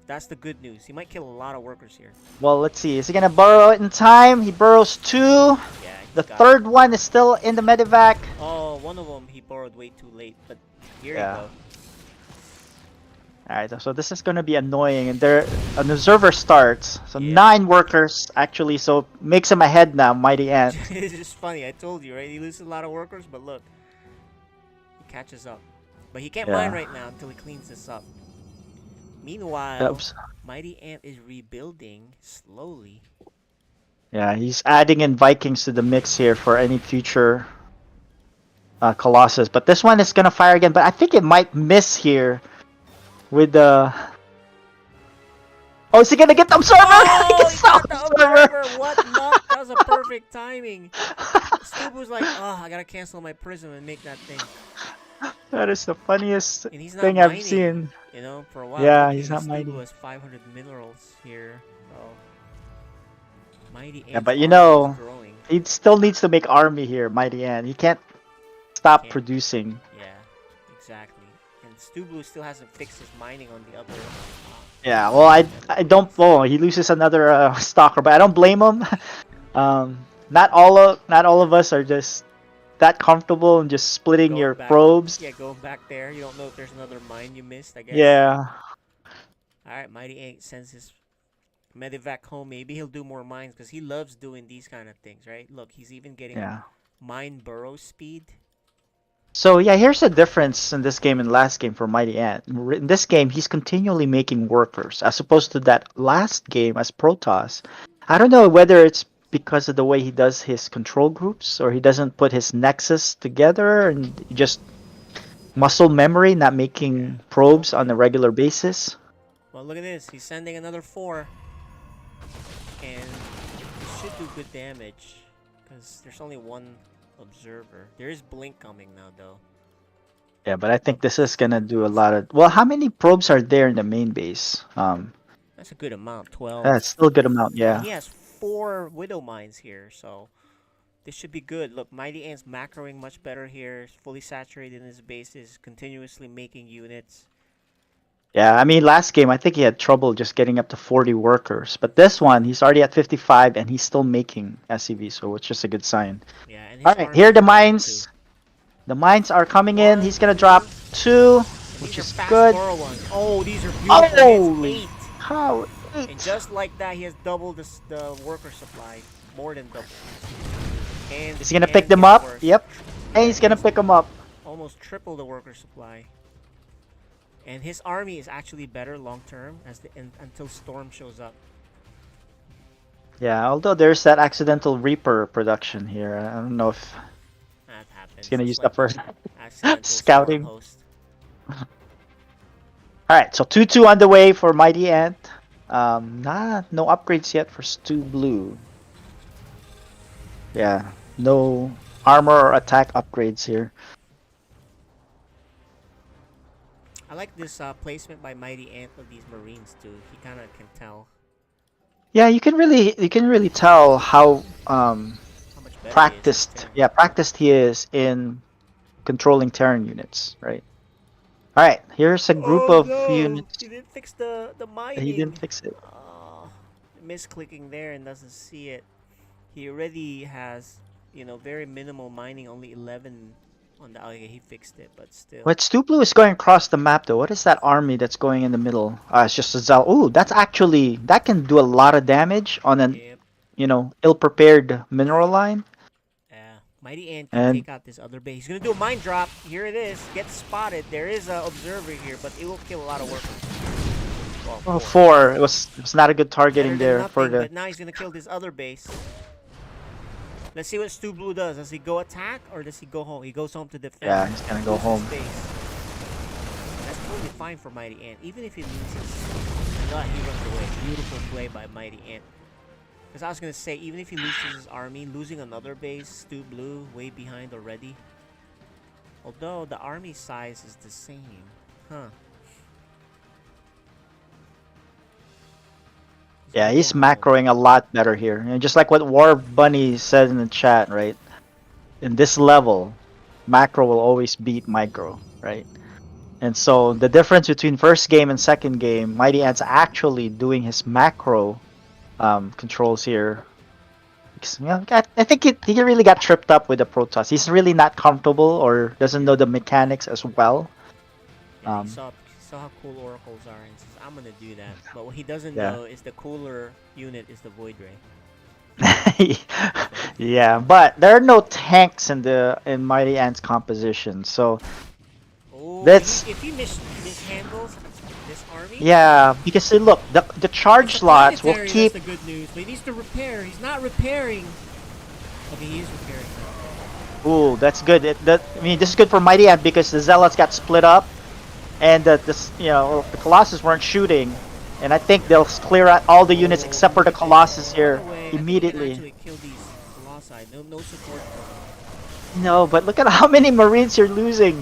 Speaker 1: That's the good news. He might kill a lot of workers here.
Speaker 10: Well, let's see. Is he gonna burrow it in time? He burrows 2.
Speaker 1: Yeah.
Speaker 10: The 3rd one is still in the medevac.
Speaker 1: Oh, one of them he borrowed way too late, but here you go.
Speaker 10: Alright, so this is gonna be annoying, and there an observer starts. So 9 workers actually, so makes him ahead now, Mighty Ant.
Speaker 1: It's just funny. I told you, right? He loses a lot of workers, but look, he catches up. But he can't mine right now until he cleans this up. Meanwhile, Mighty Ant is rebuilding slowly.
Speaker 10: Yeah, he's adding in Vikings to the mix here for any future Colossus. But this one is gonna fire again. But I think it might miss here with the. Oh, is he gonna get the Observer?
Speaker 1: Oh, he got the Observer! What nut? That was a perfect timing. Stube was like, oh, I gotta cancel my Prism and make that thing.
Speaker 10: That is the funniest
Speaker 1: And he's not
Speaker 10: thing
Speaker 1: mining,
Speaker 10: I've seen.
Speaker 1: You know, for a while.
Speaker 10: Yeah,
Speaker 1: Look,
Speaker 10: he's not
Speaker 1: Stube
Speaker 10: mining.
Speaker 1: has 500 minerals here. So, Mighty Ant's
Speaker 10: Yeah, but you
Speaker 1: army
Speaker 10: know,
Speaker 1: is growing.
Speaker 10: he still needs to make army here, Mighty Ant. He can't stop producing.
Speaker 1: Yeah, exactly. And Stublu still hasn't fixed his mining on the other.
Speaker 10: Yeah, well, I don't. Oh, he loses another stalker, but I don't blame him. Not all of us are just that comfortable and just splitting
Speaker 1: Going
Speaker 10: your
Speaker 1: back,
Speaker 10: probes.
Speaker 1: Yeah, going back there. You don't know if there's another mine you missed, I guess.
Speaker 10: Yeah.
Speaker 1: Alright, Mighty Ant sends his Medivac home. Maybe he'll do more mines because he loves doing these kind of things, right? Look, he's even getting mine burrow speed.
Speaker 10: So yeah, here's the difference in this game and last game for Mighty Ant. In this game, he's continually making workers, as opposed to that last game as Protoss. I don't know whether it's because of the way he does his control groups, or he doesn't put his nexus together and just muscle memory, not making probes on a regular basis.
Speaker 1: Well, look at this. He's sending another 4. And he should do good damage. Because there's only one observer. There is Blink coming now, though.
Speaker 10: Yeah, but I think this is gonna do a lot of. Well, how many probes are there in the main base?
Speaker 1: That's a good amount. 12.
Speaker 10: That's still a good amount. Yeah.
Speaker 1: And he has 4 Widow Mines here, so this should be good. Look, Mighty Ant's macroing much better here. He's fully saturated in his bases, continuously making units.
Speaker 10: Yeah, I mean, last game I think he had trouble just getting up to 40 workers, but this one he's already at 55 and he's still making SCV, so it's just a good sign.
Speaker 1: Yeah, and
Speaker 10: all right, here are the mines. The mines are coming in. He's gonna drop 2, which is good.
Speaker 1: Oh, these are beautiful.
Speaker 10: Holy cow!
Speaker 1: And just like that, he has doubled the worker supply, more than double. And
Speaker 10: is he gonna pick them up? Yep. And he's gonna pick them up.
Speaker 1: Almost triple the worker supply. And his army is actually better long term until Storm shows up.
Speaker 10: Yeah, although there's that accidental Reaper production here. I don't know if
Speaker 1: that happens.
Speaker 10: He's gonna use that for scouting. Alright, so 2-2 on the way for Mighty Ant. No upgrades yet for Stu Blue. Yeah, no armor or attack upgrades here.
Speaker 1: I like this placement by Mighty Ant of these Marines too. He kind of can tell.
Speaker 10: Yeah, you can really tell how practiced he is in controlling Terran units, right? All right, here's a group of units.
Speaker 1: He didn't fix the mining.
Speaker 10: He didn't fix it.
Speaker 1: Misclicking there and doesn't see it. He already has, very minimal mining, only 11 on the. Okay, he fixed it, but still.
Speaker 10: But Stuplu is going across the map though. What is that army that's going in the middle? It's just a Zal. Ooh, that can do a lot of damage on an, ill-prepared mineral line.
Speaker 1: Mighty Ant can take out this other base. He's gonna do a mine drop. Here it is. Gets spotted. There is an observer here, but it will kill a lot of workers.
Speaker 10: Well, 4. It was not a good targeting there
Speaker 1: nothing,
Speaker 10: for the.
Speaker 1: But now he's gonna kill this other base. Let's see what Stu Blue does. Does he go attack or does he go home? He goes home to defend.
Speaker 10: Yeah, he's gonna go home.
Speaker 1: That's totally fine for Mighty Ant, even if he loses. No, he runs away. Beautiful play by Mighty Ant. Because I was going to say, even if he loses his army, losing another base, Stu Blue, way behind already. Although, the army size is the same. Huh.
Speaker 10: Yeah, he's macroing a lot better here. Just like what War Bunny said in the chat, right? In this level, macro will always beat micro, right? And so, the difference between first game and second game, Mighty Ant's actually doing his macro controls here. I think he really got tripped up with the Protoss. He's really not comfortable or doesn't know the mechanics as well.
Speaker 1: Yeah, he saw how cool oracles are and says, I'm gonna do that. But what he doesn't know is the cooler unit is the Void Ray.
Speaker 10: Yeah, but there are no tanks in Mighty Ant's composition, so
Speaker 1: if he mishandles this army,
Speaker 10: Yeah, because see, look, the charge slots will keep.
Speaker 1: That's the good news. But he needs to repair. He's not repairing. Okay, he is repairing.
Speaker 10: Ooh, that's good. I mean, this is good for Mighty Ant because the Zealots got split up, and the Colossus weren't shooting, and I think they'll clear out all the units except for the Colossus here immediately.
Speaker 1: Actually kill these Colossi. No support.
Speaker 10: No, but look at how many Marines you're losing.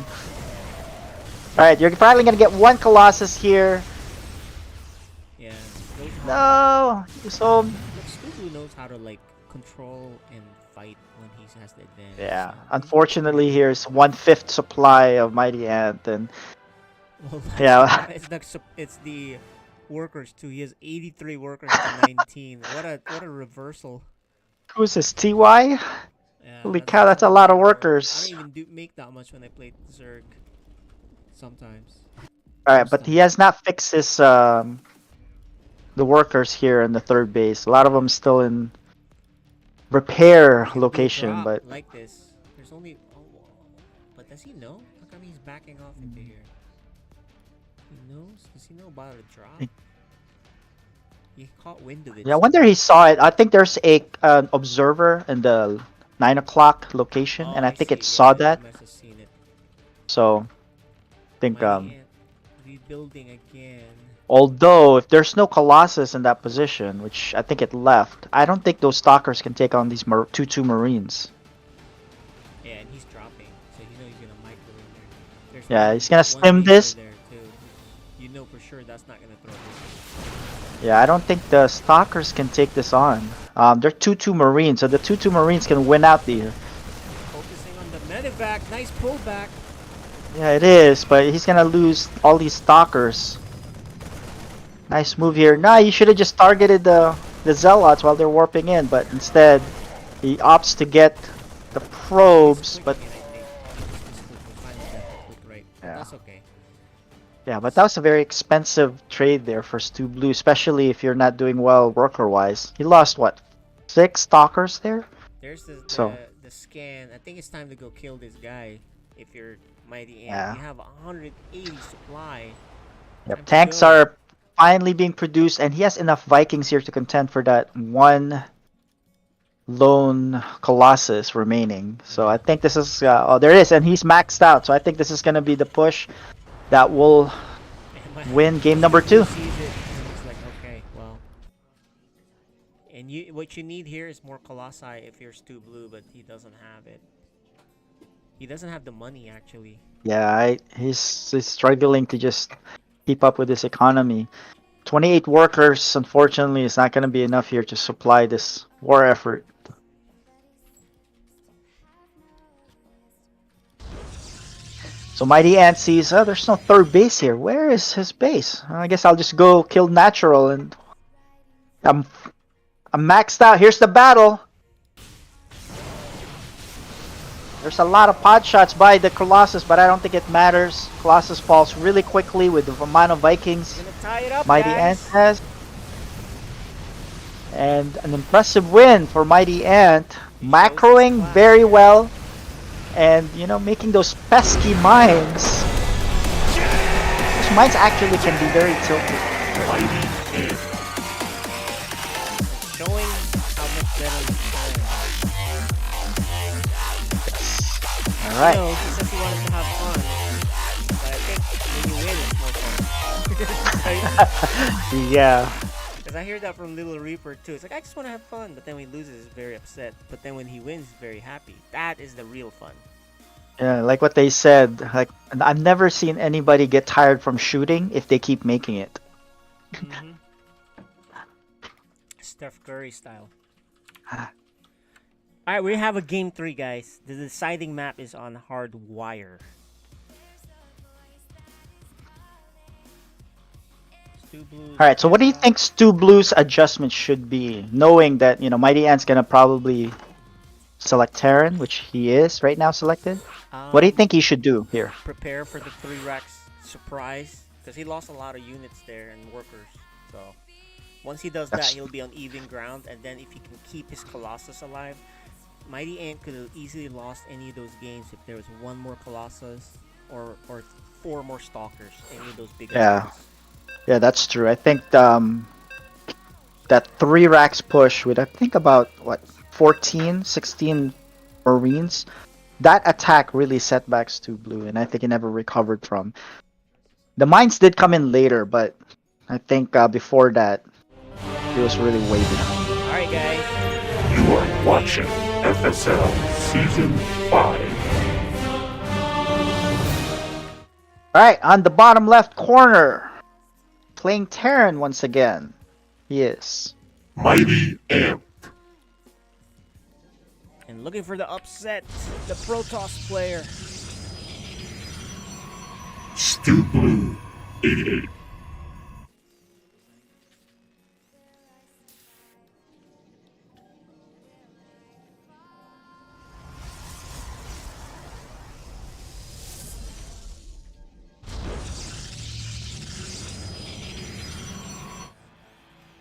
Speaker 10: All right, you're probably gonna get one Colossus here.
Speaker 1: Yeah.
Speaker 10: No, so.
Speaker 1: Stubu knows how to like control and fight when he has the advantage.
Speaker 10: Yeah, unfortunately, here's 1/5 supply of Mighty Ant, and yeah.
Speaker 1: It's the workers too. He has 83 workers to 19. What a reversal.
Speaker 10: Who's this, TY?
Speaker 1: Yeah,
Speaker 10: Holy cow, that's a lot of workers.
Speaker 1: I don't even make that much when I play Zerg. Sometimes.
Speaker 10: All right, but he has not fixed his the workers here in the third base. A lot of them still in repair location, but
Speaker 1: like this. There's only. But does he know? How come he's backing off into here? He knows. Does he know about a drop? He caught wind of it.
Speaker 10: Yeah, I wonder he saw it. I think there's a observer in the 9 o'clock location, and I think it saw that. So, I think
Speaker 1: rebuilding again.
Speaker 10: Although if there's no Colossus in that position, which I think it left, I don't think those stalkers can take on these 2/2 Marines.
Speaker 1: Yeah, and he's dropping, so you know he's gonna micro in there.
Speaker 10: Yeah, he's gonna stim this.
Speaker 1: You know for sure that's not gonna throw.
Speaker 10: Yeah, I don't think the stalkers can take this on. They're 2/2 Marines, so the 2/2 Marines can win out the.
Speaker 1: Focusing on the medevac, nice pullback.
Speaker 10: Yeah, it is, but he's gonna lose all these stalkers. Nice move here. Nah, you should have just targeted the Zealots while they're warping in, but instead he opts to get the probes. But yeah.
Speaker 1: That's okay.
Speaker 10: Yeah, but that was a very expensive trade there for Stu Blue, especially if you're not doing well worker-wise. He lost what, 6 stalkers there?
Speaker 1: There's the scan. I think it's time to go kill this guy. If you're Mighty Ant, you have 180 supply.
Speaker 10: Yep, tanks are finally being produced, and he has enough Vikings here to contend for that one lone Colossus remaining. So I think this is oh, there it is, and he's maxed out. So I think this is gonna be the push that will win game number 2.
Speaker 1: It's like, okay, well, and what you need here is more Colossi if you're Stu Blue, but he doesn't have it. He doesn't have the money actually.
Speaker 10: Yeah, he's struggling to just keep up with this economy. 28 workers, unfortunately, is not going to be enough here to supply this war effort. So Mighty Ant sees, oh, there's no third base here. Where is his base? I guess I'll just go kill Natural, and I'm maxed out. Here's the battle. There's a lot of pot shots by the Colossus, but I don't think it matters. Colossus falls really quickly with the amount of Vikings Mighty Ant has. And an impressive win for Mighty Ant. Macroing very well. And, you know, making those pesky mines. Those mines actually can be very tilted.
Speaker 1: Showing how much better
Speaker 10: Alright.
Speaker 1: He says he wanted to have fun, but I think when you win it's more fun.
Speaker 10: Yeah.
Speaker 1: Because I hear that from Little Reaper too. It's like, I just want to have fun, but then when he loses, he's very upset. But then when he wins, he's very happy. That is the real fun.
Speaker 10: Yeah, like what they said. Like, I've never seen anybody get tired from shooting if they keep making it.
Speaker 1: Steph Curry style. Alright, we have a game 3, guys. The deciding map is on Hardwire.
Speaker 10: Alright, so what do you think Stu Blue's adjustment should be? Knowing that, you know, Mighty Ant's gonna probably select Terran, which he is right now selected. What do you think he should do here?
Speaker 1: Prepare for the 3 Rex surprise. Because he lost a lot of units there and workers. So, once he does that, he'll be on even ground. And then if he can keep his Colossus alive, Mighty Ant could have easily lost any of those games if there was 1 more Colossus or 4 more Stalkers, any of those big ones.
Speaker 10: Yeah, that's true. I think that 3 racks push with I think about what 14, 16 Marines. That attack really set back Stu Blue, and I think he never recovered from. The mines did come in later, but I think before that, he was really way behind.
Speaker 1: Alright, guys.
Speaker 8: You are watching FSL Season 5.
Speaker 10: Alright, on the bottom left corner, playing Terran once again. He is.
Speaker 8: Mighty Amp.
Speaker 1: And looking for the upset, the Protoss player.
Speaker 8: Stu Blue 88.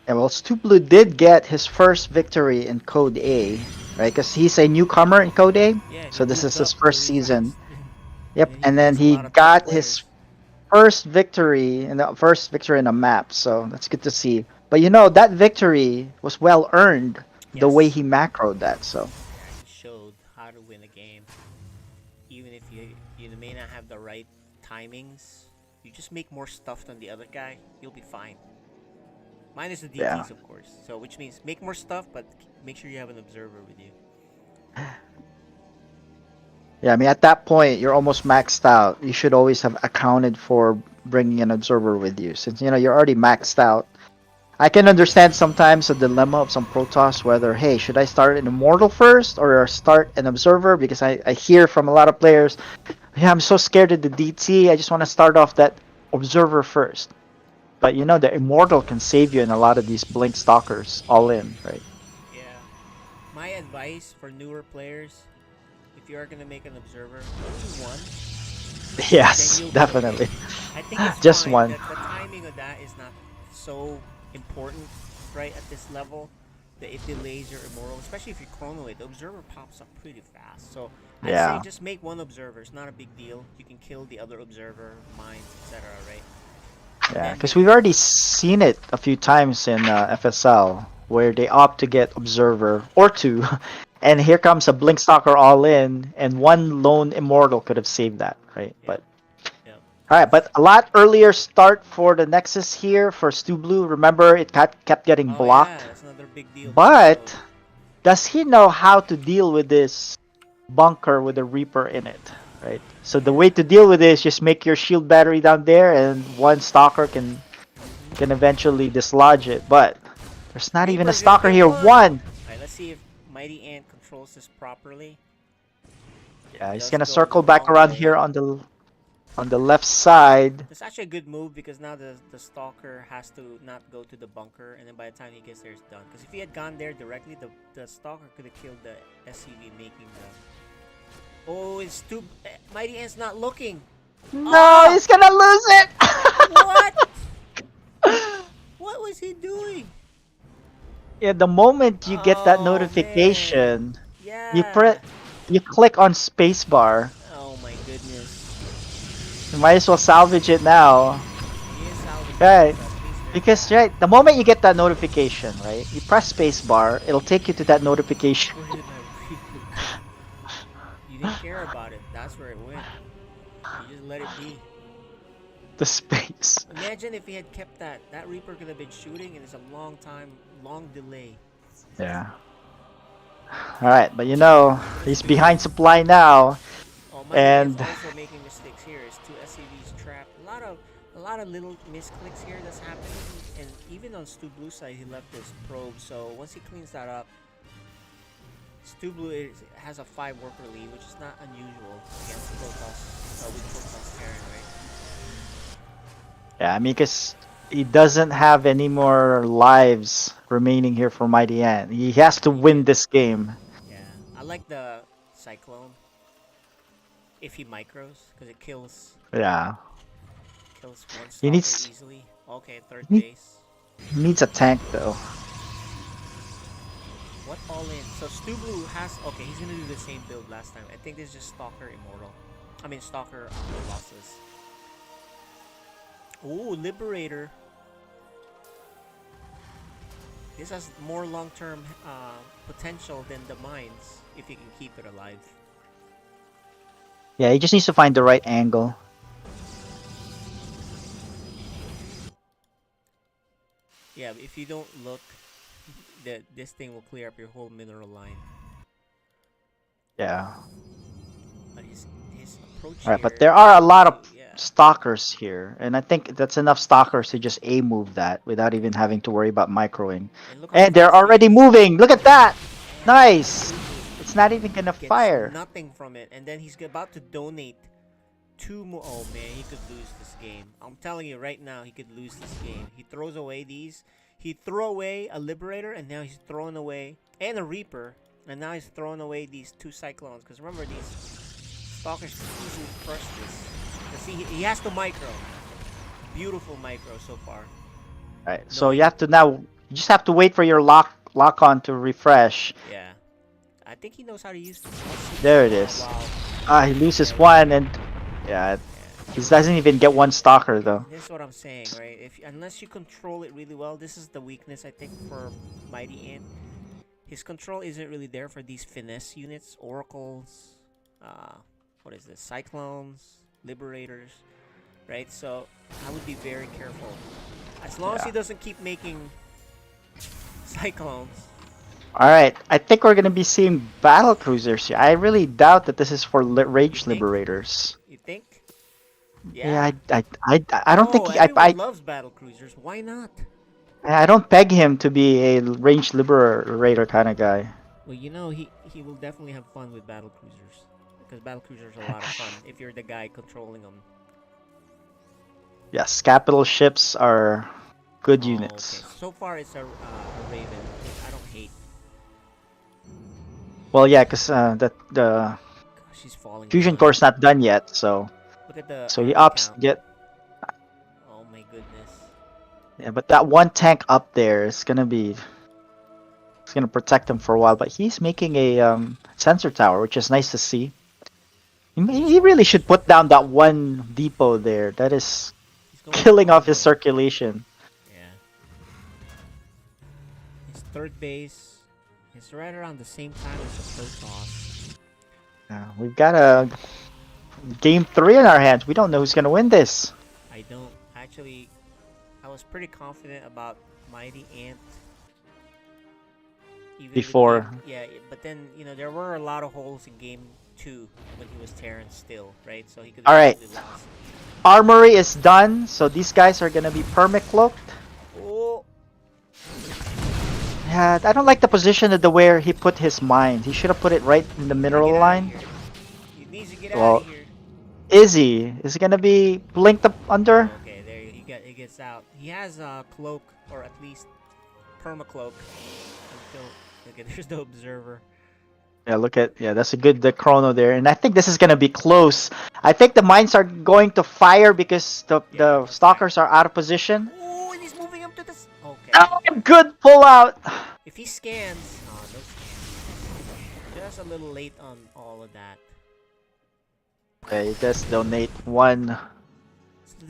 Speaker 10: And well, Stu Blue did get his first victory in Code A, right? Because he's a newcomer in Code A,
Speaker 1: Yeah,
Speaker 10: so this is his
Speaker 1: really
Speaker 10: first season.
Speaker 1: fast.
Speaker 10: Yep, and then he got his first victory in a map, so that's good to see. But you know that victory was well earned, the way he macroed that. So
Speaker 1: Yeah, he showed how to win a game. Even if you may not have the right timings, you just make more stuff than the other guy, you'll be fine. Minus the DTs,
Speaker 10: yeah.
Speaker 1: of course. So which means make more stuff, but make sure you have an observer with you.
Speaker 10: Yeah, I mean, at that point, you're almost maxed out. You should always have accounted for bringing an observer with you, since you know you're already maxed out. I can understand sometimes the dilemma of some Protoss whether, hey, should I start an Immortal first or start an Observer? Because I hear from a lot of players, yeah, I'm so scared of the DT, I just want to start off that Observer first. But you know, the Immortal can save you in a lot of these Blink Stalkers all in, right?
Speaker 1: Yeah. My advice for newer players, if you are going to make an observer, only one.
Speaker 10: Yes, definitely.
Speaker 1: I think it's
Speaker 10: just
Speaker 1: fine.
Speaker 10: one.
Speaker 1: The timing of that is not so important, right, at this level. That it delays your immortal, especially if you chrono it. The observer pops up pretty fast. So I'd say just make one observer. It's not a big deal. You can kill the other observer, mines, etc., right?
Speaker 10: Yeah, because we've already seen it a few times in FSL where they opt to get observer or two, and here comes a blink stalker all in, and one lone immortal could have saved that, right? But all right, but a lot earlier start for the Nexus here for Stu Blue. Remember, it kept getting blocked.
Speaker 1: Yeah, that's another big deal.
Speaker 10: But does he know how to deal with this bunker with a Reaper in it? Right. So the way to deal with it is just make your shield battery down there, and one stalker can eventually dislodge it. But there's not even a stalker here. One.
Speaker 1: Alright, let's see if Mighty Ant controls this properly.
Speaker 10: Yeah, he's gonna circle back around here on the left side.
Speaker 1: It's actually a good move because now the stalker has to not go to the bunker, and then by the time he gets there, it's done. Because if he had gone there directly, the stalker could have killed the SCV, making the. Oh, it's too. Mighty Ant's not looking.
Speaker 10: No, he's gonna lose it.
Speaker 1: What? What was he doing?
Speaker 10: Yeah, the moment you get that notification, you click on spacebar.
Speaker 1: Oh my goodness.
Speaker 10: You might as well salvage it now. Right. Because the moment you get that notification, right, you press spacebar, it'll take you to that notification.
Speaker 1: You didn't care about it. That's where it went. You just let it be.
Speaker 10: The space.
Speaker 1: Imagine if he had kept that. That Reaper could have been shooting, and it's a long delay.
Speaker 10: Yeah. Alright, but you know, he's behind supply now. And
Speaker 1: also making mistakes here. It's two SCVs trapped. A lot of little misclicks here that's happening. And even on Stu Blue's side, he left this probe. So once he cleans that up, Stu Blue has a 5-worker lead, which is not unusual against Protoss, with Protoss Terran, right?
Speaker 10: yeah, I mean, because he doesn't have any more lives remaining here for Mighty Ant. He has to win this game.
Speaker 1: Yeah, I like the Cyclone. If he micros, because it kills.
Speaker 10: Yeah.
Speaker 1: Kills one
Speaker 10: He
Speaker 1: stalker
Speaker 10: needs
Speaker 1: easily. Okay, third base.
Speaker 10: He needs a tank though.
Speaker 1: What all in? So Stu Blue has. Okay, he's gonna do the same build last time. I think this is just Stalker Immortal. I mean Stalker Colossus. Ooh, Liberator. This has more long-term potential than the mines if you can keep it alive.
Speaker 10: Yeah, he just needs to find the right angle.
Speaker 1: Yeah, but if you don't look, this thing will clear up your whole mineral line.
Speaker 10: Yeah.
Speaker 1: But his approach
Speaker 10: Alright,
Speaker 1: here
Speaker 10: but there are a lot of
Speaker 1: yeah.
Speaker 10: stalkers here, and I think that's enough stalkers to just A move that without even having to worry about microing. And they're already moving! Look at that! Nice! It's not even gonna
Speaker 1: Gets
Speaker 10: fire.
Speaker 1: nothing from it, and then he's about to donate 2 more. Oh man, he could lose this game. I'm telling you right now, he could lose this game. He throws away these. He threw away a Liberator, and now he's throwing away, and a Reaper, and now he's throwing away these 2 Cyclones. Because remember, these Stalkers can easily crush this. See, he has to micro. Beautiful micro so far.
Speaker 10: Alright, so you have to now, you just have to wait for your lock on to refresh.
Speaker 1: Yeah. I think he knows how to use this.
Speaker 10: There it is.
Speaker 1: Wow.
Speaker 10: Ah, he loses one, and yeah, he doesn't even get one stalker though.
Speaker 1: This is what I'm saying, right? Unless you control it really well, this is the weakness I think for Mighty Ant. His control isn't really there for these finesse units, oracles, what is this? Cyclones, liberators, right? So I would be very careful. As long as he doesn't keep making cyclones.
Speaker 10: Alright, I think we're gonna be seeing battle cruisers here. I really doubt that this is for rage liberators.
Speaker 1: You think?
Speaker 10: Yeah, I don't think
Speaker 1: everyone loves battle cruisers. Why not?
Speaker 10: I don't peg him to be a range liberator kind of guy.
Speaker 1: Well, you know, he will definitely have fun with battle cruisers. Because battle cruisers are a lot of fun if you're the guy controlling them.
Speaker 10: Yes, capital ships are good units.
Speaker 1: Okay. So far, it's a Raven, which I don't hate.
Speaker 10: Well, yeah, because the
Speaker 1: she's falling
Speaker 10: fusion core's not done yet, so
Speaker 1: look at the
Speaker 10: he opts to get.
Speaker 1: Oh my goodness.
Speaker 10: Yeah, but that one tank up there is gonna be. It's gonna protect him for a while, but he's making a sensor tower, which is nice to see. He really should put down that one depot there. That is killing off his circulation.
Speaker 1: Yeah. His third base is right around the same time as the Protoss.
Speaker 10: Yeah, we've got a game 3 in our hands. We don't know who's gonna win this.
Speaker 1: I don't actually. I was pretty confident about Mighty Ant. Even
Speaker 10: Before.
Speaker 1: Yeah, but then there were a lot of holes in game 2 when he was Terran still, right? So he could.
Speaker 10: All right. Armory is done, so these guys are gonna be permacloaked.
Speaker 1: Oh.
Speaker 10: Yeah, I don't like the position of the where he put his mines. He should have put it right in the mineral line.
Speaker 1: He needs to get out of here.
Speaker 10: Is he? Is he gonna be blinked up under?
Speaker 1: Okay, there he gets out. He has a cloak, or at least permacloak. Until okay, there's the observer.
Speaker 10: Yeah, that's a good chrono there, and I think this is gonna be close. I think the mines are going to fire because the stalkers are out of position.
Speaker 1: Oh, and he's moving up to this. Okay.
Speaker 10: Oh, good pull out.
Speaker 1: If he scans, no scans. Just a little late on all of that.
Speaker 10: Okay, let's donate one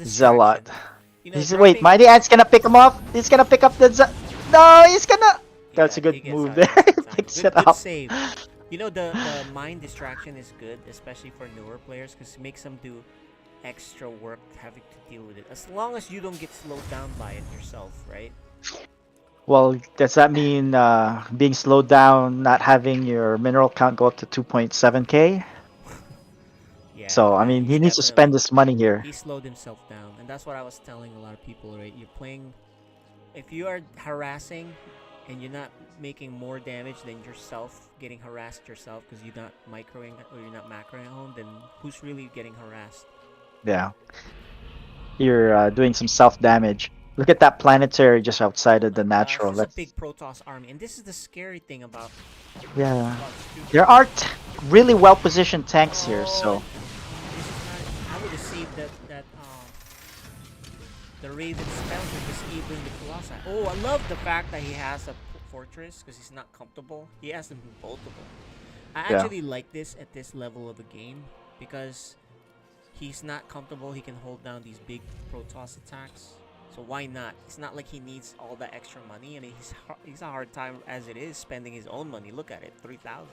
Speaker 10: zealot.
Speaker 1: Wait,
Speaker 10: Mighty Ant's gonna pick him up. He's gonna pick up the no, he's gonna. That's a good move there. Picks it up.
Speaker 1: Good save. The mind distraction is good, especially for newer players, because it makes them do extra work having to deal with it. As long as you don't get slowed down by it yourself, right?
Speaker 10: Well, does that mean being slowed down, not having your mineral count go up to 2.7k?
Speaker 1: Yeah.
Speaker 10: So, I mean, he needs to spend this money here.
Speaker 1: He slowed himself down, and that's what I was telling a lot of people, right? You're playing... If you are harassing, and you're not making more damage than yourself getting harassed yourself because you're not microing or you're not macroing at home, then who's really getting harassed?
Speaker 10: Yeah. You're doing some self-damage. Look at that planetary just outside of the natural.
Speaker 1: This is a big Protoss army, and this is the scary thing about...
Speaker 10: Yeah. There are really well-positioned tanks here, so...
Speaker 1: I would have saved that the Raven spells are disabling the Colossi. Oh, I love the fact that he has a fortress because he's not comfortable. He has them multiple. I actually like this at this level of the game because he's not comfortable. He can hold down these big Protoss attacks. So why not? It's not like he needs all that extra money. I mean, he's a hard time as it is spending his own money. Look at it, 3,000.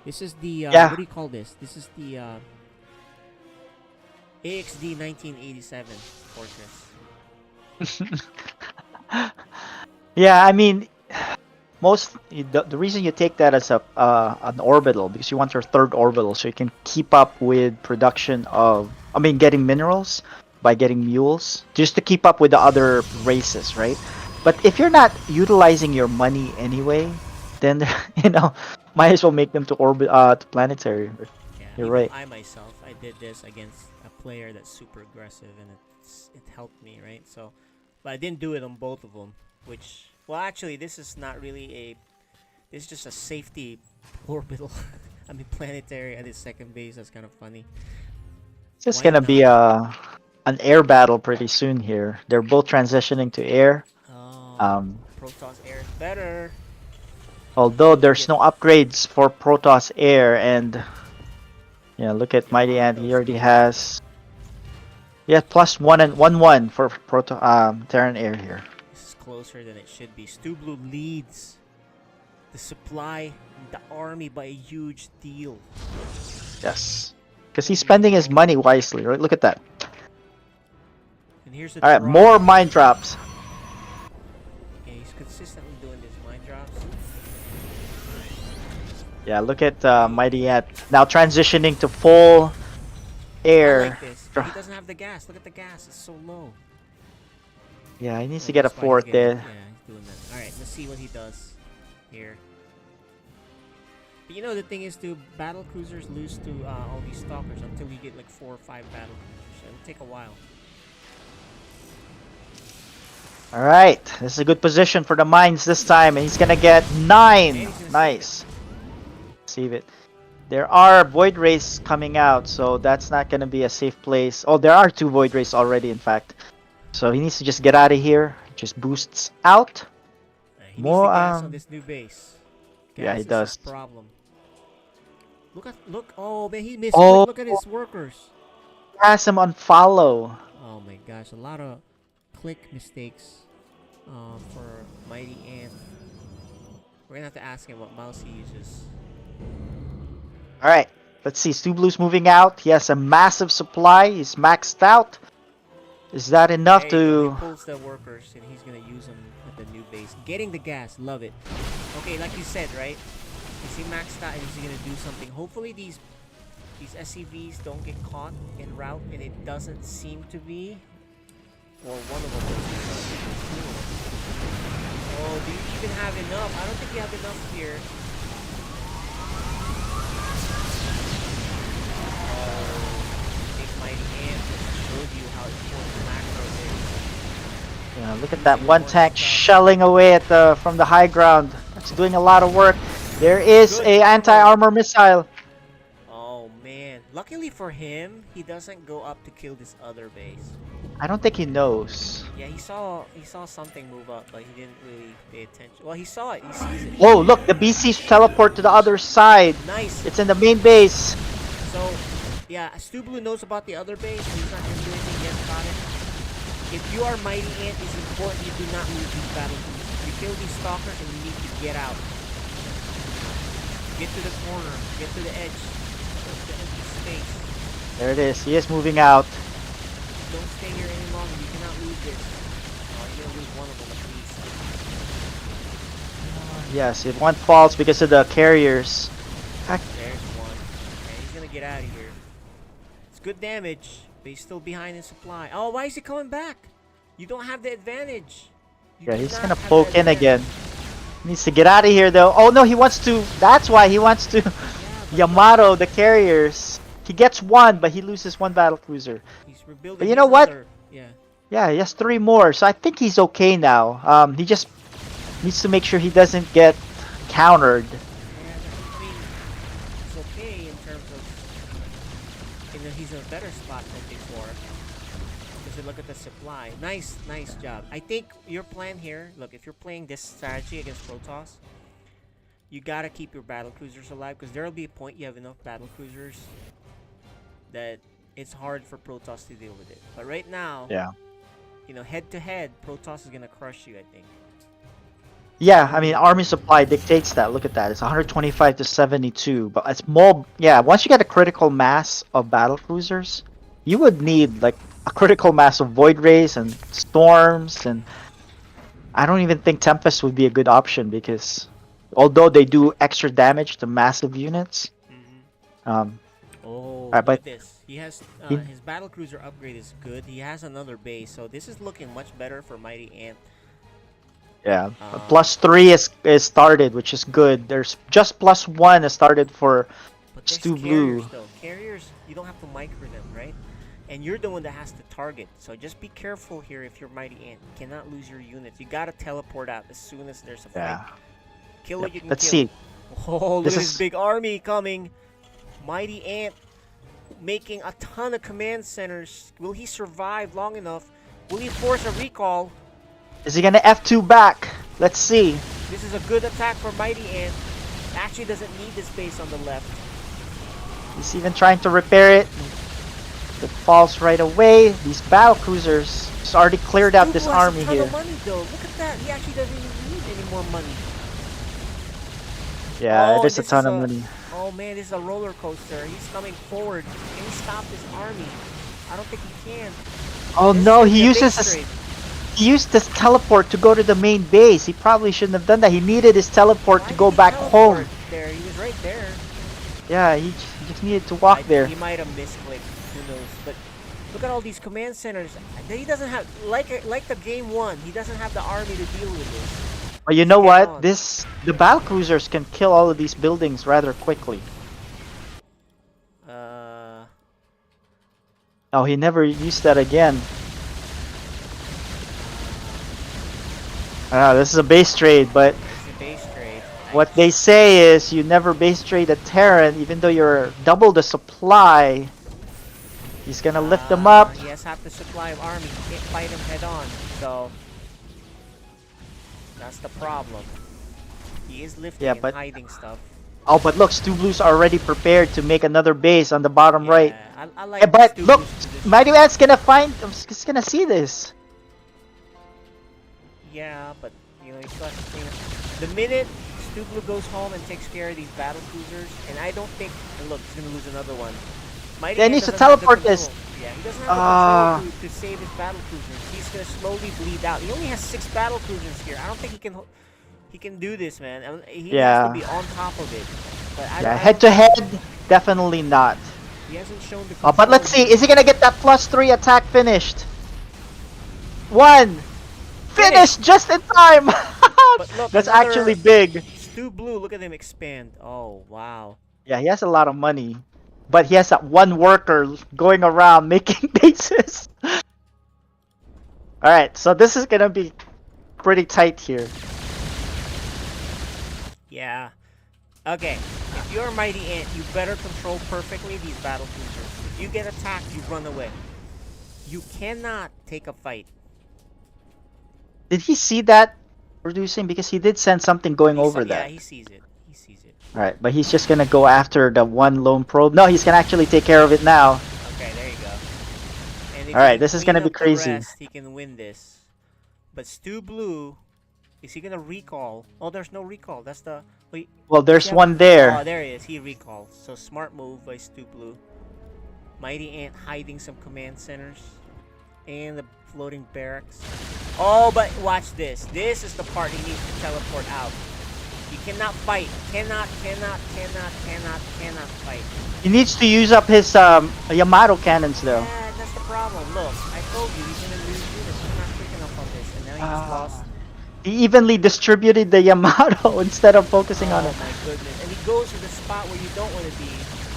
Speaker 1: This is the what do you call this? This is the AXD 1987 Fortress.
Speaker 10: Yeah, I mean, the reason you take that as an orbital because you want your third orbital so you can keep up with production of, getting minerals by getting mules just to keep up with the other races, right? But if you're not utilizing your money anyway, then might as well make them to orbit to planetary.
Speaker 1: Yeah,
Speaker 10: You're
Speaker 1: even
Speaker 10: right.
Speaker 1: I myself, I did this against a player that's super aggressive, and it helped me, right? So, but I didn't do it on both of them, which, well, actually, this is not really this is just a safety orbital. I mean, planetary at his second base. That's kind of funny.
Speaker 10: It's just gonna be an air battle pretty soon here. They're both transitioning to air.
Speaker 1: Protoss air is better.
Speaker 10: Although there's no upgrades for Protoss Air, and look at Mighty Ant. He already has +1 and 1/1 for Terran Air here.
Speaker 1: This is closer than it should be. Stu Blue leads the supply, the army by a huge deal.
Speaker 10: Yes, because he's spending his money wisely, right? Look at that.
Speaker 1: And here's the
Speaker 10: all right, more mine drops.
Speaker 1: Yeah, he's consistently doing these mine drops.
Speaker 10: Yeah, look at Mighty Ant now transitioning to full air.
Speaker 1: I like this. But he doesn't have the gas. Look at the gas; it's so low.
Speaker 10: Yeah, he needs to get a fourth there.
Speaker 1: Yeah, he's doing that. All right, let's see what he does here. But the thing is, battle cruisers lose to all these stalkers until you get like 4 or 5 battle cruisers. It'll take a while.
Speaker 10: All right, this is a good position for the mines this time, and he's gonna get 9. Nice. Save it. There are void rays coming out, so that's not gonna be a safe place. Oh, there are 2 void rays already, in fact. So he needs to just get out of here. Just boosts out.
Speaker 1: He needs the gas on this new base. Gas
Speaker 10: yeah, he does.
Speaker 1: Is his problem. Look! Oh man, he missed. Look at his workers.
Speaker 10: Has him on follow.
Speaker 1: Oh my gosh, a lot of click mistakes for Mighty Ant. We're gonna have to ask him what mouse he uses.
Speaker 10: All right, let's see. Stu Blue's moving out. He has a massive supply. He's maxed out. Is that enough to?
Speaker 1: He pulls the workers and he's gonna use them at the new base. Getting the gas, love it. Okay, like you said, right? Is he maxed out and is he gonna do something? Hopefully these SCVs don't get caught en route, and it doesn't seem to be. Or one of them doesn't. Oh, do you even have enough? I don't think you have enough here.
Speaker 10: Yeah, look at that one tank shelling away at from the high ground. That's doing a lot of work. There is a anti-armor missile.
Speaker 1: Oh man! Luckily for him, he doesn't go up to kill this other base.
Speaker 10: I don't think he knows.
Speaker 1: Yeah, he saw something move up, but he didn't really pay attention. Well, he saw it. He sees it.
Speaker 10: Whoa! Look, the BCs teleport to the other side.
Speaker 1: Nice.
Speaker 10: It's in the main base.
Speaker 1: So, yeah, Stu Blue knows about the other base. He's not gonna do anything yet about it. If you are Mighty Ant, it's important you do not lose these battles. You kill these stalkers and you need to get out. Get to the corner. Get to the edge. Go to the empty space.
Speaker 10: There it is. He is moving out.
Speaker 1: Don't stay here any longer. You cannot lose this. Oh, you're gonna lose one of them at least.
Speaker 10: Yes, if one falls because of the carriers.
Speaker 1: There's one. Okay, he's gonna get out of here. It's good damage. But he's still behind in supply. Oh, why is he coming back? You don't have the advantage.
Speaker 10: Yeah, he's gonna poke in again. He needs to get out of here though. Oh no, he wants to. That's why he wants to Yamato the carriers. He gets 1, but he loses 1 battle cruiser.
Speaker 1: He's rebuilding.
Speaker 10: But you know what?
Speaker 1: Yeah.
Speaker 10: Yeah, he has 3 more, so I think he's okay now. He just needs to make sure he doesn't get countered.
Speaker 1: I mean, it's okay in terms of, he's in a better spot than before. Because you look at the supply. Nice job. I think your plan here, look, if you're playing this strategy against Protoss, you gotta keep your battle cruisers alive, because there'll be a point you have enough battle cruisers that it's hard for Protoss to deal with it. But right now,
Speaker 10: yeah,
Speaker 1: head to head, Protoss is gonna crush you. I think.
Speaker 10: Yeah, I mean, army supply dictates that. Look at that. It's 125 to 72. But it's more. Yeah, once you get a critical mass of battle cruisers, you would need like a critical mass of Void Rays and Storms, and I don't even think Tempest would be a good option because although they do extra damage to massive units,
Speaker 1: Oh,
Speaker 10: but
Speaker 1: look at this. He has his battle cruiser upgrade is good. He has another base, so this is looking much better for Mighty Ant.
Speaker 10: yeah, +3 is started, which is good. There's just +1 is started for
Speaker 1: But there's
Speaker 10: Stu
Speaker 1: carriers,
Speaker 10: Blue.
Speaker 1: though. Carriers, you don't have to micro them, right? And you're the one that has to target. So just be careful here if you're Mighty Ant. You cannot lose your units. You gotta teleport out as soon as there's a fight.
Speaker 10: Yeah.
Speaker 1: Kill what you can
Speaker 10: Let's
Speaker 1: kill.
Speaker 10: see.
Speaker 1: Oh, look
Speaker 10: This
Speaker 1: at
Speaker 10: is-
Speaker 1: this big army coming. Mighty Ant making a ton of command centers. Will he survive long enough? Will he force a recall?
Speaker 10: Is he gonna F2 back? Let's see.
Speaker 1: This is a good attack for Mighty Ant. Actually doesn't need this base on the left.
Speaker 10: He's even trying to repair it. It falls right away. These battle cruisers just already cleared out this
Speaker 1: Stubu has
Speaker 10: army
Speaker 1: a ton
Speaker 10: here.
Speaker 1: of money, though. Look at that. He actually doesn't even need any more money.
Speaker 10: Yeah,
Speaker 1: Oh,
Speaker 10: it is a
Speaker 1: this
Speaker 10: ton of money.
Speaker 1: Oh man, this is a roller coaster. He's coming forward. Can he stop this army? I don't think he can.
Speaker 10: Oh
Speaker 1: This
Speaker 10: no,
Speaker 1: is
Speaker 10: he
Speaker 1: a
Speaker 10: uses
Speaker 1: base
Speaker 10: this.
Speaker 1: trade.
Speaker 10: He used this teleport to go to the main base. He probably shouldn't have done that. He needed his teleport
Speaker 1: Why
Speaker 10: to
Speaker 1: did
Speaker 10: go
Speaker 1: he
Speaker 10: back
Speaker 1: teleport
Speaker 10: home.
Speaker 1: There, he was right there.
Speaker 10: Yeah, he just needed to walk there.
Speaker 1: He might have misclicked. Who knows? But look at all these command centers. He doesn't have like the game one. He doesn't have the army to deal with this.
Speaker 10: But you know
Speaker 1: Get
Speaker 10: what?
Speaker 1: on.
Speaker 10: The battle cruisers can kill all of these buildings rather quickly. Oh, he never used that again. This is a base trade, but
Speaker 1: It's a base trade.
Speaker 10: what they say is you never base trade a Terran, even though you're double the supply. He's gonna lift them up.
Speaker 1: He has half the supply of army. He can't fight him head on. So that's the problem. He is lifting
Speaker 10: Yeah,
Speaker 1: and
Speaker 10: but-
Speaker 1: hiding stuff.
Speaker 10: Oh, but look, Stu Blue's already prepared to make another base on the bottom right.
Speaker 1: I like
Speaker 10: But
Speaker 1: Stu
Speaker 10: look,
Speaker 1: Blue's position.
Speaker 10: Mighty Ant's gonna find. He's gonna see this.
Speaker 1: Yeah, but you know, he still has to clean up. The minute Stu Blue goes home and takes care of these battle cruisers, and I don't think. And look, he's gonna lose another one. Mighty
Speaker 10: He
Speaker 1: Ant
Speaker 10: needs to
Speaker 1: doesn't have the
Speaker 10: teleport this.
Speaker 1: control. Yeah, he doesn't have the control to save his battle cruisers. He's gonna slowly bleed out. He only has 6 battle cruisers here. I don't think he can. He can do this, man. I mean, he has to be on top of it. But
Speaker 10: Yeah, head to head, definitely not.
Speaker 1: He hasn't shown the.
Speaker 10: But let's see, is he gonna get that +3 attack finished? 1! Finished just in time!
Speaker 1: But look,
Speaker 10: That's
Speaker 1: another-
Speaker 10: actually big.
Speaker 1: Stu Blue, look at him expand. Oh wow.
Speaker 10: Yeah, he has a lot of money. But he has that one worker going around making bases. Alright, so this is gonna be pretty tight here.
Speaker 1: Yeah. Okay. If you're a Mighty Ant, you better control perfectly these battle cruisers. If you get attacked, you run away. You cannot take a fight.
Speaker 10: Did he see that producing? Because he did send something going over
Speaker 1: Yeah,
Speaker 10: that.
Speaker 1: he sees it. He sees it.
Speaker 10: Alright, but he's just gonna go after the one lone probe. No, he's gonna actually take care of it now.
Speaker 1: Okay, there you go. And if
Speaker 10: Alright,
Speaker 1: he
Speaker 10: this is
Speaker 1: clean
Speaker 10: gonna be
Speaker 1: up the
Speaker 10: crazy.
Speaker 1: rest, he can win this. But Stu Blue, is he gonna recall? Oh, there's no recall. That's the wait.
Speaker 10: Well, there's
Speaker 1: yeah.
Speaker 10: one there.
Speaker 1: Oh, there he is. He recalls. So smart move by Stu Blue. Mighty Ant hiding some command centers and the floating barracks. Oh, but watch this. This is the part he needs to teleport out. He cannot fight. Cannot fight.
Speaker 10: He needs to use up his Yamato cannons though.
Speaker 1: Yeah, that's the problem. Look, I told you he's gonna lose units. He's not quick enough on this, and now he's lost.
Speaker 10: He evenly distributed the Yamato instead of focusing on
Speaker 1: Oh
Speaker 10: it.
Speaker 1: my goodness! And he goes to the spot where you don't want to be.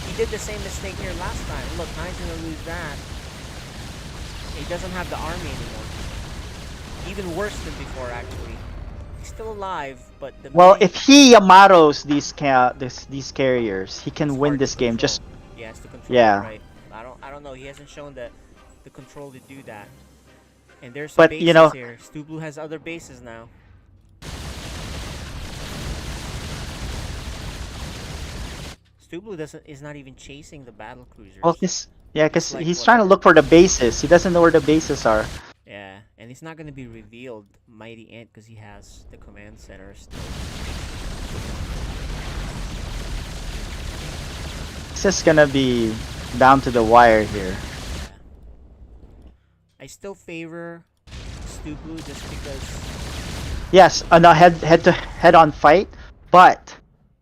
Speaker 1: He did the same mistake here last time. Look, now he's gonna lose that. He doesn't have the army anymore. Even worse than before, actually. He's still alive, but the
Speaker 10: Well,
Speaker 1: main-
Speaker 10: if he Yamatos these carriers, he can win
Speaker 1: hard
Speaker 10: this
Speaker 1: to
Speaker 10: game.
Speaker 1: control.
Speaker 10: Just
Speaker 1: yeah, it's the control.
Speaker 10: yeah.
Speaker 1: Right. I don't know. He hasn't shown the control to do that. And there's some
Speaker 10: But,
Speaker 1: bases
Speaker 10: you know-
Speaker 1: here. Stu Blue has other bases now. Stu Blue is not even chasing the battle cruisers.
Speaker 10: well, yeah, because
Speaker 1: like
Speaker 10: he's trying to look for the bases. He doesn't know where the bases are.
Speaker 1: Yeah, And it's not going to be revealed, Mighty Ant, because he has the command center still.
Speaker 10: This is gonna be down to the wire here.
Speaker 1: I still favor Stu Blue just because.
Speaker 10: Yes, a head on fight, but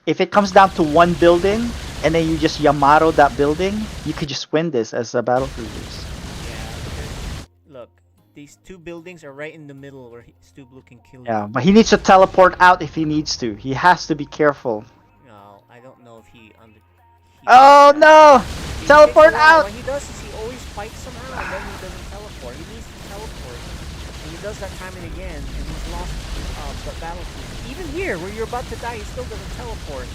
Speaker 10: if it comes down to one building and then you just Yamato that building, you could just win this as a battle cruisers.
Speaker 1: Yeah, look, these two buildings are right in the middle where Stu Blue can kill you.
Speaker 10: Yeah, but he needs to teleport out if he needs to. He has to be careful.
Speaker 1: No, I don't know if he
Speaker 10: Oh no! Teleport out!
Speaker 1: What he does is he always fights somehow and then he doesn't teleport. He needs to teleport. And he does that time and again, and he's lost the battlefield. Even here, where you're about to die, he still doesn't teleport.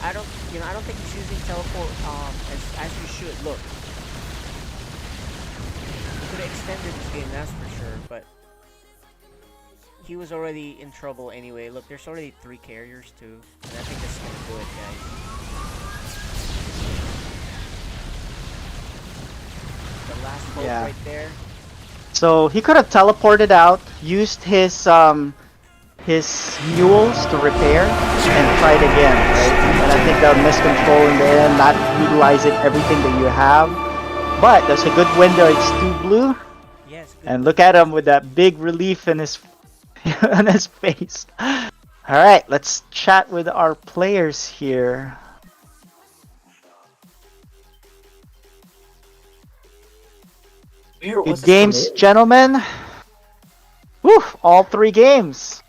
Speaker 1: I don't think he's using teleport as you should. Look, he could have extended this game, that's for sure, but he was already in trouble anyway. Look, there's already 3 carriers too, and I think that's gonna do it, guys. The last boat right there.
Speaker 10: So he could have teleported out, used his mules to repair, and tried again, right? And I think that miscontrol in the end, not utilizing everything that you have. But there's a good win there. It's Stu Blue.
Speaker 1: Yes.
Speaker 10: And look at him with that big relief in his on his face. All right, let's chat with our players here. Good games, gentlemen. Woo! All 3 games.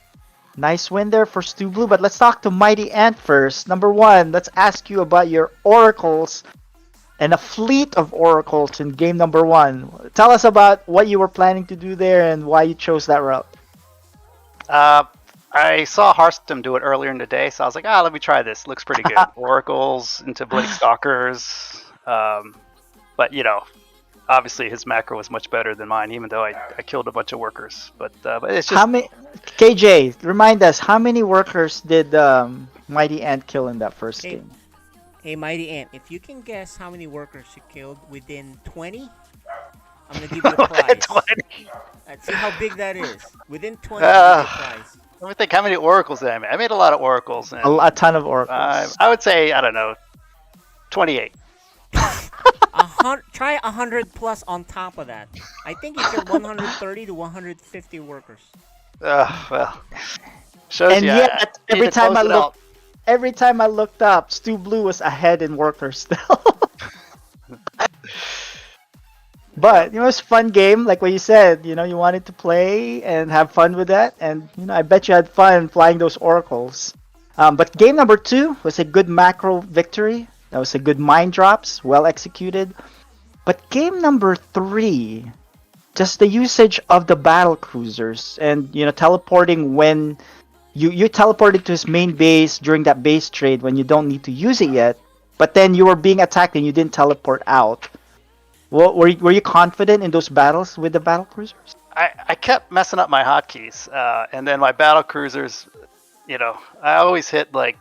Speaker 10: Nice win there for Stu Blue, but let's talk to Mighty Ant first. Number 1, let's ask you about your oracles and a fleet of oracles in game number 1. Tell us about what you were planning to do there and why you chose that route.
Speaker 12: I saw Hearthstone do it earlier in the day, so I was like, let me try this. Looks pretty good. Oracles into Blade Stalkers. But, obviously his macro was much better than mine, even though I killed a bunch of workers. But it's just...
Speaker 10: KJ, remind us, how many workers did Mighty Ant kill in that first game?
Speaker 1: Hey, Mighty Ant, if you can guess how many workers you killed within 20, I'm going to give you a prize.
Speaker 12: 20?
Speaker 1: Let's see how big that is. Within 20, I'll give you a prize.
Speaker 12: Let me think, how many oracles did I make? I made a lot of oracles. And,
Speaker 10: a ton of oracles.
Speaker 12: I would say, I don't know, 28.
Speaker 1: Try 100 plus on top of that. I think you killed 130 to 150 workers.
Speaker 12: Well, shows
Speaker 10: and
Speaker 12: you.
Speaker 10: Yet, every time I looked up, Stu Blue was ahead in workers still. But it was a fun game, like what you said. You wanted to play and have fun with that, and I bet you had fun flying those oracles. But game number 2 was a good macro victory. That was a good mind drops, well executed. But game number 3, just the usage of the battle cruisers and teleporting when you teleported to his main base during that base trade when you don't need to use it yet, but then you were being attacked and you didn't teleport out. Well, were you confident in those battles with the battle cruisers?
Speaker 12: I kept messing up my hotkeys, and then my battle cruisers, I always hit like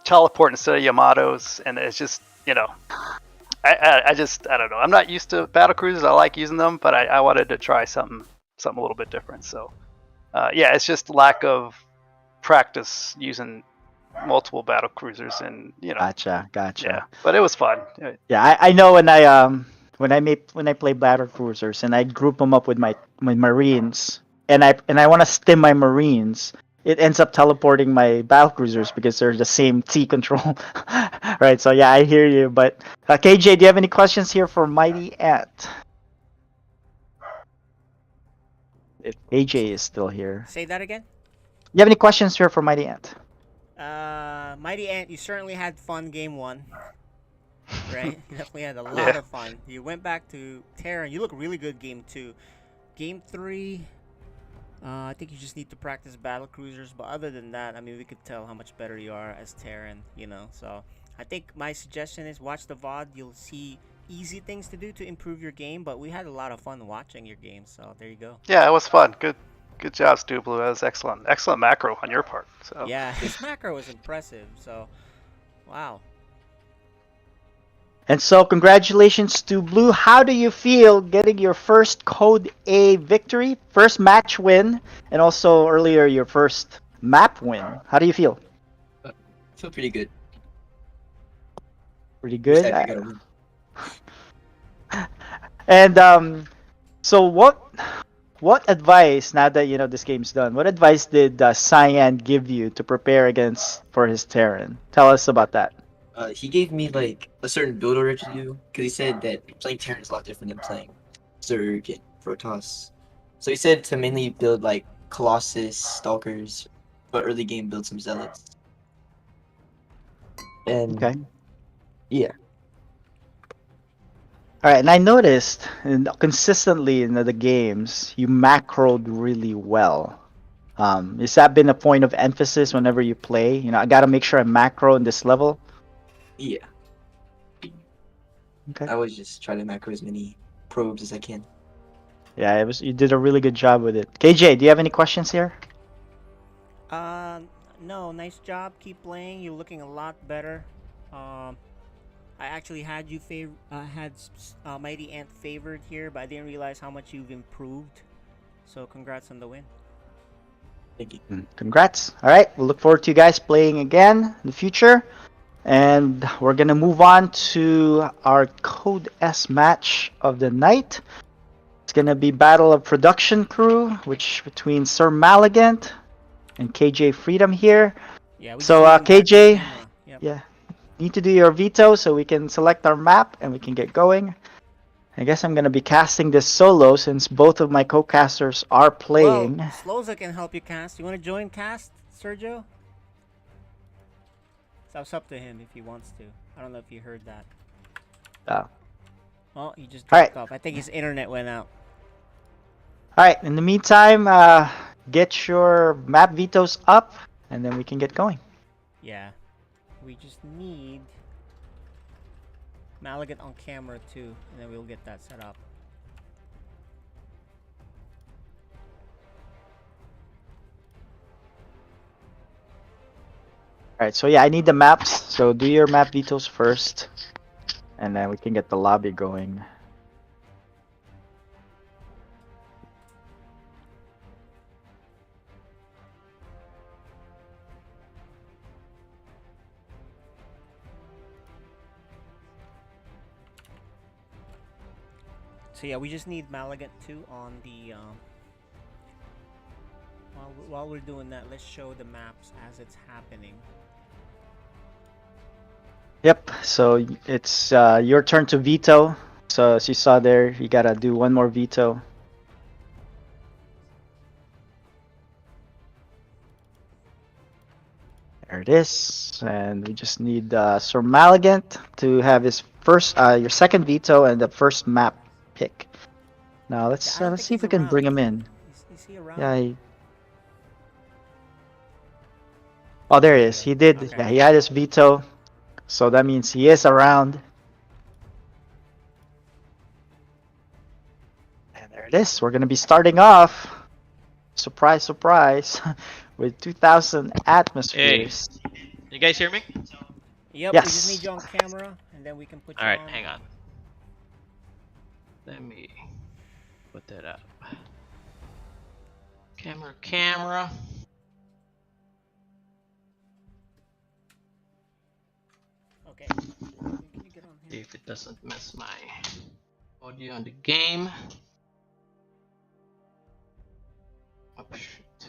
Speaker 12: teleport instead of Yamatos, and it's just, I don't know. I'm not used to battle cruisers. I like using them, but I wanted to try something a little bit different. So, it's just lack of practice using multiple battle cruisers, and
Speaker 10: Gotcha.
Speaker 12: Yeah, but it was fun.
Speaker 10: Yeah, I know when I play battle cruisers and I group them up with my Marines, and I want to stim my Marines. It ends up teleporting my battle cruisers because they're the same T control. Right, so yeah, I hear you. But KJ, do you have any questions here for Mighty Ant? If AJ is still here.
Speaker 1: Say that again?
Speaker 10: You have any questions here for Mighty Ant?
Speaker 1: Mighty Ant, you certainly had fun game 1. Right? You definitely had a lot of fun. You went back to Terran. You look really good game 2. Game 3... I think you just need to practice battle cruisers, but other than that, I mean, we could tell how much better you are as Terran, So I think my suggestion is watch the VOD. You'll see easy things to do to improve your game, but we had a lot of fun watching your game, so there you go.
Speaker 12: Yeah, it was fun. Good job, Stu Blue. That was excellent. Excellent macro on your part. So
Speaker 1: yeah, his macro was impressive, so wow.
Speaker 10: And so, congratulations to Blue. How do you feel getting your first Code A victory, first match win, and also earlier your first map win? How do you feel?
Speaker 11: I feel pretty good.
Speaker 10: Pretty
Speaker 11: Just
Speaker 10: good.
Speaker 11: happy I got a win.
Speaker 10: And so what advice now that you know this game's done? What advice did Cyan give you to prepare against for his Terran? Tell us about that.
Speaker 11: He gave me like a certain build order to do because he said that playing Terran is a lot different than playing Zerg and Protoss. So he said to mainly build like Colossus, Stalkers, but early game build some Zealots. And
Speaker 10: Okay.
Speaker 11: yeah,
Speaker 10: All right, and I noticed consistently in the games you macroed really well. Has that been a point of emphasis whenever you play? You know, I got to make sure I macro in this level.
Speaker 11: yeah.
Speaker 10: Okay.
Speaker 11: I always just try to macro as many probes as I can.
Speaker 10: Yeah, it was. You did a really good job with it. KJ, do you have any questions here?
Speaker 1: No, nice job. Keep playing. You're looking a lot better. I actually had you Mighty Ant favored here, but I didn't realize how much you've improved. So congrats on the win.
Speaker 11: Thank you.
Speaker 10: Congrats. All right, we'll look forward to you guys playing again in the future. And we're gonna move on to our Code S match of the night. It's gonna be Battle of Production Crew, which between Sir Maligant and KJ Freedom here.
Speaker 1: Yeah, we
Speaker 10: So
Speaker 1: just need him back to
Speaker 10: KJ,
Speaker 1: camera. Yep.
Speaker 10: yeah, need to do your veto so we can select our map and we can get going. I guess I'm gonna be casting this solo since both of my co-casters are playing.
Speaker 1: Well, Sloza can help you cast. You want to join cast, Sergio? So it's up to him if he wants to. I don't know if you heard that.
Speaker 10: Oh.
Speaker 1: Oh, he just
Speaker 10: All right.
Speaker 1: dropped off. I think his internet went out.
Speaker 10: All right. In the meantime, get your map vetoes up, and then we can get going.
Speaker 1: Yeah. We just need Maligant on camera too, and then we'll get that set up.
Speaker 10: All right. So yeah, I need the maps. So do your map vetoes first, and then we can get the lobby going.
Speaker 1: So yeah, we just need Maligant too on the. While we're doing that, let's show the maps as it's happening.
Speaker 10: Yep. So it's your turn to veto. So as you saw there, you gotta do one more veto. There it is, and we just need Sir Maligant to have his first, your second veto and the first map pick. Now let's
Speaker 1: Yeah,
Speaker 10: let's see if we can bring him in.
Speaker 1: Is he around?
Speaker 10: Yeah. Oh, there he is. He did.
Speaker 1: Okay.
Speaker 10: Yeah, he had his veto, so that means he is around. And there it is. We're gonna be starting off. Surprise, surprise, with 2,000 atmospheres.
Speaker 9: Hey, you guys hear me?
Speaker 1: Yep.
Speaker 10: Yes.
Speaker 1: We just need you on camera, and then we can put you
Speaker 9: All right,
Speaker 1: on.
Speaker 9: hang on. Let me put that up. Camera.
Speaker 1: Okay. Can you get on
Speaker 9: See
Speaker 1: here?
Speaker 9: if it doesn't miss my audio on the game. Oh shit.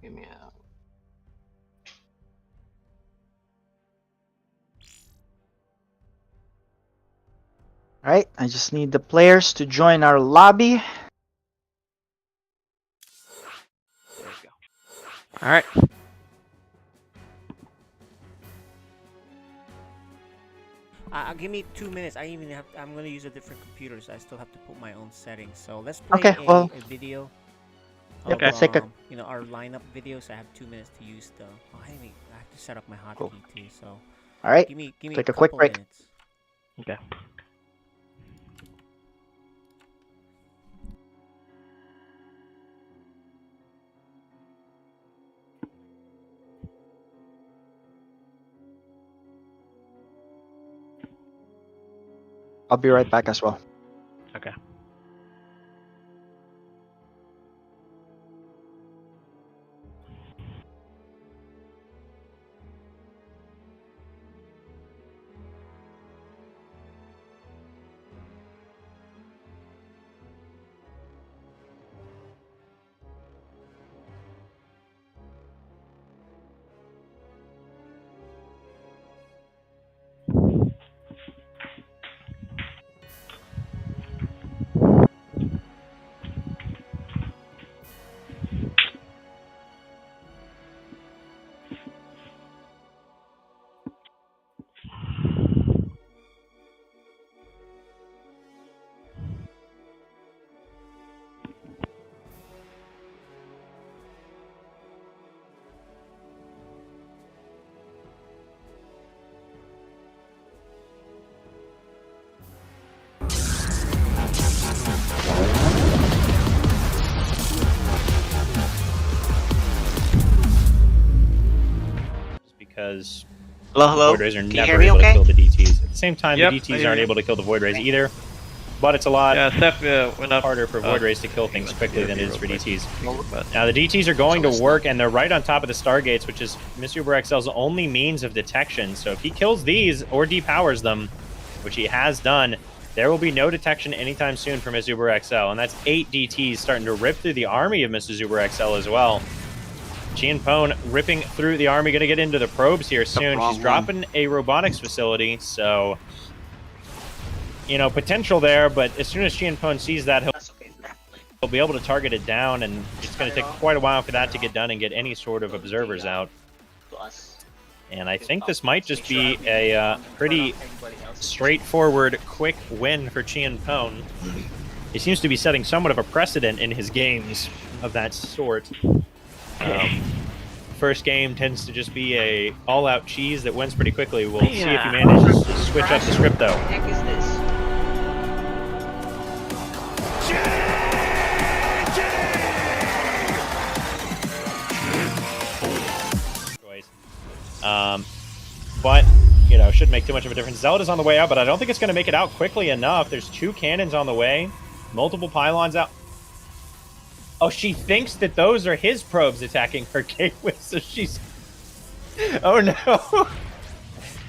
Speaker 9: Give me a.
Speaker 10: All right. I just need the players to join our lobby.
Speaker 9: There we go. All right.
Speaker 1: Give me 2 minutes. I'm gonna use a different computer, so I still have to put my own settings. So let's play
Speaker 10: Okay, well.
Speaker 1: a video.
Speaker 10: Yep,
Speaker 1: Of,
Speaker 10: let's take a.
Speaker 1: our lineup video. So I have 2 minutes to use the. Oh, I have to set up my hotkey
Speaker 10: Cool.
Speaker 1: too. So
Speaker 10: All right.
Speaker 1: give me
Speaker 10: Take
Speaker 1: a
Speaker 10: a quick
Speaker 1: couple
Speaker 10: break.
Speaker 1: minutes.
Speaker 9: Okay.
Speaker 10: I'll be right back as well.
Speaker 9: Okay.
Speaker 13: Because
Speaker 14: hello?
Speaker 13: Void Rays are
Speaker 14: Can you
Speaker 13: never
Speaker 14: hear me
Speaker 13: able
Speaker 14: okay?
Speaker 13: to kill the DTs. At the same time,
Speaker 9: Yep,
Speaker 13: the
Speaker 9: I
Speaker 13: DTs
Speaker 9: hear
Speaker 13: aren't
Speaker 9: you.
Speaker 13: able to kill the Void Rays either. But it's a lot
Speaker 9: Yeah, Seth went up.
Speaker 13: harder for Void Rays to kill things quickly than it is for DTs. Now, the DTs are going
Speaker 14: So
Speaker 13: to
Speaker 14: it's
Speaker 13: work, and they're right on top of the Stargates, which is Mr. Uber XL's only means of detection. So if he kills these or depowers them, which he has done, there will be no detection anytime soon for Mr. Uber XL. And that's 8 DTs starting to rip through the army of Mr. Uber XL as well. Pone ripping through the army, going to get into the probes here soon. She's dropping a robotics facility, so, you know, potential there, but as soon as Pone sees that, he'll be able to target it down, and it's going to take quite a while for that to get done and get any sort of observers out. And I think this might just be a pretty straightforward, quick win for Pone. He seems to be setting somewhat of a precedent in his games of that sort. First game tends to just be a all-out cheese that wins pretty quickly. We'll see if he manages to switch up the script, though.
Speaker 14: What the heck is this?
Speaker 13: But, you know, shouldn't make too much of a difference. Zelda's on the way out, but I don't think it's going to make it out quickly enough. There's 2 cannons on the way, multiple pylons out. Oh, she thinks that those are his probes attacking her gateway, so she's... Oh, no.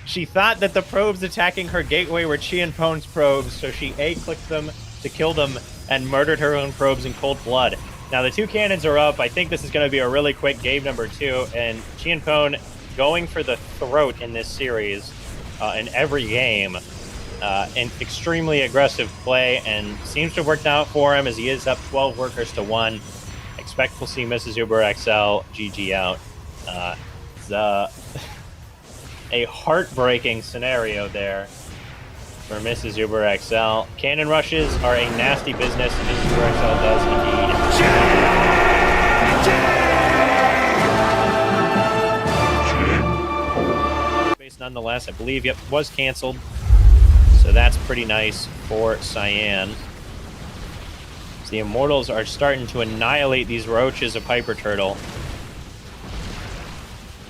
Speaker 13: She thought that the probes attacking her gateway were Pone's probes, so she A-clicked them to kill them and murdered her own probes in cold blood. Now, the 2 cannons are up. I think this is going to be a really quick game number 2, and Pone going for the throat in this series in every game. An extremely aggressive play, and seems to have worked out for him as he is up 12 workers to 1. Expect we'll see Mrs. Uber XL GG out. A heartbreaking scenario there for Mrs. Uber XL. Cannon rushes are a nasty business, and Mrs. Uber XL does indeed. Base nonetheless, I believe, yep, was canceled. So that's pretty nice for Cyan. So the Immortals are starting to annihilate these roaches of Hyper Turtle.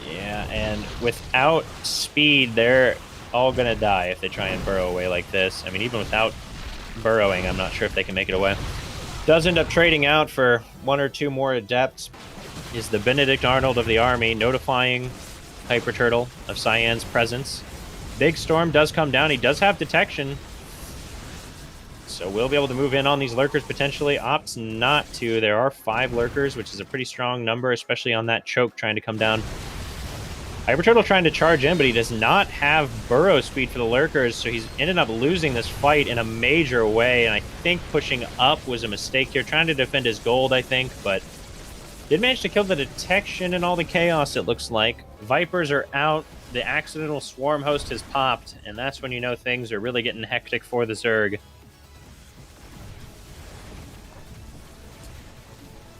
Speaker 13: Yeah, and without speed, they're all gonna die if they try and burrow away like this. I mean, even without burrowing, I'm not sure if they can make it away. Does end up trading out for 1 or 2 more Adepts. Is the Benedict Arnold of the army notifying Hyper Turtle of Cyan's presence. Big Storm does come down. He does have detection. So we'll be able to move in on these lurkers potentially. Opts not to. There are 5 lurkers, which is a pretty strong number, especially on that choke trying to come down. Hyper Turtle trying to charge in, but he does not have burrow speed for the lurkers, so he's ended up losing this fight in a major way, and I think pushing up was a mistake here. Trying to defend his gold, I think, but did manage to kill the detection and all the chaos, it looks like. Vipers are out. The accidental swarm host has popped, and that's when you know things are really getting hectic for the Zerg.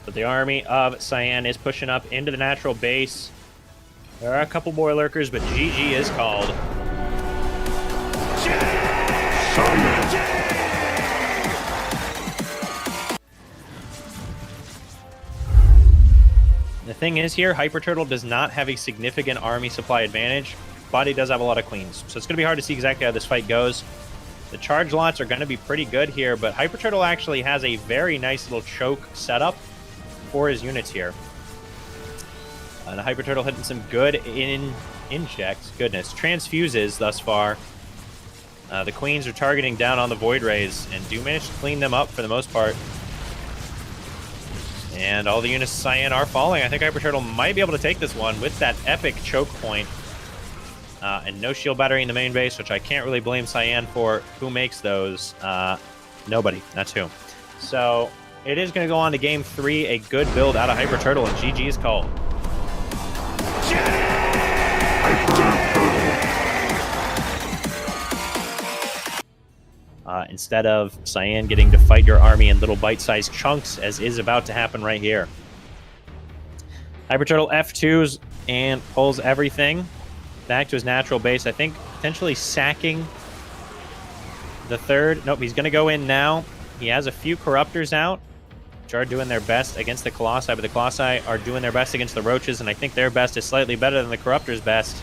Speaker 13: But the army of Cyan is pushing up into the natural base. There are a couple more lurkers, but GG is called. The thing is here, Hyper Turtle does not have a significant army supply advantage, but he does have a lot of queens. So it's going to be hard to see exactly how this fight goes. The charge lots are going to be pretty good here, but Hyper Turtle actually has a very nice little choke setup for his units here. And Hyper Turtle hitting some good injects. Goodness. Transfuses thus far. The Queens are targeting down on the Void Rays and do manage to clean them up for the most part. And all the units of Cyan are falling. I think Hyper Turtle might be able to take this one with that epic choke point. And no shield battery in the main base, which I can't really blame Cyan for. Who makes those? Nobody. That's who. So it is going to go on to game 3. A good build out of Hyper Turtle, and GG is called. Instead of Cyan getting to fight your army in little bite-sized chunks, as is about to happen right here. Hyper Turtle F2s and pulls everything back to his natural base. I think potentially sacking the third. Nope, he's going to go in now. He has a few Corruptors out, which are doing their best against the Colossi, but the Colossi are doing their best against the Roaches, and I think their best is slightly better than the Corruptors' best.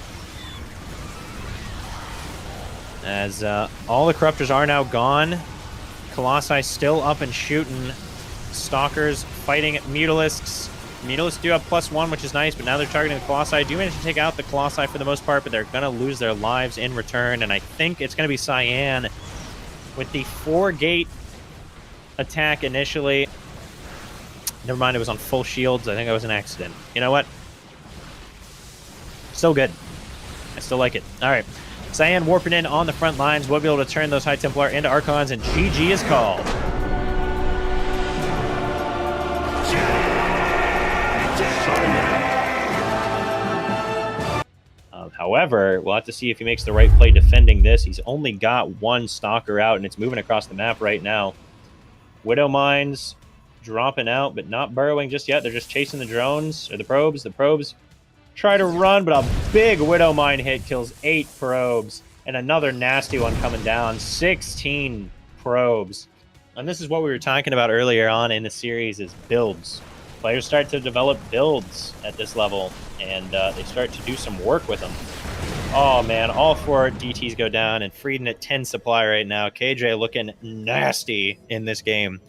Speaker 13: As all the Corruptors are now gone. Colossi still up and shooting. Stalkers fighting Mutalisks. Mutalisks do have +1, which is nice, but now they're targeting the Colossi. Do manage to take out the Colossi for the most part, but they're going to lose their lives in return, and I think it's going to be Cyan with the 4-gate attack initially. Never mind, it was on full shields. I think it was an accident. You know what? Still good. I still like it. All right. Cyan warping in on the front lines. We'll be able to turn those High Templar into Archons, and GG is called. However, we'll have to see if he makes the right play defending this. He's only got one Stalker out, and it's moving across the map right now. Widow Mines dropping out, but not burrowing just yet. They're just chasing the drones, or the probes. The probes try to run, but a big Widow Mine hit kills 8 probes, and another nasty one coming down. 16 probes. And this is what we were talking about earlier on in the series, is builds. Players start to develop builds at this level, and they start to do some work with them. Oh man, all 4 DTs go down, and Frieden at 10 supply right now. KJ looking nasty in this game.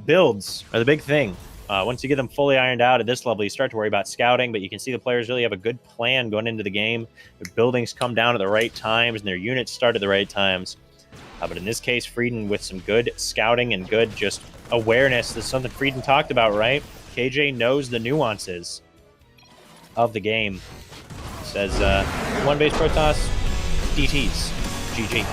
Speaker 13: Builds are the big thing. Once you get them fully ironed out at this level, you start to worry about scouting, but you can see the players really have a good plan going into the game. Their buildings come down at the right times, and their units start at the right times. But in this case, Frieden with some good scouting and good just awareness. This is something Frieden talked about, right? KJ knows the nuances of the game. Says, 1 base Protoss, DTs, GG.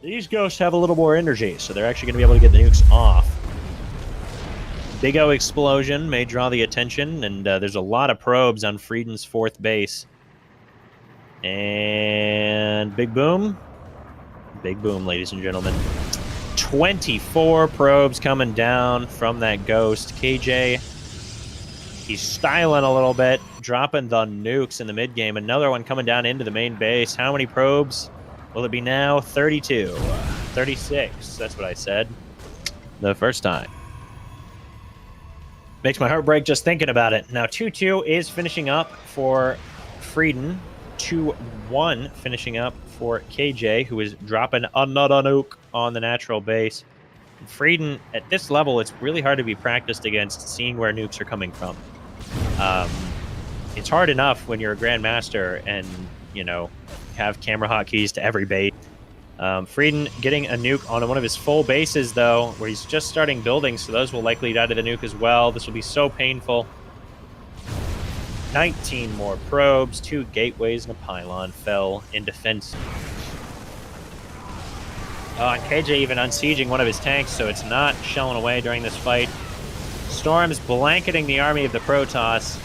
Speaker 13: These ghosts have a little more energy, so they're actually going to be able to get the nukes off. Big O explosion may draw the attention, and there's a lot of probes on Frieden's 4th base. And big boom. Big boom, ladies and gentlemen. 24 probes coming down from that ghost. KJ, he's styling a little bit, dropping the nukes in the mid game. Another one coming down into the main base. How many probes will it be now? 32. 36. That's what I said the first time. Makes my heart break just thinking about it. Now 2-2 is finishing up for Frieden. 2-1 finishing up for KJ, who is dropping another nuke on the natural base. Frieden, at this level, it's really hard to be practiced against seeing where nukes are coming from. It's hard enough when you're a Grandmaster and, you know, have camera hotkeys to every base. Frieden getting a nuke on one of his full bases, though, where he's just starting building, so those will likely die to the nuke as well. This will be so painful. 19 more probes, 2 gateways, and a pylon fell in defense. And KJ even unsieging one of his tanks, so it's not shelling away during this fight. Storm's blanketing the army of the Protoss,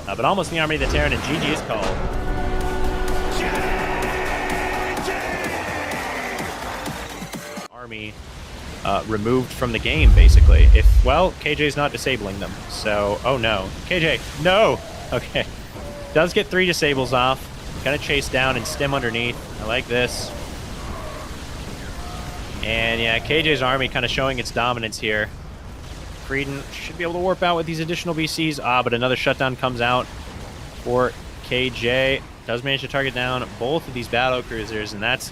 Speaker 13: but almost the army of the Terran, and GG is called. Army removed from the game, basically. Well, KJ's not disabling them, so... Oh, no. KJ, no! Okay. Does get 3 disables off. Gonna chase down and stem underneath. I like this. And, yeah, KJ's army kind of showing its dominance here. Frieden should be able to warp out with these additional BCs. But another shutdown comes out for KJ. does manage to target down both of these battle cruisers, and that's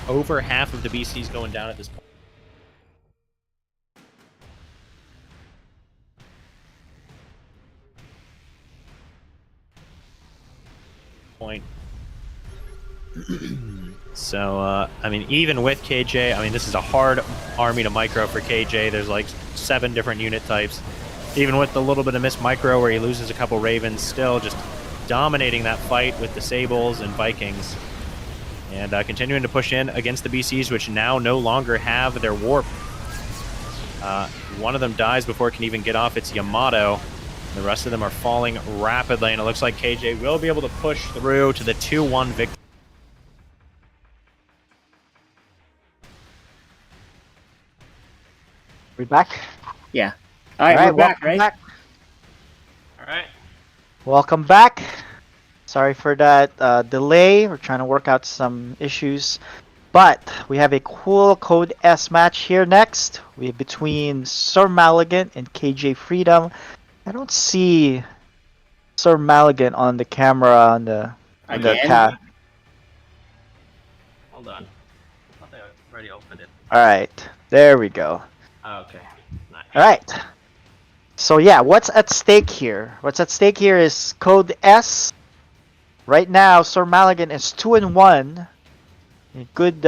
Speaker 13: over half of the BCs going down at this point. So, I mean, even with KJ, I mean, this is a hard army to micro for KJ. There's like 7 different unit types. Even with the little bit of missed micro where he loses a couple Ravens, still just dominating that fight with the Sables and Vikings. And continuing to push in against the BCs, which now no longer have their warp. One of them dies before it can even get off its Yamato. The rest of them are falling rapidly, and it looks like KJ will be able to push through to the 2-1 victory.
Speaker 10: We back?
Speaker 2: Yeah. All right, we're back, right?
Speaker 10: Back.
Speaker 3: All right.
Speaker 10: Welcome back. Sorry for that delay. We're trying to work out some issues. But we have a cool Code S match here next. We have between Sir Maligan and KJ Freedom. I don't see Sir Maligan on the camera on the tab.
Speaker 3: Hold on. I thought I already opened it.
Speaker 10: Alright, there we go.
Speaker 3: Oh, okay. Nice.
Speaker 10: Alright. So yeah, what's at stake here? What's at stake here is Code S. Right now, Sir Maligan is 2-1. Good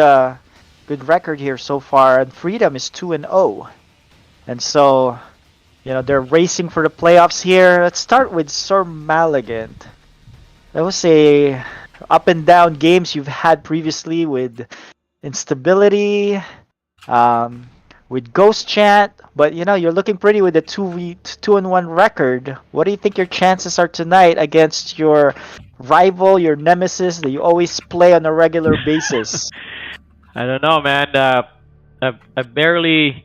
Speaker 10: record here so far, and Freedom is 2-0. And so, you know, they're racing for the playoffs here. Let's start with Sir Maligan. That was a up and down games you've had previously with instability, with Ghost Chant, but you know, you're looking pretty with a 2-1 record. What do you think your chances are tonight against your rival, your nemesis that you always play on a regular basis?
Speaker 9: I don't know, man. I barely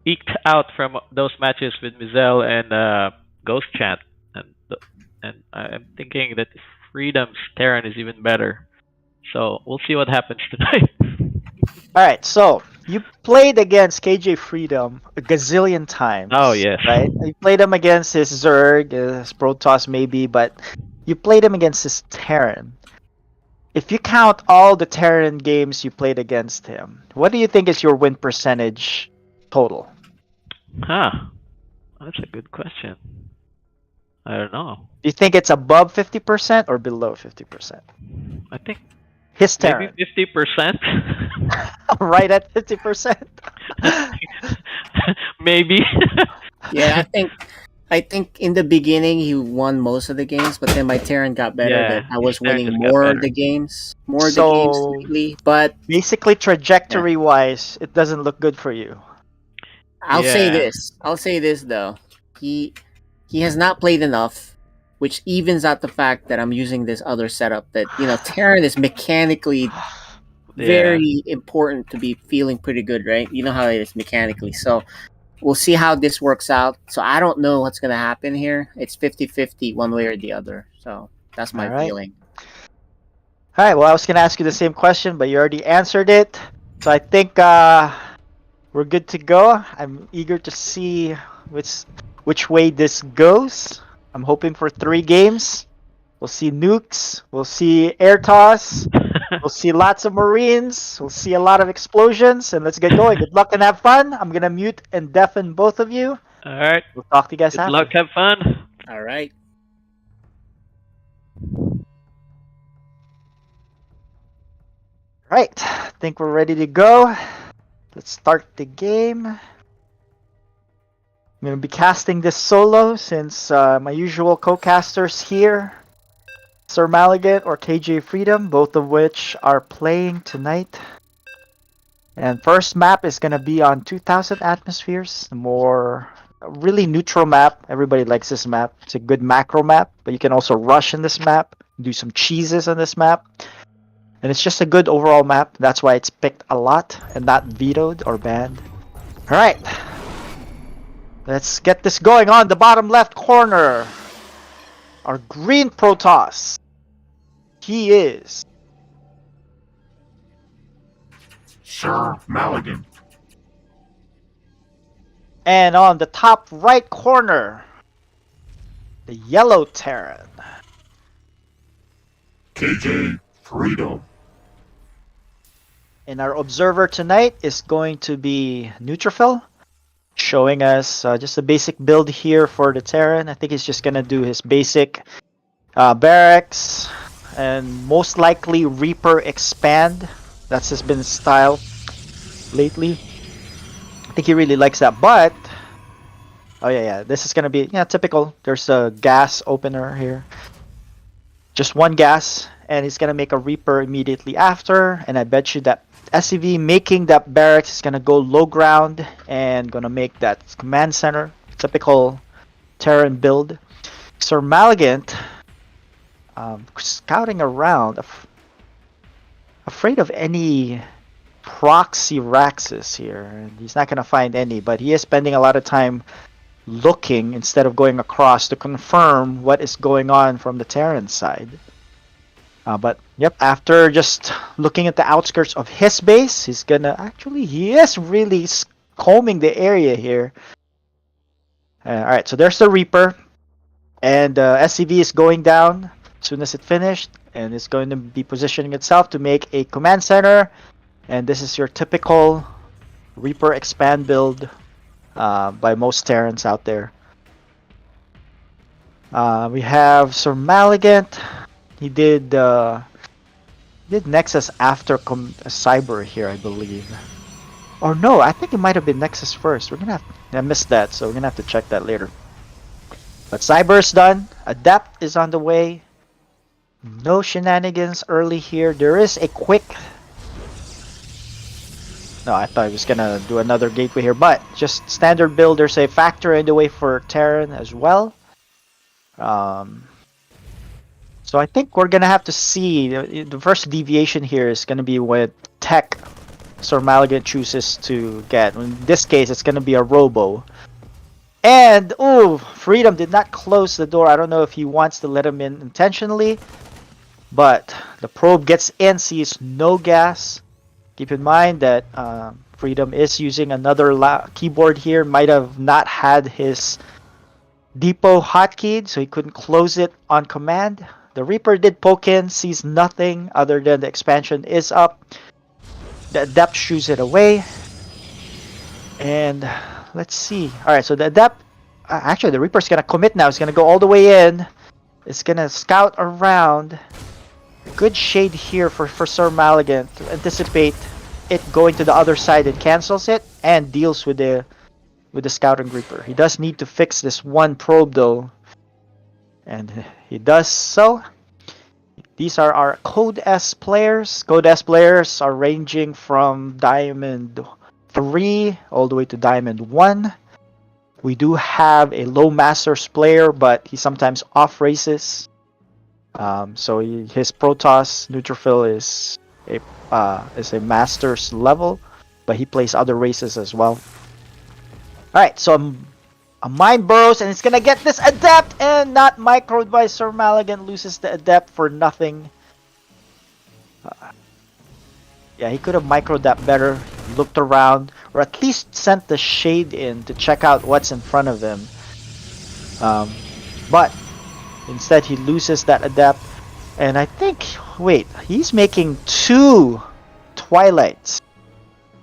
Speaker 9: eked out from those matches with Mizel and Ghost Chant, and I'm thinking that Freedom's Terran is even better. So we'll see what happens tonight.
Speaker 10: All right, so you played against KJ Freedom a gazillion times.
Speaker 9: Oh yes,
Speaker 10: right. You played him against his Zerg, his Protoss maybe, but you played him against his Terran. If you count all the Terran games you played against him, what do you think is your win percentage total?
Speaker 9: That's a good question. I don't know.
Speaker 10: Do you think it's above 50% or below 50%?
Speaker 9: I think
Speaker 10: his Terran.
Speaker 9: Maybe 50%.
Speaker 10: Right at 50%.
Speaker 9: Maybe.
Speaker 2: Yeah, I think in the beginning he won most of the games, but then my Terran got better.
Speaker 9: Yeah,
Speaker 2: that I was
Speaker 9: his Terran
Speaker 2: winning
Speaker 9: just got
Speaker 2: more
Speaker 9: better.
Speaker 2: of the games, lately. But
Speaker 10: basically, trajectory wise, it doesn't look good for you.
Speaker 2: I'll say this though, he has not played enough, which evens out the fact that I'm using this other setup. That Terran is mechanically very important to be feeling pretty good, right? You know how it is mechanically. So we'll see how this works out. So I don't know what's going to happen here. It's 50-50 one way or the other. So that's my feeling.
Speaker 10: All right, well, I was going to ask you the same question, but you already answered it. So I think we're good to go. I'm eager to see which way this goes. I'm hoping for 3 games. We'll see nukes. We'll see air toss. We'll see lots of Marines. We'll see a lot of explosions. And let's get going. Good luck and have fun. I'm going to mute and deafen both of you.
Speaker 9: All right.
Speaker 10: We'll talk to you guys after.
Speaker 9: Good luck. Have fun.
Speaker 2: All right.
Speaker 10: Right. I think we're ready to go. Let's start the game. I'm going to be casting this solo since my usual co-casters here, Sir Maligan or KJ Freedom, both of which are playing tonight. And first map is going to be on 2000 atmospheres, a really neutral map. Everybody likes this map. It's a good macro map, but you can also rush in this map, do some cheeses on this map. And it's just a good overall map. That's why it's picked a lot and not vetoed or banned. Alright. Let's get this going on the bottom left corner. Our green Protoss. He is
Speaker 8: Sir Maligan.
Speaker 10: And on the top right corner, the yellow Terran.
Speaker 8: KJ Freedom.
Speaker 10: And our observer tonight is going to be Neutrophil, showing us just a basic build here for the Terran. I think he's just going to do his basic barracks and most likely Reaper expand. That's just been his style lately. I think he really likes that, but oh yeah, this is going to be typical. There's a gas opener here. Just one gas, and he's going to make a Reaper immediately after, and I bet you that SCV making that barracks is going to go low ground and going to make that command center. Typical Terran build. Sir Malagant scouting around, afraid of any proxy Raxes here. He's not going to find any, but he is spending a lot of time looking instead of going across to confirm what is going on from the Terran side. But yep, after just looking at the outskirts of his base, he's gonna he is really combing the area here. Alright, so there's the Reaper, and SCV is going down as soon as it finished, and it's going to be positioning itself to make a command center, and this is your typical Reaper expand build by most Terrans out there. We have Sir Malagant. He did Nexus after Cyber here, I believe. Or no, I think it might have been Nexus first. I missed that, so we're gonna have to check that later. But Cyber is done. Adept is on the way. No shenanigans early here. There is a quick. No, I thought I was gonna do another gateway here, but just standard build. There's a factor in the way for Terran as well. So I think we're gonna have to see the first deviation here is gonna be what tech Sir Malagant chooses to get. In this case, it's gonna be a Robo. And Freedom did not close the door. I don't know if he wants to let him in intentionally, but the probe gets in, sees no gas. Keep in mind that Freedom is using another keyboard here. Might have not had his depot hotkeyed, so he couldn't close it on command. The Reaper did poke in, sees nothing other than the expansion is up. The Adept shoos it away. And let's see. Alright, so the Adept, actually the Reaper's gonna commit now. He's gonna go all the way in. It's gonna scout around. Good shade here for Sir Malagant to anticipate it going to the other side and cancels it and deals with the Scouting Reaper. He does need to fix this one probe though. And he does so. These are our Code S players. Code S players are ranging from Diamond 3 all the way to Diamond 1. We do have a low Masters player, but he sometimes off races. So his Protoss Neutrophil is a Masters level, but he plays other races as well. Alright, so a Mind burrows and it's gonna get this Adept and not microed by Sir Malagant. Loses the Adept for nothing. Yeah, he could have microed that better. Looked around, or at least sent the shade in to check out what's in front of him. But instead he loses that Adept. And I think, wait, he's making 2 Twilights.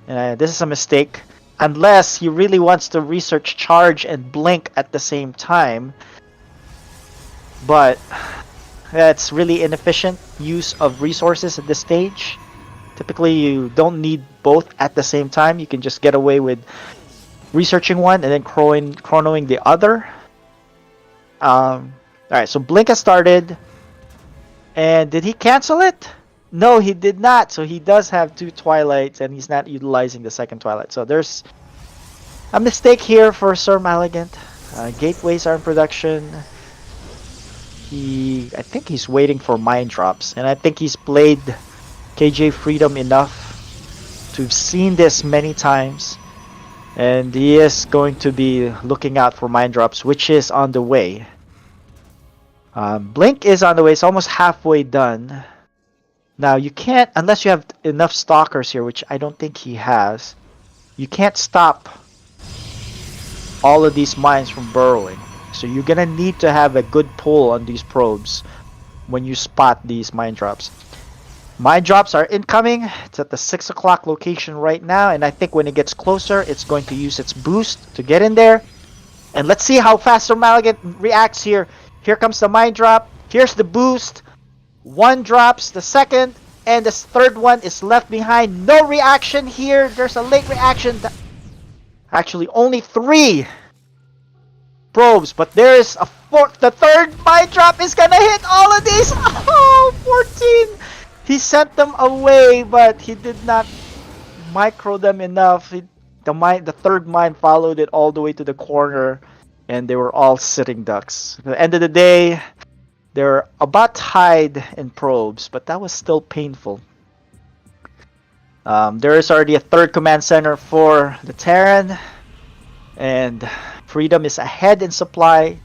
Speaker 10: This is a mistake. Unless he really wants to research Charge and Blink at the same time. But that's really inefficient use of resources at this stage. Typically you don't need both at the same time. You can just get away with researching one and then chronoing the other. Alright, so Blink has started. And did he cancel it? No, he did not. So he does have 2 Twilights and he's not utilizing the second Twilight. So there's a mistake here for Sir Malagant. Gateways are in production. I think he's waiting for mine drops. And I think he's played KJ Freedom enough to have seen this many times. And he is going to be looking out for mine drops, which is on the way. Blink is on the way. It's almost halfway done. Now you can't, unless you have enough stalkers here, which I don't think he has, you can't stop all of these mines from burrowing. So you're gonna need to have a good pull on these probes when you spot these mine drops. Mine drops are incoming. It's at the 6 o'clock location right now, and I think when it gets closer, it's going to use its boost to get in there. And let's see how fast Sir Maligan reacts here. Here comes the mine drop. Here's the boost. One drops, the second, and the third one is left behind. No reaction here. There's a late reaction. Actually, only 3 probes, but there's a fourth. The third mine drop is gonna hit all of these. Oh, 14. He sent them away, but he did not micro them enough. The third mine followed it all the way to the corner, and they were all sitting ducks. At the end of the day, they're about tied in probes, but that was still painful. There is already a third command center for the Terran, and Freedom is ahead in supply.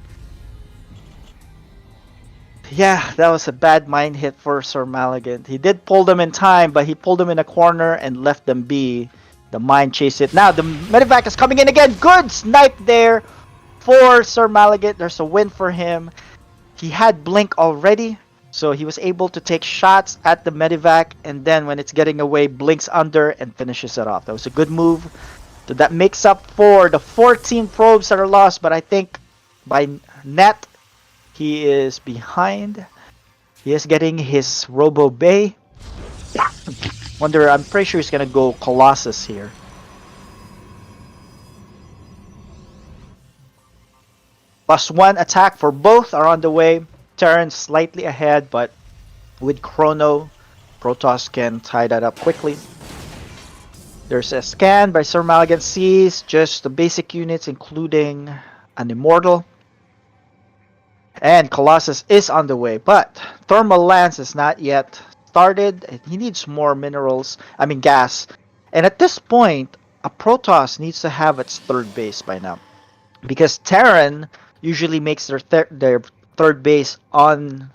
Speaker 10: Yeah, that was a bad mine hit for Sir Maligan. He did pull them in time, but he pulled them in a corner and left them be. The mine chased it. Now the medevac is coming in again. Good snipe there for Sir Maligan. There's a win for him. He had blink already, so he was able to take shots at the medevac, and then when it's getting away, blinks under and finishes it off. That was a good move. So that makes up for the 14 probes that are lost, but I think by net, he is behind. He is getting his Robo Bay. I'm pretty sure he's gonna go Colossus here. +1 attack for both are on the way. Terran slightly ahead, but with Chrono, Protoss can tie that up quickly. There's a scan by Sir Maligan sees just the basic units, including an Immortal. And Colossus is on the way, but Thermal Lance is not yet started. He needs more gas. And at this point, a Protoss needs to have its third base by now. Because Terran usually makes their third base in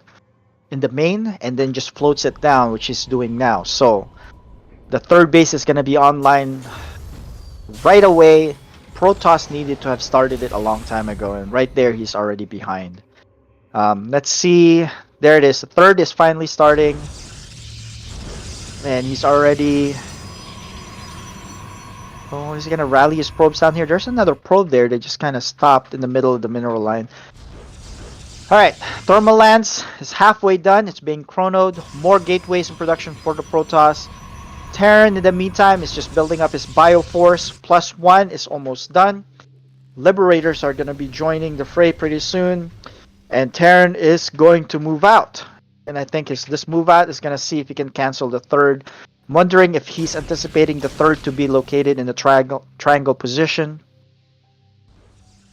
Speaker 10: the main and then just floats it down, which he's doing now. So the third base is going to be online right away. Protoss needed to have started it a long time ago, and right there he's already behind. Let's see. There it is. The third is finally starting. And he's already... Oh, is he going to rally his probes down here? There's another probe there that just kind of stopped in the middle of the mineral line. Alright, Thermal Lance is halfway done. It's being chronoed. More gateways in production for the Protoss. Terran, in the meantime, is just building up his Bioforce. +1 is almost done. Liberators are going to be joining the fray pretty soon. And Terran is going to move out. And I think this move out is going to see if he can cancel the third. I'm wondering if he's anticipating the third to be located in the triangle position.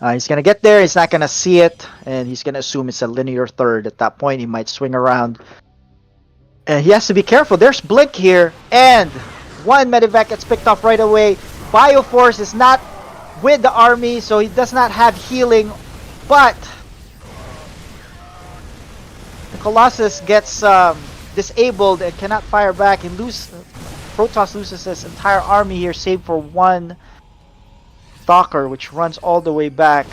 Speaker 10: He's going to get there. He's not going to see it. And he's going to assume it's a linear third. At that point, he might swing around. And he has to be careful. There's Blink here. And one medevac gets picked off right away. Bioforce is not with the army, so he does not have healing. But the Colossus gets disabled and cannot fire back. And Protoss loses his entire army here, save for one Stalker, which runs all the way back.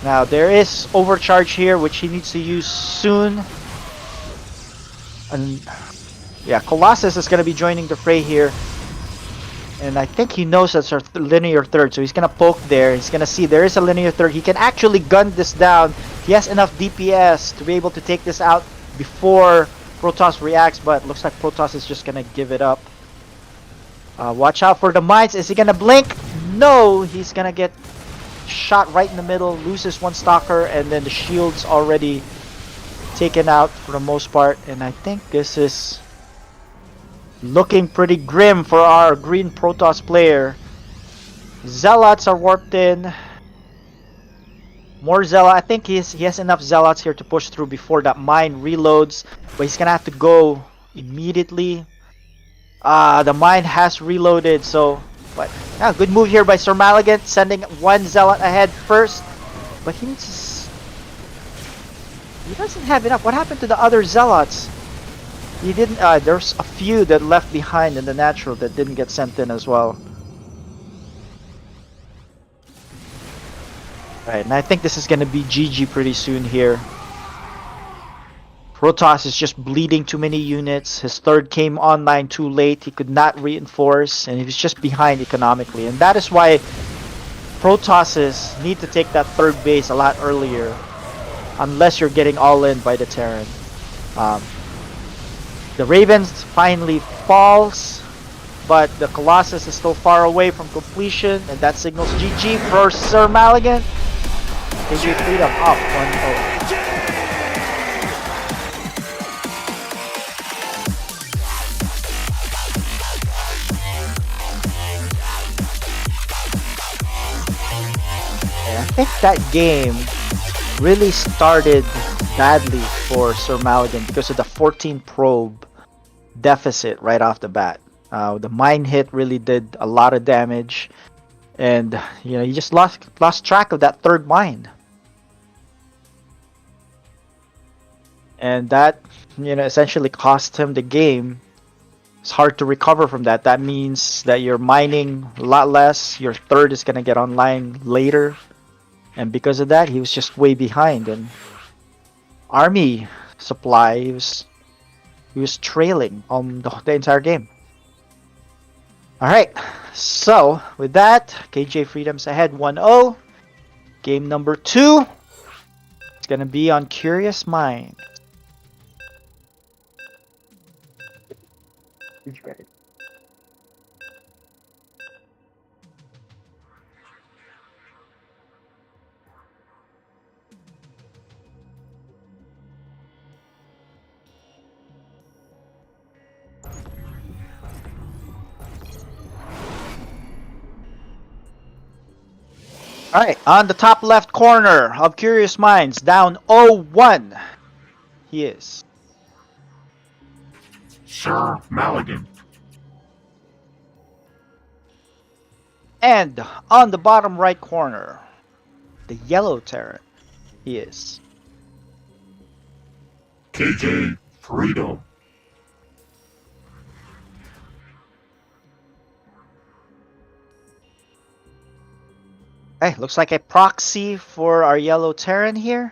Speaker 10: Now there is overcharge here, which he needs to use soon. And yeah, Colossus is going to be joining the fray here. And I think he knows that's our linear third, so he's going to poke there. He's going to see there is a linear third. He can actually gun this down. He has enough DPS to be able to take this out before Protoss reacts, but looks like Protoss is just going to give it up. Watch out for the mines. Is he going to blink? No, he's going to get shot right in the middle, loses one Stalker, and then the shield's already taken out for the most part. And I think this is looking pretty grim for our green Protoss player. Zealots are warped in. More Zealot. I think he has enough Zealots here to push through before that mine reloads. But he's gonna have to go immediately. The mine has reloaded, so... But yeah, good move here by Sir Maligan, sending one Zealot ahead first. But he needs to... He doesn't have enough. What happened to the other Zealots? He didn't... there's a few that left behind in the natural that didn't get sent in as well. Right, and I think this is going to be GG pretty soon here. Protoss is just bleeding too many units. His third came online too late. He could not reinforce, and he was just behind economically. And that is why Protosses need to take that third base a lot earlier, unless you're getting all in by the Terran. The Ravens finally falls, but the Colossus is still far away from completion, and that signals GG for Sir Maligan. KJ Freedom up 1-0. I think that game really started badly for Sir Maligan because of the 14 probe deficit right off the bat. The mine hit really did a lot of damage, and he just lost track of that third mine, and that essentially cost him the game. It's hard to recover from that. That means that you're mining a lot less. Your third is gonna get online later. And because of that, he was just way behind. And army supply, he was trailing on the entire game. Alright, so with that, KJ Freedom's ahead 1-0. Game number 2. It's going to be on Curious Mind. Alright, on the top left corner of Curious Minds, down 0-1. He is
Speaker 8: Sir Maligan.
Speaker 10: And on the bottom right corner, the yellow Terran, he is
Speaker 8: KJ Freedom.
Speaker 10: Hey, looks like a proxy for our yellow Terran here.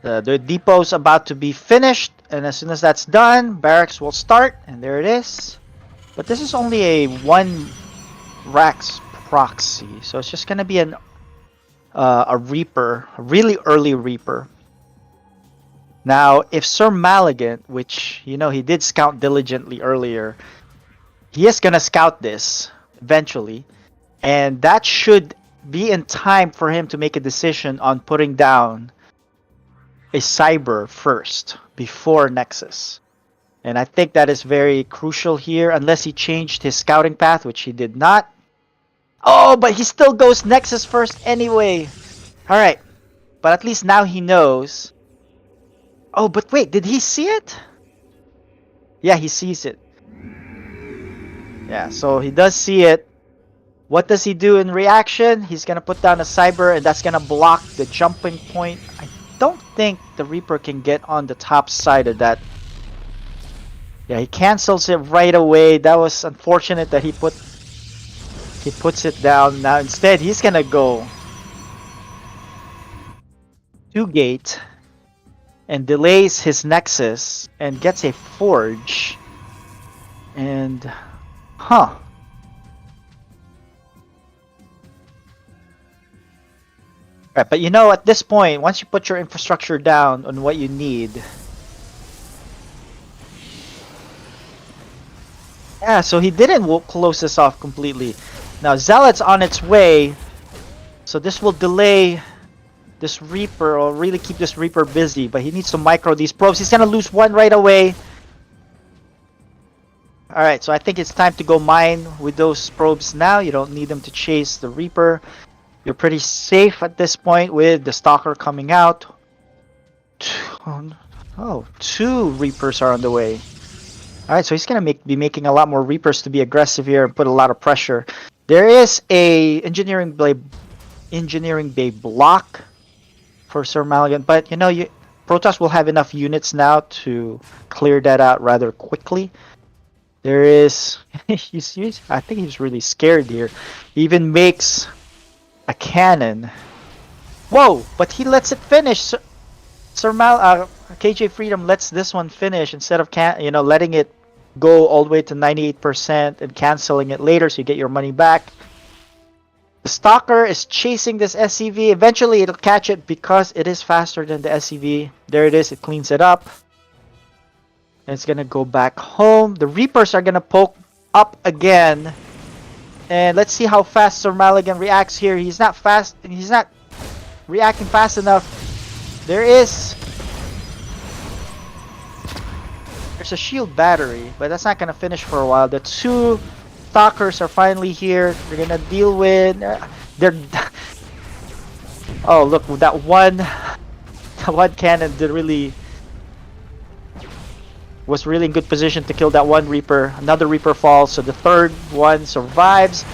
Speaker 10: The depot's about to be finished, and as soon as that's done, barracks will start, and there it is. But this is only a 1 Rax proxy, so it's just gonna be a Reaper, a really early Reaper. Now, if Sir Maligan, which he did scout diligently earlier, he is gonna scout this eventually, and that should be in time for him to make a decision on putting down a Cyber first before Nexus. And I think that is very crucial here, unless he changed his scouting path, which he did not. Oh, but he still goes Nexus first anyway. Alright, but at least now he knows. Oh, but wait, did he see it? Yeah, he sees it. Yeah, so he does see it. What does he do in reaction? He's gonna put down a Cyber, and that's gonna block the jumping point. I don't think the Reaper can get on the top side of that. Yeah, he cancels it right away. That was unfortunate that he puts it down. Now instead, he's gonna go to gate and delays his Nexus and gets a Forge. And Right, but at this point, once you put your infrastructure down on what you need. Yeah, so he didn't close this off completely. Now Zealot's on its way, so this will delay this Reaper, or really keep this Reaper busy, but he needs to micro these probes. He's gonna lose 1 right away. Alright, so I think it's time to go mine with those probes now. You don't need them to chase the Reaper. You're pretty safe at this point with the Stalker coming out. 2 Reapers are on the way. Alright, so he's going to be making a lot more Reapers to be aggressive here and put a lot of pressure. There is a Engineering Bay block for Sir Maligan, but Protoss will have enough units now to clear that out rather quickly. There is... I think he's really scared here. He even makes a cannon. Whoa! But he lets it finish. KJ Freedom lets this one finish instead of letting it go all the way to 98% and canceling it later so you get your money back. The Stalker is chasing this SCV. Eventually it'll catch it because it is faster than the SCV. There it is. It cleans it up. And it's gonna go back home. The Reapers are gonna poke up again. And let's see how fast Sir Maligan reacts here. He's not fast. He's not reacting fast enough. There's a shield battery, but that's not gonna finish for a while. The two Stalkers are finally here. They're gonna deal with. They're. Oh look, that one cannon was really in good position to kill that one Reaper. Another Reaper falls, so the third one survives.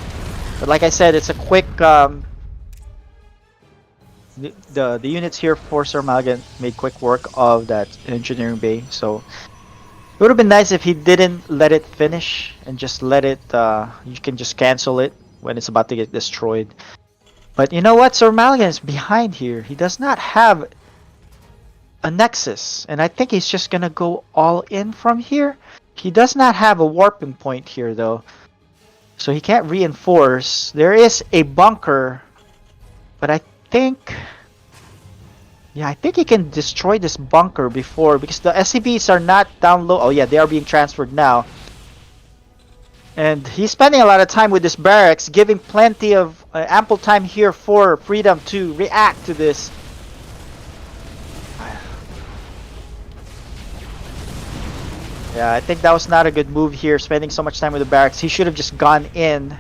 Speaker 10: But like I said, it's a quick. The units here for Sir Maligan made quick work of that engineering bay. So it would have been nice if he didn't let it finish and just let it. You can just cancel it when it's about to get destroyed. But you know what? Sir Maligan is behind here. He does not have a Nexus, and I think he's just gonna go all in from here. He does not have a warping point here though, so he can't reinforce. There is a bunker, but I think he can destroy this bunker before, because the SCVs are not down low. Oh yeah, they are being transferred now. And he's spending a lot of time with this barracks, giving plenty of ample time here for Freedom to react to this. Yeah, I think that was not a good move here, spending so much time with the barracks. He should have just gone in.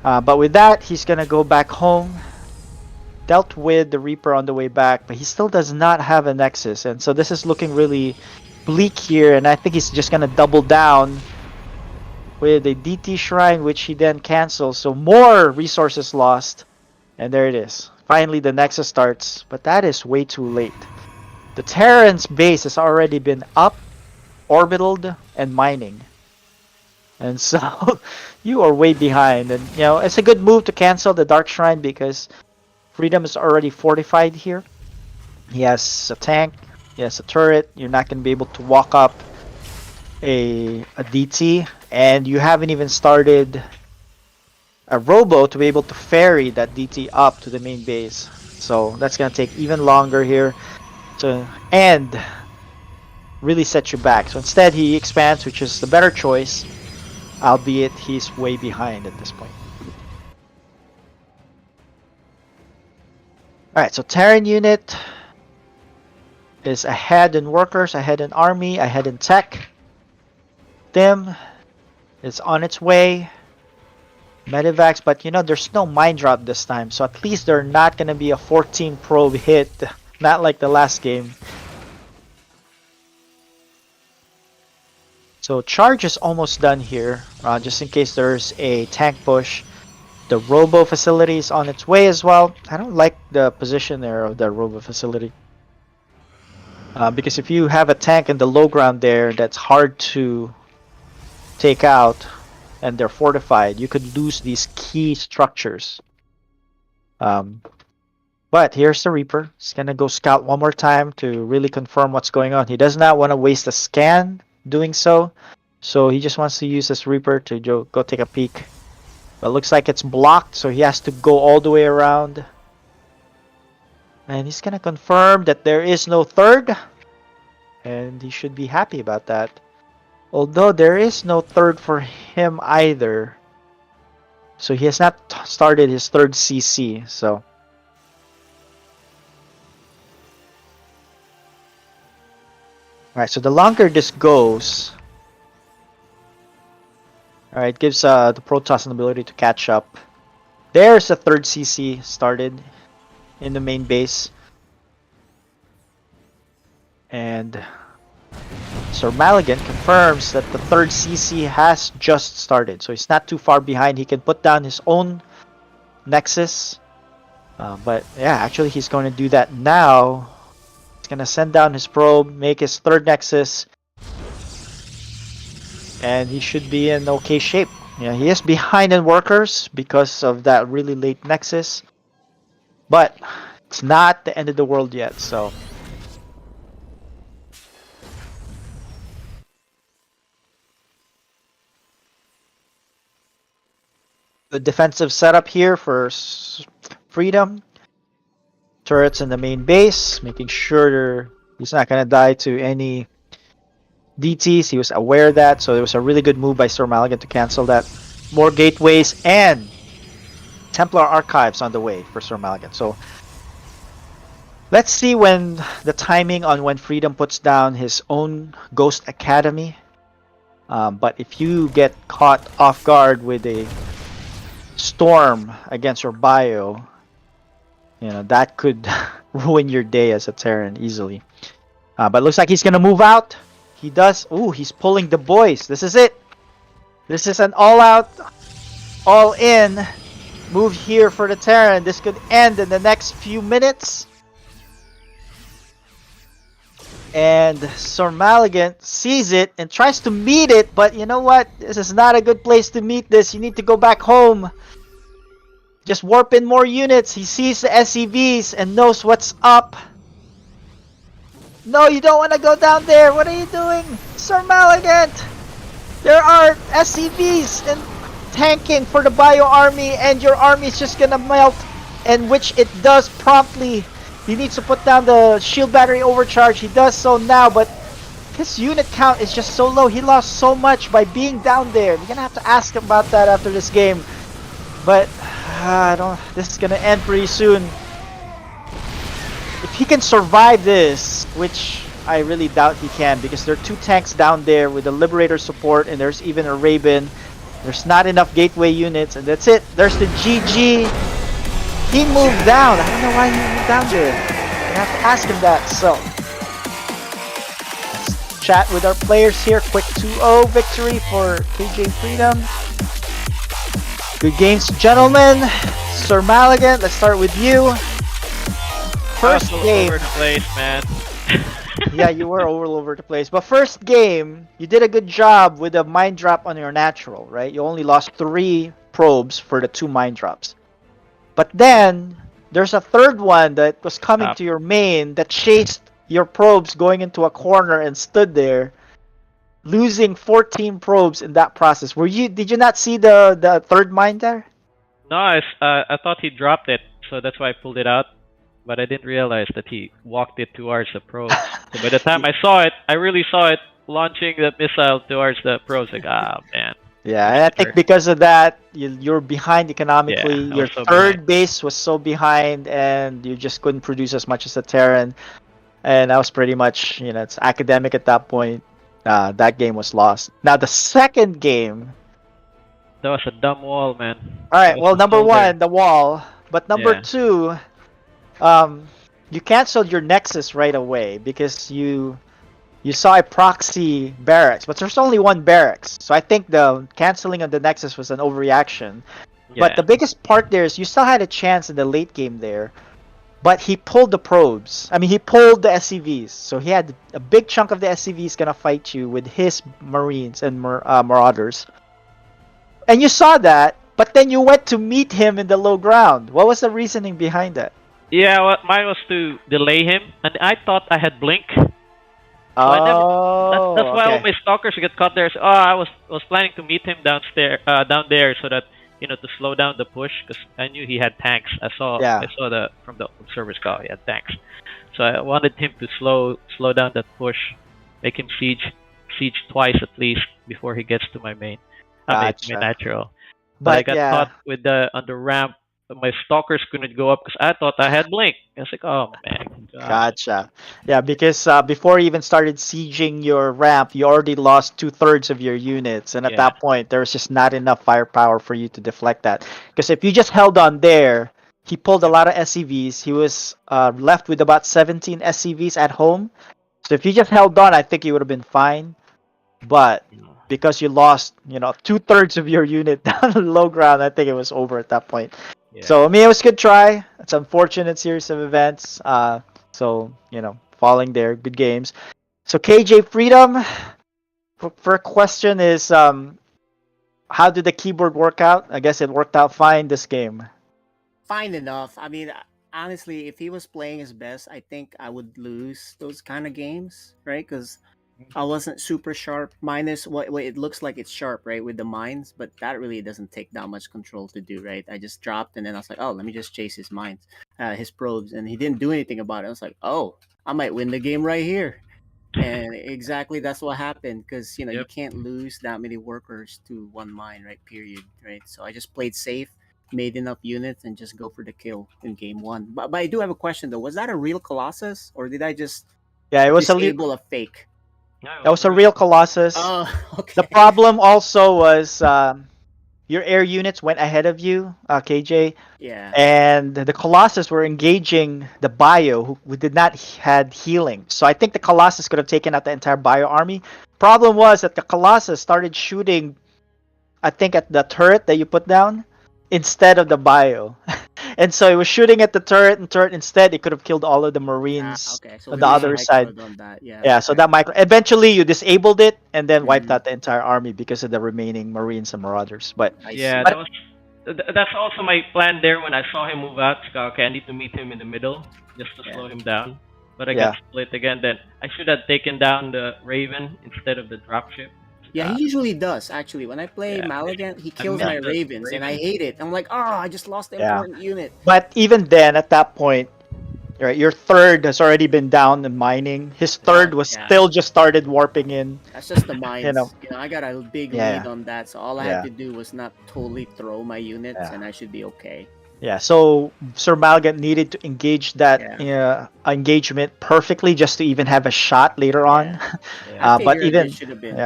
Speaker 10: But with that, he's going to go back home. Dealt with the Reaper on the way back, but he still does not have a Nexus. And so this is looking really bleak here, and I think he's just going to double down with a DT Shrine, which he then cancels. So more resources lost. And there it is. Finally, the Nexus starts, but that is way too late. The Terran's base has already been up, orbitaled, and mining. And so you are way behind. And you know, it's a good move to cancel the Dark Shrine because Freedom is already fortified here. He has a tank, he has a turret. You're not going to be able to walk up a DT, and you haven't even started a robo to be able to ferry that DT up to the main base. So that's going to take even longer here to end. Really set you back. So instead he expands, which is the better choice, albeit he's way behind at this point. Alright, so Terran unit is ahead in workers, ahead in army, ahead in tech. Dim is on its way. Medivacs, but you know, there's no mine drop this time, so at least they're not going to be a 14 probe hit, not like the last game. So charge is almost done here, just in case there's a tank push. The robo facility is on its way as well. I don't like the position there of the robo facility. Because if you have a tank in the low ground there that's hard to take out and they're fortified, you could lose these key structures. But here's the Reaper. He's gonna go scout one more time to really confirm what's going on. He does not want to waste a scan doing so, so he just wants to use this Reaper to go take a peek. But it looks like it's blocked, so he has to go all the way around. And he's gonna confirm that there is no third, and he should be happy about that. Although there is no third for him either, so he has not started his third CC. So alright, so the longer this goes, alright, gives the Protoss an ability to catch up. There's a third CC started in the main base. And Sir Maligan confirms that the third CC has just started. So he's not too far behind. He can put down his own Nexus. But yeah, actually he's going to do that now. He's going to send down his probe, make his third Nexus. And he should be in okay shape. Yeah, he is behind in workers because of that really late Nexus. But it's not the end of the world yet, so Good defensive setup here for Freedom. Turrets in the main base, making sure he's not going to die to any DTs. He was aware of that, so it was a really good move by Sir Maligan to cancel that. More gateways and Templar Archives on the way for Sir Maligan. So let's see when the timing on when Freedom puts down his own Ghost Academy. But if you get caught off guard with a storm against your bio, that could ruin your day as a Terran easily. But it looks like he's gonna move out. He does. Ooh, he's pulling the boys. This is it. This is an all-out, all-in move here for the Terran. This could end in the next few minutes. And Sir Maligan sees it and tries to meet it, but you know what? This is not a good place to meet this. You need to go back home. Just warp in more units. He sees the SCVs and knows what's up. No, you don't want to go down there. What are you doing, Sir Maligan? There are SCVs and tanking for the bio army, and your army is just gonna melt, and which it does promptly. He needs to put down the shield battery overcharge. He does so now, but his unit count is just so low. He lost so much by being down there. We're gonna have to ask him about that after this game. But I don't. This is gonna end pretty soon. If he can survive this, which I really doubt he can, because there are 2 tanks down there with the Liberator support, and there's even a Raven. There's not enough gateway units, and that's it. There's the GG. He moved down. I don't know why he moved down there. I have to ask him that. So let's chat with our players here. Quick 2-0 victory for KJ Freedom. Good games, gentlemen. Sir Maligan, let's start with you. First game.
Speaker 9: All over the place, man.
Speaker 10: Yeah, you were all over the place. But first game, you did a good job with the mine drop on your natural, right? You only lost 3 probes for the 2 mine drops. But then, there's a third one that was coming to your main that chased your probes going into a corner and stood there, losing 14 probes in that process. Did you not see the third mine there?
Speaker 9: No, I thought he dropped it, so that's why I pulled it out. But I didn't realize that he walked it towards the probe. So by the time I saw it, I really saw it launching the missile towards the probe. Like, man.
Speaker 10: Yeah, I think because of that, you're behind economically.
Speaker 9: Yeah,
Speaker 10: your
Speaker 9: so
Speaker 10: third base was so behind, and you just couldn't produce as much as a Terran. And that was pretty much, it's academic at that point. That game was lost. Now the second game.
Speaker 9: That was a dumb wall, man.
Speaker 10: All right. Well, number 1, the wall, but number 2, you canceled your Nexus right away because you saw a proxy barracks, but there's only 1 barracks. So I think the canceling of the Nexus was an overreaction. Yeah. But the biggest part there is you still had a chance in the late game there, but he pulled the probes. I mean, he pulled the SCVs. So he had a big chunk of the SCVs gonna fight you with his Marines and Marauders. And you saw that, but then you went to meet him in the low ground. What was the reasoning behind that?
Speaker 9: Yeah, well, mine was to delay him, and I thought I had blink.
Speaker 10: So
Speaker 9: that's why all my stalkers get caught there. So, I was planning to meet him down there, so that to slow down the push, because I knew he had tanks. I saw from the observer's call he had tanks, so I wanted him to slow down that push, make him siege twice at least before he gets to my main. My natural. But I got caught with on the ramp. My stalkers couldn't go up because I thought I had blink. I was like, oh man. God.
Speaker 10: Gotcha. Yeah, because before you even started sieging your ramp, you already lost 2/3 of your units, and at that point, there was just not enough firepower for you to deflect that. Because if you just held on there, he pulled a lot of SCVs. He was left with about 17 SCVs at home. So if you just held on, I think you would have been fine. But because you lost, 2/3 of your unit down the low ground, I think it was over at that point. Yeah. So, I mean, it was a good try. It's an unfortunate series of events. Falling there, good games. So, KJ Freedom, first question is, how did the keyboard work out? I guess it worked out fine this game.
Speaker 1: Fine enough. I mean, honestly, if he was playing his best, I think I would lose those kind of games, right? Because
Speaker 2: I wasn't super sharp. Minus what it looks like it's sharp, right, with the mines, but that really doesn't take that much control to do, right? I just dropped and then I was like, oh, let me just chase his mines, his probes, and he didn't do anything about it. I was like, oh, I might win the game right here. And exactly that's what happened because you can't lose that many workers to one mine, right? Period, right? So I just played safe, made enough units, and just go for the kill in game one. But I do have a question though: was that a real Colossus or did I just
Speaker 10: Yeah, it was
Speaker 2: disable a fake?
Speaker 10: That was a real Colossus.
Speaker 2: Oh, okay.
Speaker 10: The problem also was your air units went ahead of you, KJ.
Speaker 2: Yeah.
Speaker 10: And the Colossus were engaging the Bio, who did not had healing. So I think the Colossus could have taken out the entire Bio army. Problem was that the Colossus started shooting, I think, at the turret that you put down instead of the Bio. And so it was shooting at the turret and turret instead. It could have killed all of the Marines
Speaker 2: Okay. So
Speaker 10: on the other side.
Speaker 2: on that. Yeah.
Speaker 10: Yeah, so that micro. Eventually, you disabled it and then wiped
Speaker 2: Mhm.
Speaker 10: out the entire army because of the remaining Marines and Marauders. But
Speaker 9: Yeah, that was. That's also my plan there when I saw him move out. Okay, I need to meet him in the middle just to slow him down. But I got split again. Then I should have taken down the Raven instead of the dropship.
Speaker 2: Yeah, he usually does. Actually, when I play Maligan, he kills my Ravens, and I hate it. I'm like, oh, I just lost the important unit.
Speaker 10: But even then, at that point, right, your third has already been down in mining. His third was still just started warping in.
Speaker 2: That's just the mines. I got a big lead on that, so all I had to do was not totally throw my units, and I should be okay.
Speaker 10: Yeah, so Sir Malgan needed to engage that engagement perfectly just to even have a shot later on. But even
Speaker 2: it should have been.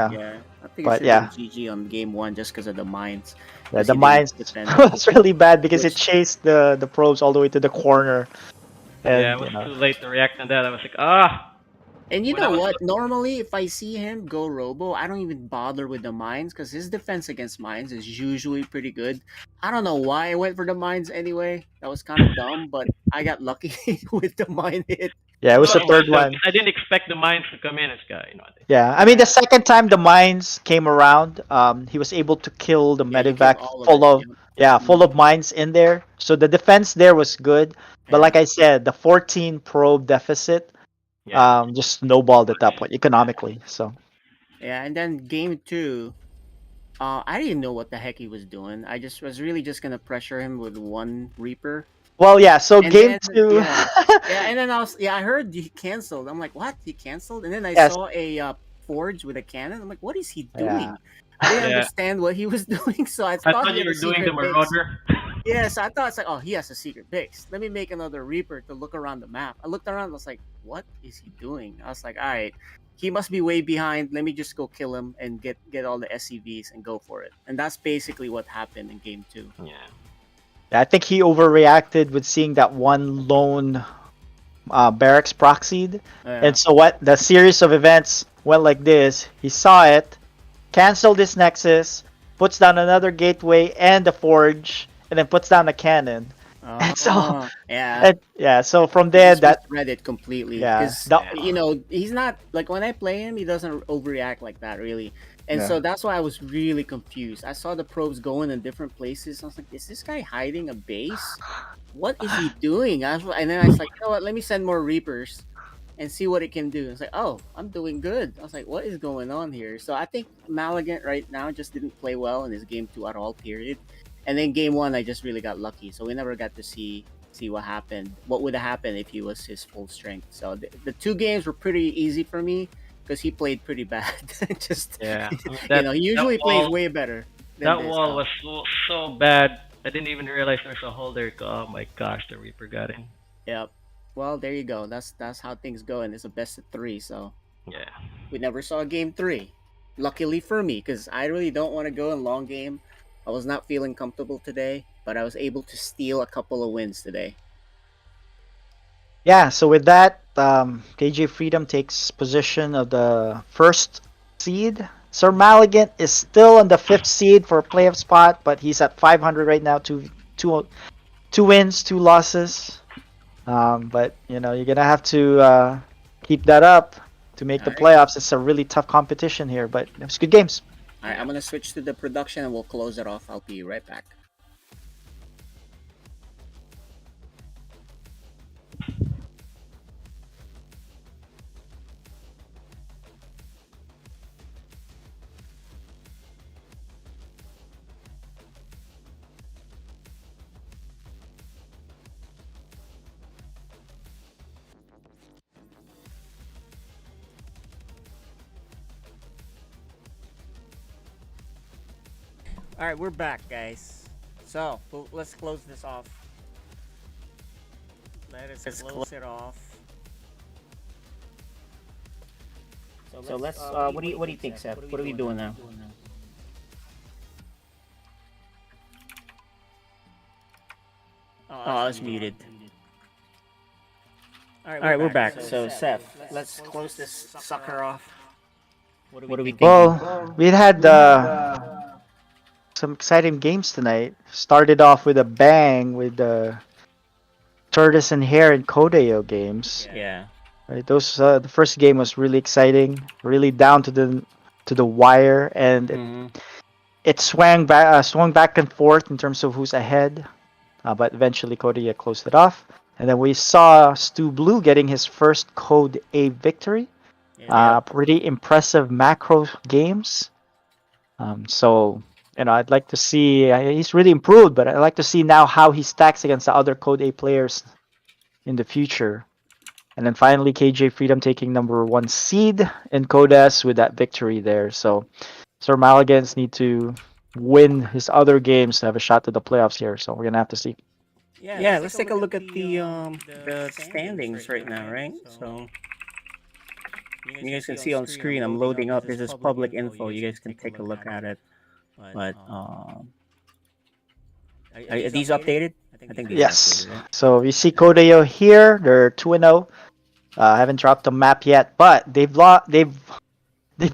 Speaker 2: I think it should have been GG on game one just because of the mines.
Speaker 10: Yeah, the mines was really bad because it chased the probes all the way to the corner. And,
Speaker 9: it was too late to react on that. I was like, ah.
Speaker 2: And you know what? Normally, if I see him go Robo, I don't even bother with the mines because his defense against mines is usually pretty good. I don't know why I went for the mines anyway. That was kind of dumb, but I got lucky with the mine hit.
Speaker 10: Yeah, it was the third one.
Speaker 9: I didn't expect the mines to come in, this guy.
Speaker 10: Yeah, I mean the second time the mines came around, he was able to kill the medevac full of mines in there. So the defense there was good, but like I said, the 14 probe deficit just snowballed at that point economically. So
Speaker 2: yeah, and then game two, I didn't know what the heck he was doing. I just was really just gonna pressure him with one Reaper.
Speaker 10: Well, yeah. So and game two.
Speaker 2: And then I heard he canceled. I'm like, what? He canceled? And then I saw a forge with a cannon. I'm like, what is he doing? I didn't understand what he was doing, so I thought
Speaker 9: you were doing the Marauder.
Speaker 2: Yes, I thought it's like, oh, he has a secret base. Let me make another Reaper to look around the map. I looked around. I was like, what is he doing? I was like, all right, he must be way behind. Let me just go kill him and get all the SCVs and go for it. And that's basically what happened in game two.
Speaker 9: Yeah.
Speaker 10: I think he overreacted with seeing that one lone barracks proxied. And so what the series of events went like this. He saw it, canceled his nexus, puts down another gateway and the forge, and then puts down a cannon. And so so from there that
Speaker 2: read it completely. Because he's not like when I play him, he doesn't overreact like that really. And so that's why I was really confused. I saw the probes going in different places. I was like, is this guy hiding a base? What is he doing? And then I was like, you know what? Let me send more Reapers and see what it can do. It's like, oh, I'm doing good. I was like, what is going on here? So I think Maligan right now just didn't play well in his game two at all, period. And then game one, I just really got lucky. So we never got to see what happened. What would have happened if he was his full strength. So the two games were pretty easy for me because he played pretty bad. He usually plays way better.
Speaker 9: That wall was so bad. I didn't even realize there's a hole there. Oh my gosh, the Reaper got in.
Speaker 2: Yep. Well, there you go. That's how things go, and it's a best of three. So we never saw game three. Luckily for me, because I really don't want to go in long game. I was not feeling comfortable today, but I was able to steal a couple of wins today.
Speaker 10: Yeah, so with that, KJ Freedom takes position of the first seed. Sir Maligan is still on the 5th seed for a playoff spot, but he's at 500 right now, two wins, 2 losses. But you're gonna have to keep that up to make the playoffs. It's a really tough competition here, but it was good games.
Speaker 2: All right, I'm gonna switch to the production and we'll close it off. I'll be right back.
Speaker 1: All right, we're back, guys. So let's close this off. Let us close it off.
Speaker 2: So let's. What do you think, Seth? What are we doing now? Oh, it's muted.
Speaker 1: All
Speaker 2: All right, we're back. So Seth, let's close this sucker off. What are we thinking?
Speaker 10: Well, we had some exciting games tonight. Started off with a bang with the Tortoise and Hare and Kodeo games.
Speaker 2: Yeah.
Speaker 10: Right, those the first game was really exciting, really down to the wire, and it swung back and forth in terms of who's ahead. But eventually Kodeo closed it off. And then we saw Stu Blue getting his first Code A victory. Pretty impressive macro games. So, I'd like to see, he's really improved, but I'd like to see now how he stacks against the other Code A players in the future. And then finally, KJ Freedom taking number 1 seed in Code S with that victory there. So, Sir Maligans need to win his other games to have a shot to the playoffs here. So we're going to have to see.
Speaker 2: Yeah, let's take a look at the standings right now, right? So you guys can see on screen. I'm loading up. This is public info. You guys can take a look at it. But are these updated? I think these
Speaker 10: Yes.
Speaker 2: are updated, right?
Speaker 10: So we see Kodeo here. They're 2-0. Haven't dropped the map yet, but they've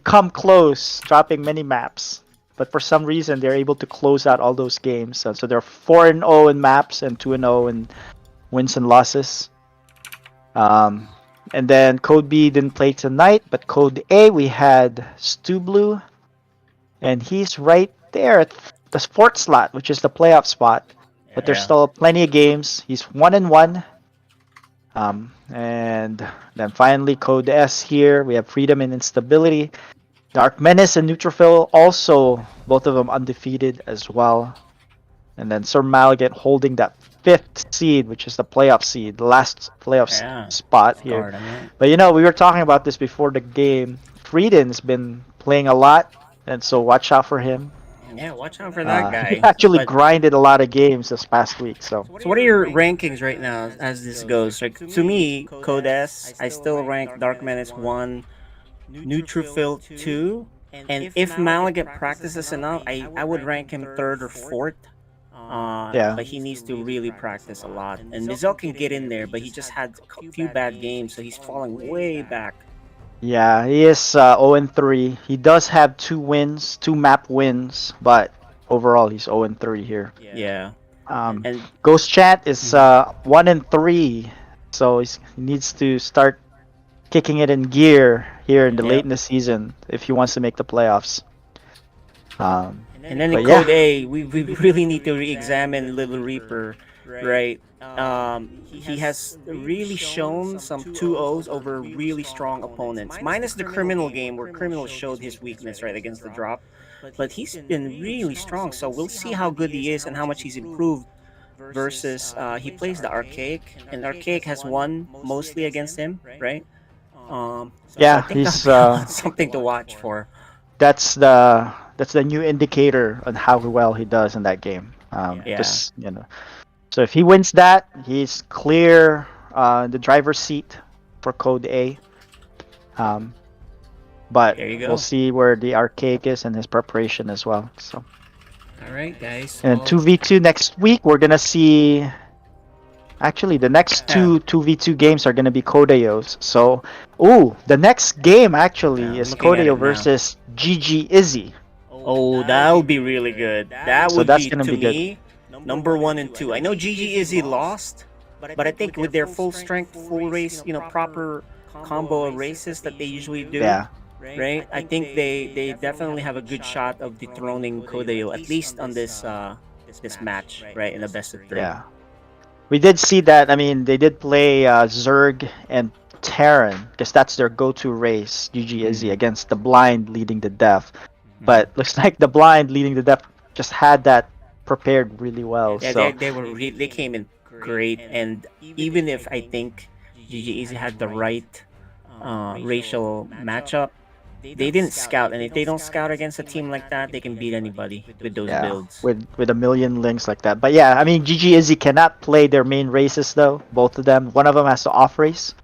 Speaker 10: come close, dropping many maps. But for some reason, they're able to close out all those games. So they're 4-0 in maps and 2-0 in wins and losses. And then Code B didn't play tonight, but Code A we had Stu Blue, and he's right there at the fourth slot, which is the playoff spot. But there's still plenty of games. He's 1-1. And then finally Code S here. We have Freedom and Instability. Dark Menace and Neutrophil also, both of them undefeated as well. And then Sir Maligan holding that 5th seed, which is the playoff seed, the last playoff spot here. But we were talking about this before the game. Frieden's been playing a lot, and so watch out for him.
Speaker 2: Yeah, watch out for that guy.
Speaker 10: He actually grinded a lot of games this past week. So
Speaker 2: what are your rankings right now as this goes? Like, to me, Code S, I still rank Dark Menace 1, Neutrophil 2, and if Malagat practices enough, I would rank him 3rd or 4th. But he needs to really practice a lot. And Mizel can get in there, but he just had a few bad games, so he's falling way back.
Speaker 10: Yeah, he is 0-3. He does have 2 map wins, but overall he's 0-3 here.
Speaker 2: Yeah.
Speaker 10: And Ghost Chat is 1-3, so he needs to start kicking it in gear here in the late in the season if he wants to make the playoffs.
Speaker 2: And then in Code A, we really need to re-examine Little Reaper, right? He has really shown some 2-0s over really strong opponents, minus the Criminal game where Criminal showed his weakness right against the drop. But he's been really strong, so we'll see how good he is and how much he's improved versus he plays the Archaic, and Archaic has won mostly against him, right?
Speaker 10: Yeah,
Speaker 2: so
Speaker 10: he's
Speaker 2: something to watch for.
Speaker 10: That's the new indicator on how well he does in that game. So if he wins that, he's clear the driver's seat for Code A. But we'll see where the Archaic is and his preparation as well. So.
Speaker 2: All right, guys.
Speaker 10: And 2v2 next week, we're gonna see. Actually, the next two 2v2 games are gonna be Kodeo's. So, the next game actually is Kodeo versus GG Izzy.
Speaker 2: Oh, that'll be really good. That would be, to me, number 1 and 2. I know GG Izzy lost, but I think with their full strength, full race, proper combo of races that they usually do, right? I think they definitely have a good shot of dethroning Kodeo, at least on this match, right, in the best of 3.
Speaker 10: Yeah. We did see that. I mean, they did play Zerg and Terran because that's their go-to race, GG Izzy, against the Blind leading the Deaf. But looks like the Blind leading the Deaf just had that prepared really well.
Speaker 2: Yeah,
Speaker 10: so
Speaker 2: they came in great, and even if I think GG Izzy had the right racial matchup, they didn't scout, and if they don't scout against a team like that, they can beat anybody with those builds.
Speaker 10: With a million links like that. But yeah, I mean, GG Izzy cannot play their main races though. Both of them. One of them has to off race,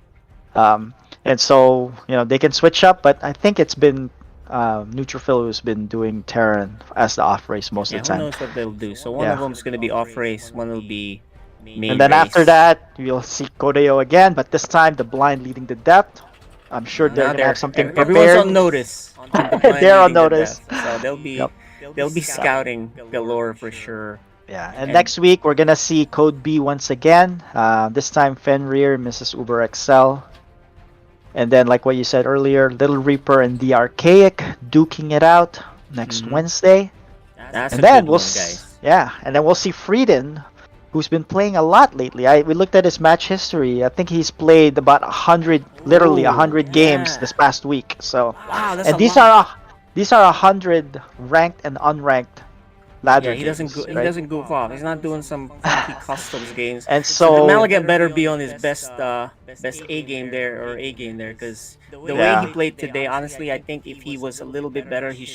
Speaker 10: and so they can switch up. But I think it's been Neutrophil who's been doing Terran as the off race most of the time.
Speaker 2: Who knows what they'll do? So one of them's gonna be off race, one will be main
Speaker 10: and then
Speaker 2: race.
Speaker 10: After that, you'll see Kodeo again, but this time the blind leading the depth. I'm sure they're gonna have something prepared.
Speaker 2: Everyone's on notice.
Speaker 10: They're on notice.
Speaker 2: So they'll be scouting galore for sure.
Speaker 10: Yeah, and next week we're gonna see Code B once again. This time Fenrir, Mrs. Uber XL. And then, like what you said earlier, Little Reaper and The Archaic duking it out next Wednesday.
Speaker 2: That's
Speaker 10: and
Speaker 2: a
Speaker 10: then
Speaker 2: good one, guys.
Speaker 10: Yeah, and then we'll see Frieden, who's been playing a lot lately. We looked at his match history. I think he's played about 100, literally 100 games this past week. So,
Speaker 2: wow, that's
Speaker 10: and these are 100 ranked and unranked ladder
Speaker 2: he
Speaker 10: games.
Speaker 2: He doesn't goof off. He's not doing some funky customs games.
Speaker 10: And so
Speaker 2: the Maligan better be on his best A game there, because the way he played today, honestly, I think if he was a little bit better, he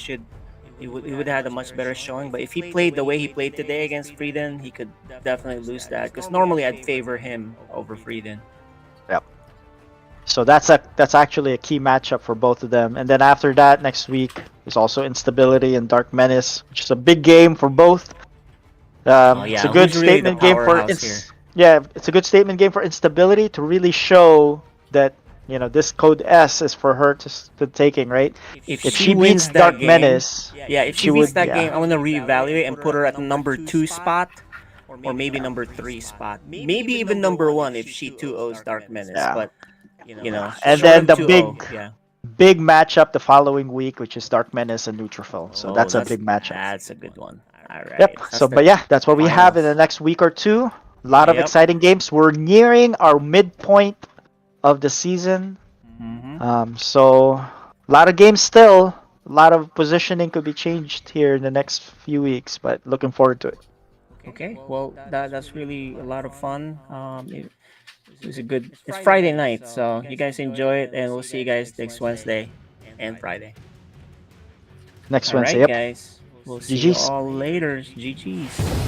Speaker 2: would have had a much better showing. But if he played the way he played today against Frieden, he could definitely lose that. Because normally I'd favor him over Frieden.
Speaker 10: Yep. So that's actually a key matchup for both of them. And then after that, next week is also Instability and Dark Menace, which is a big game for both. It's a good statement game for it's a good statement game for Instability to really show that this code S is for her to taking, right?
Speaker 2: If she wins
Speaker 10: Dark Menace,
Speaker 2: if she wins that game, I'm gonna reevaluate and put her at number 2 spot, or maybe number 3 spot, maybe even number 1 if she 2-0s Dark Menace. But
Speaker 10: and then the big matchup the following week, which is Dark Menace and Neutrophil. So that's a big matchup.
Speaker 2: That's a good one. All right.
Speaker 10: Yep. So, that's what we have in the next week or two. A lot of exciting games. We're nearing our midpoint of the season. So a lot of games still. A lot of positioning could be changed here in the next few weeks, but looking forward to it.
Speaker 2: Okay. Well, that's really a lot of fun. It's Friday night, so you guys enjoy it, and we'll see you guys next Wednesday and Friday.
Speaker 10: Next Wednesday,
Speaker 2: All right, guys. We'll see you all later. GG's.